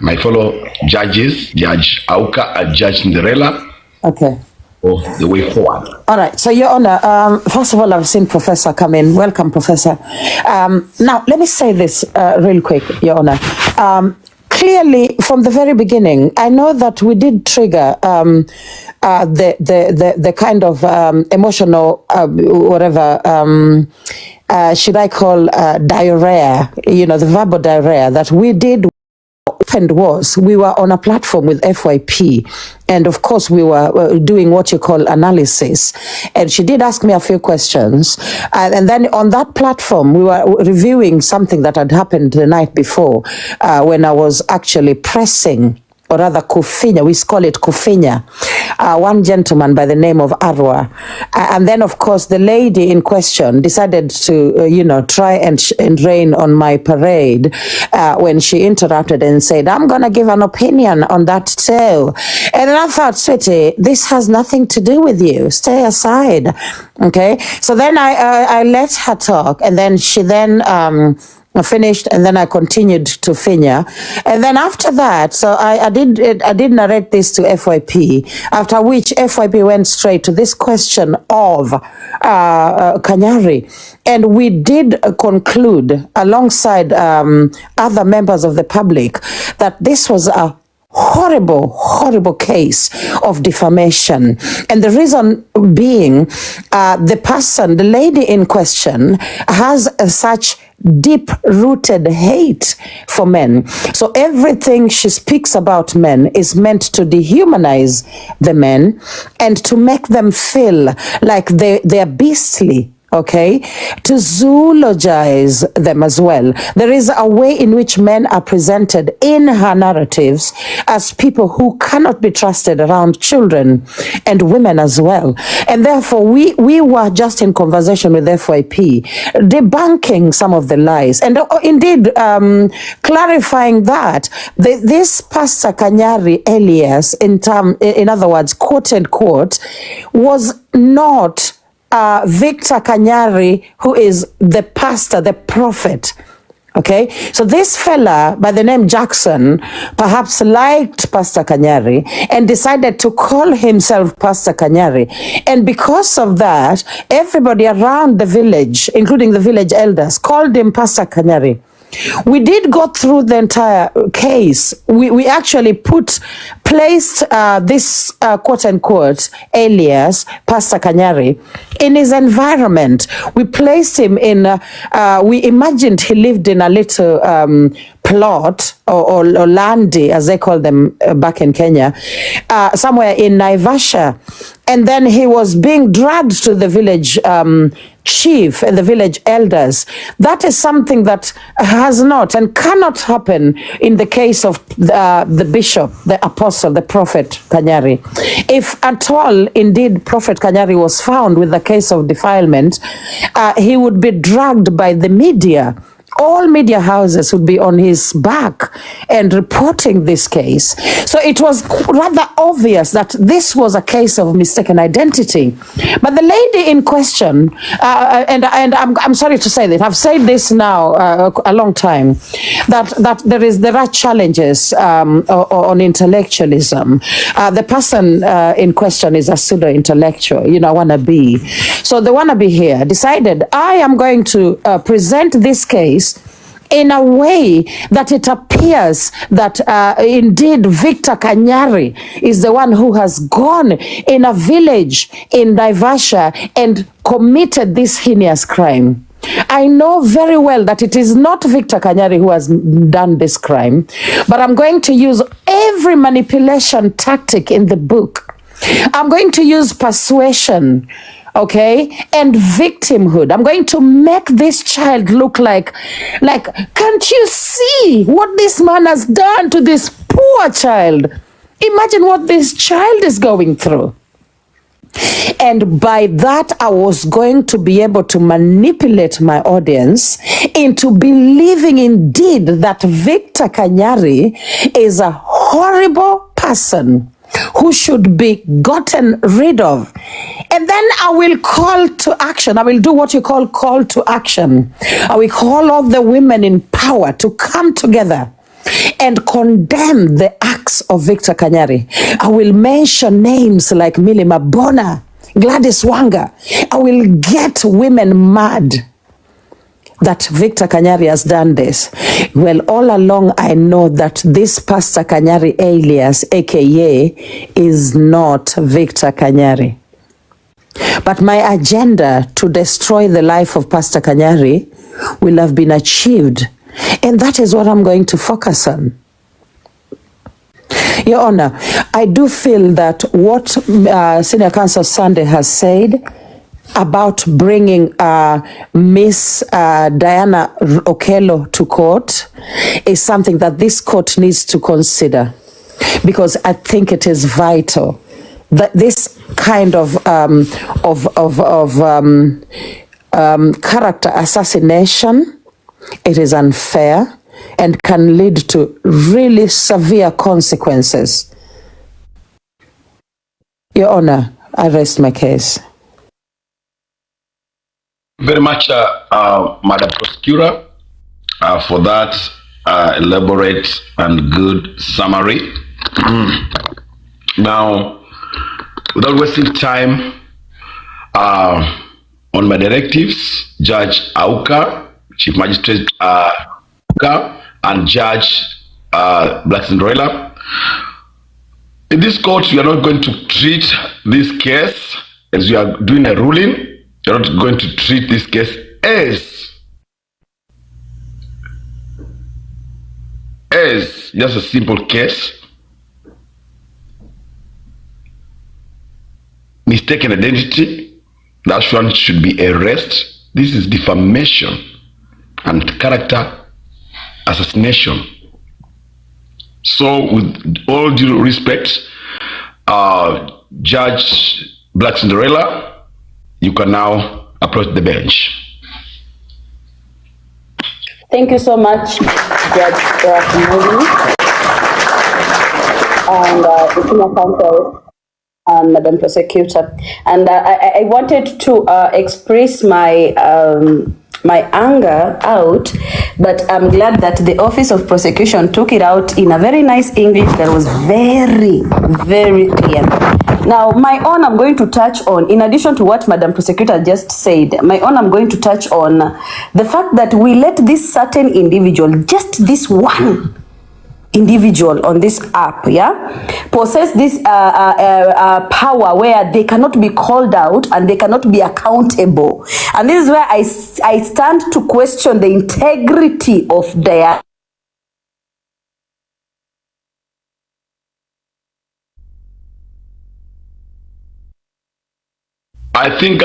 S5: my fellow judges, Judge Auka and Judge Cinderella.
S1: Okay.
S5: Of the way forward.
S1: All right. So, Your Honor, first of all, I've seen Professor come in. Welcome, Professor. Now, let me say this real quick, Your Honor. Clearly, from the very beginning, I know that we did trigger the kind of emotional, whatever, should I call diarrhea, you know, the verbal diarrhea that we did happened was we were on a platform with FYP, and of course we were doing what you call analysis, and she did ask me a few questions, and then on that platform we were reviewing something that had happened the night before, when I was actually pressing, or rather kufinya, we call it kufinya, one gentleman by the name of Arwa. And then, of course, the lady in question decided to, try and rain on my parade when she interrupted and said, I'm going to give an opinion on that too. And I thought, sweetie, this has nothing to do with you. Stay aside. Okay. So then I let her talk, and then she then finished, and then I continued to Finya. And then after that, so I did narrate this to FYP, after which FYP went straight to this question of Kanyari. And we did conclude, alongside other members of the public, that this was a horrible case of defamation. And the reason being, the lady in question has such deep-rooted hate for men. So everything she speaks about men is meant to dehumanize the men and to make them feel like they're beastly. Okay, to zoologize them as well. There is a way in which men are presented in her narratives as people who cannot be trusted around children and women as well. And therefore, we were just in conversation with FYP, debunking some of the lies, and indeed clarifying that this Pastor Kanyari Elias, in other words, quote unquote, was not Victor Kanyari, who is the pastor, the prophet. Okay, so this fella by the name Jackson perhaps liked Pastor Kanyari and decided to call himself Pastor Kanyari. And because of that, everybody around the village, including the village elders, called him Pastor Kanyari. We did go through the entire case. We actually placed this quote unquote alias, Pastor Kanyari, in his environment. We placed him in, we imagined he lived in a little plot or landi, as they call them back in Kenya, somewhere in Naivasha. And then he was being dragged to the village chief and the village elders. That is something that has not and cannot happen in the case of the bishop, the apostle, the prophet Kanyari. If at all, indeed, Prophet Kanyari was found with the case of defilement, he would be dragged by the media. All media houses would be on his back and reporting this case. So it was rather obvious that this was a case of mistaken identity. But the lady in question, and I'm sorry to say that, I've said this now a long time, that there are challenges on intellectualism. The person in question is a pseudo-intellectual, wannabe. So the wannabe here decided, I am going to present this case in a way that it appears that indeed Victor Kanyari is the one who has gone in a village in Naivasha and committed this heinous crime. I know very well that it is not Victor Kanyari who has done this crime, but I'm going to use every manipulation tactic in the book. I'm going to use persuasion, okay, and victimhood. I'm going to make this child look like, can't you see what this man has done to this poor child? Imagine what this child is going through. And by that, I was going to be able to manipulate my audience into believing indeed that Victor Kanyari is a horrible person who should be gotten rid of. And then I will call to action. I will do what you call to action. I will call all the women in power to come together and condemn the acts of Victor Kanyari. I will mention names like Millie Mabona, Gladys Wanga. I will get women mad that Victor Kanyari has done this. Well, all along I know that this Pastor Kanyari alias, aka, is not Victor Kanyari. But my agenda to destroy the life of Pastor Kanyari will have been achieved. And that is what I'm going to focus on. Your Honor, I do feel that what Senior Counsel Sunday has said about bringing Miss Diana Okello to court is something that this court needs to consider, because I think it is vital that this kind of character assassination, it is unfair and can lead to really severe consequences. Your Honor, I rest my case.
S5: Very much, Madam Prosecutor, for that elaborate and good summary. Now, without wasting time, on my directives, Judge Auka, Chief Magistrate Auka, and Judge Blackson-Roella, in this court, we are not going to treat this case as we are doing a ruling. You're not going to treat this case as just a simple case. Mistaken identity, that one should be arrested. This is defamation and character assassination. So, with all due respect, Judge Blackson-Roella, you can now approach the bench.
S12: Thank you so much, Judge Kanyari, and the Senior Counsel and Madam Prosecutor. And I wanted to express my my anger out, but I'm glad that the Office of Prosecution took it out in a very nice English that was very, very clear. Now, my own I'm going to touch on, in addition to what Madam Prosecutor just said, my own I'm going to touch on the fact that we let this certain individual, just this one individual on this app, possess this power where they cannot be called out and they cannot be accountable. And this is where I stand to question the integrity of their
S5: I think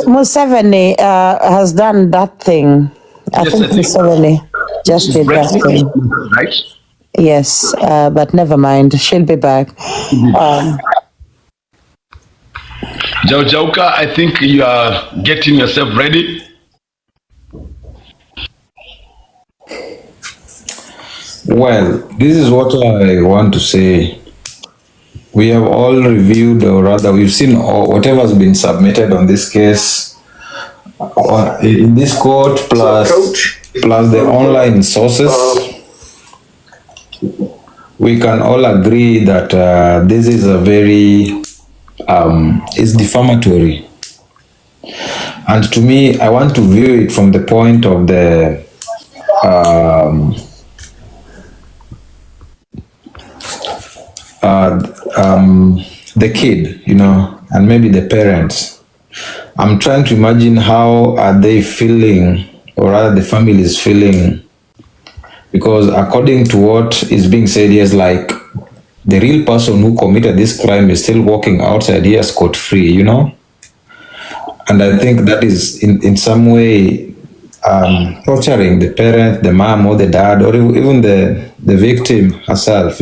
S1: Museveni has done that thing. I think Museveni just did that thing.
S5: Right?
S1: Yes, but never mind. She'll be back.
S5: Jauka, I think you are getting yourself ready.
S6: Well, this is what I want to say. We have all reviewed, or rather, we've seen whatever has been submitted on this case in this court, plus the online sources. We can all agree that this is a very is defamatory, and to me, I want to view it from the point of the kid, and maybe the parents. I'm trying to imagine how are they feeling, or rather the family is feeling, because according to what is being said here, is like the real person who committed this crime is still walking outside here scot-free, and I think that is in some way torturing the parent, the mom or the dad, or even the victim herself,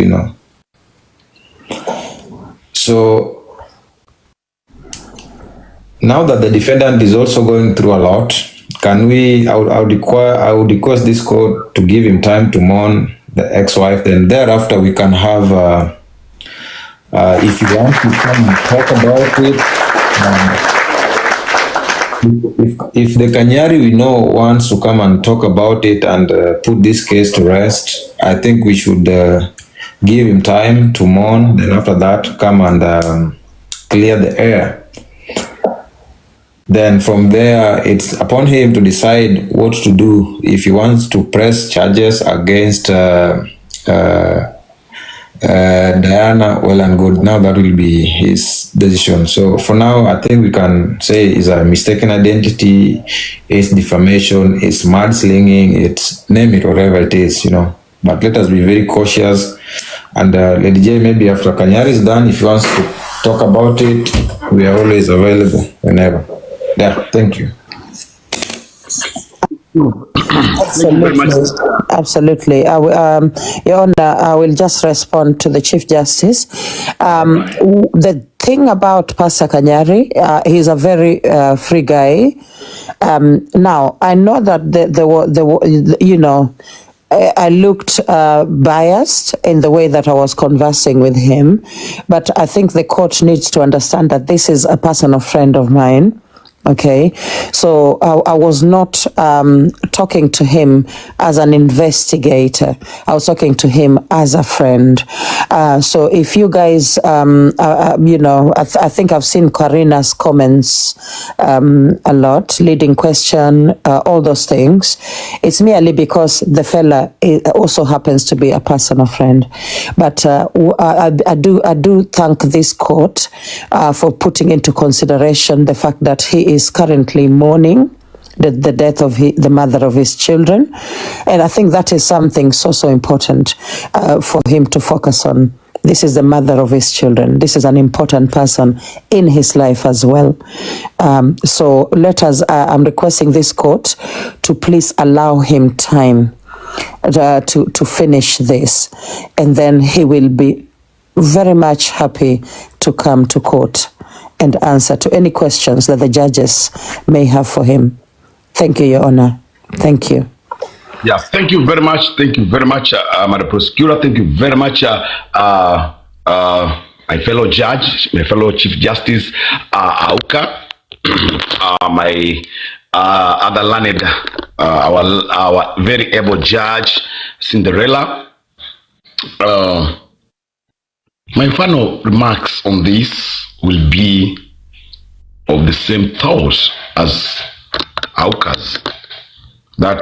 S6: So now that the defendant is also going through a lot, I would request this court to give him time to mourn the ex-wife. Then thereafter we can have, if you want to come and talk about it, if the Kanyari we know wants to come and talk about it and put this case to rest, I think we should give him time to mourn. Then after that, come and clear the air. Then from there, it's upon him to decide what to do. If he wants to press charges against Diana, well and good. Now that will be his decision. So for now, I think we can say it's a mistaken identity, it's defamation, it's mudslinging, it's name it, whatever it is, But let us be very cautious. And Lady J, maybe after Kanyari is done, if you want to talk about it, we are always available whenever. Yeah, thank you.
S1: Absolutely. Absolutely. Your Honor, I will just respond to the Chief Justice. The thing about Pastor Kanyari, he's a very free guy. Now, I know that there were, you know, I looked biased in the way that I was conversing with him, but I think the court needs to understand that this is a personal friend of mine. Okay, so I was not talking to him as an investigator. I was talking to him as a friend. So if you guys, you know, I think I've seen Karina's comments a lot, leading question, all those things. It's merely because the fella also happens to be a personal friend. But I do thank this court for putting into consideration the fact that he is currently mourning the death of the mother of his children. And I think that is something so important for him to focus on. This is the mother of his children. This is an important person in his life as well. So let us, I'm requesting this court to please allow him time to finish this. And then he will be very much happy to come to court and answer to any questions that the judges may have for him. Thank you, Your Honor. Thank you.
S5: Yeah, thank you very much. Thank you very much, Madam Prosecutor. Thank you very much, my fellow judge, my fellow Chief Justice, Auka, my other learned, our very able judge, Cinderella. My final remarks on this will be of the same thought as Auka's, that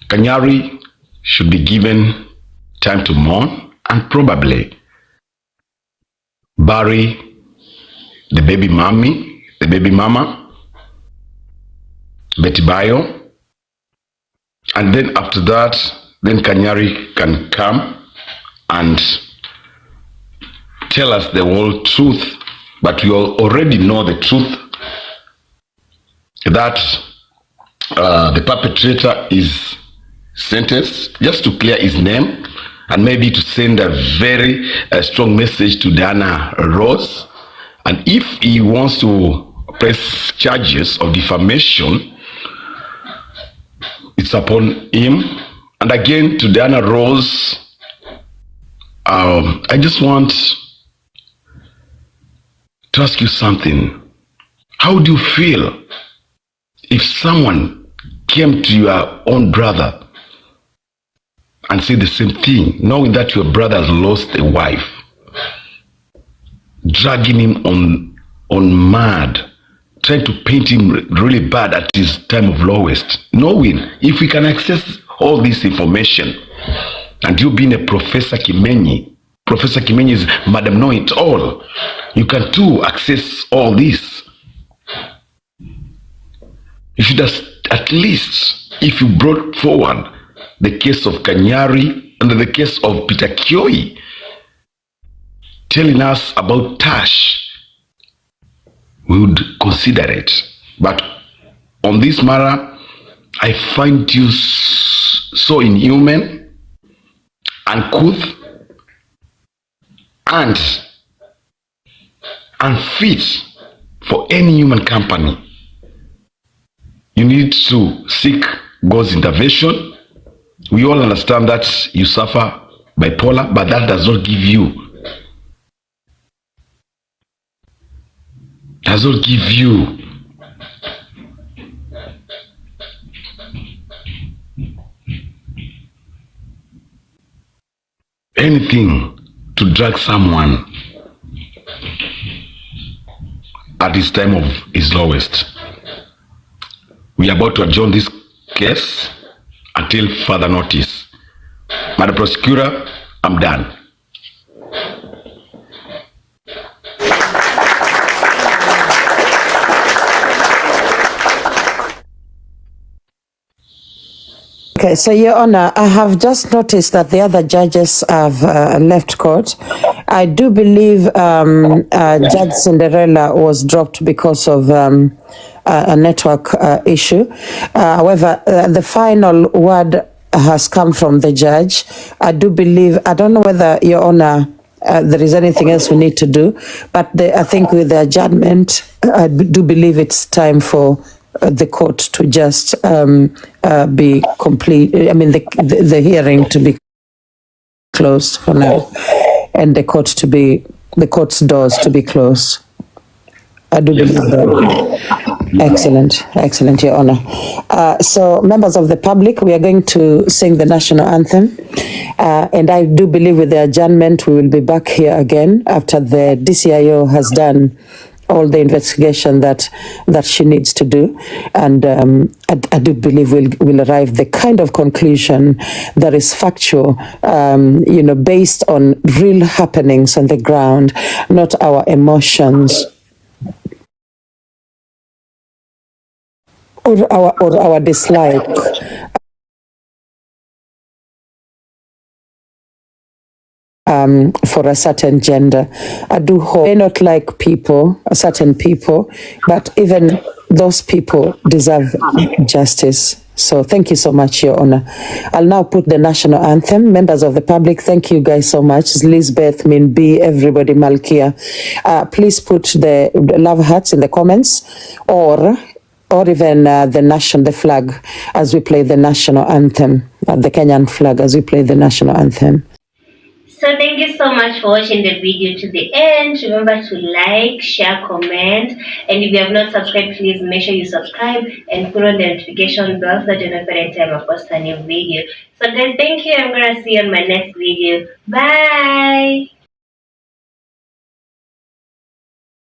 S5: Kanyari should be given time to mourn and probably bury the baby mama, Betty Bayo, and then after that, then Kanyari can come and tell us the whole truth. But we already know the truth, that the perpetrator is sentenced, just to clear his name and maybe to send a very strong message to Diana Rose. And if he wants to press charges of defamation, it's upon him. And again, to Diana Rose, I just want to ask you something. How do you feel if someone came to your own brother and said the same thing, knowing that your brother has lost a wife, dragging him on mad, trying to paint him really bad at his time of lowest, knowing if we can access all this information, and you being a Professor Kimenyi is Madam Know-It-All, you can too access all this. You should have, at least, if you brought forward the case of Kanyari and the case of Peter Kioi, telling us about Tash, we would consider it. But on this matter, I find you so inhuman, uncouth, and unfit for any human company. You need to seek God's intervention. We all understand that you suffer bipolar, but that does not give you anything to drag someone at his time of his lowest. We are about to adjourn this case until further notice. Madam Prosecutor, I'm done.
S1: So, Your Honor, I have just noticed that the other judges have left court. I do believe Judge Cinderella was dropped because of a network issue. However, the final word has come from the judge. I do believe, I don't know whether, Your Honor, there is anything else we need to do, but I think with the adjournment, I do believe it's time for the court to just be complete. I mean, the hearing to be closed for now, and the court's doors to be closed. I do believe that. Excellent, Your Honor. So, members of the public, we are going to sing the national anthem, and I do believe with the adjournment, we will be back here again after the DCIO has done all the investigation that she needs to do, and I do believe we'll arrive the kind of conclusion that is factual, based on real happenings on the ground, not our emotions or our dislike. For a certain gender. I do hope they not like certain people, but even those people deserve justice. So thank you so much, Your Honor. I'll now put the national anthem. Members of the public, thank you guys so much. Lisbeth, Minbi, everybody, Malkia. Please put the love hearts in the comments, or even the flag as we play the national anthem, the Kenyan flag as we play the national anthem.
S2: So thank you so much for watching the video to the end. Remember to like, share, comment, and if you have not subscribed, please make sure you subscribe and put on the notification bell so that you know every time I post a new video. So guys, thank you. I'm gonna see you on my next video. Bye.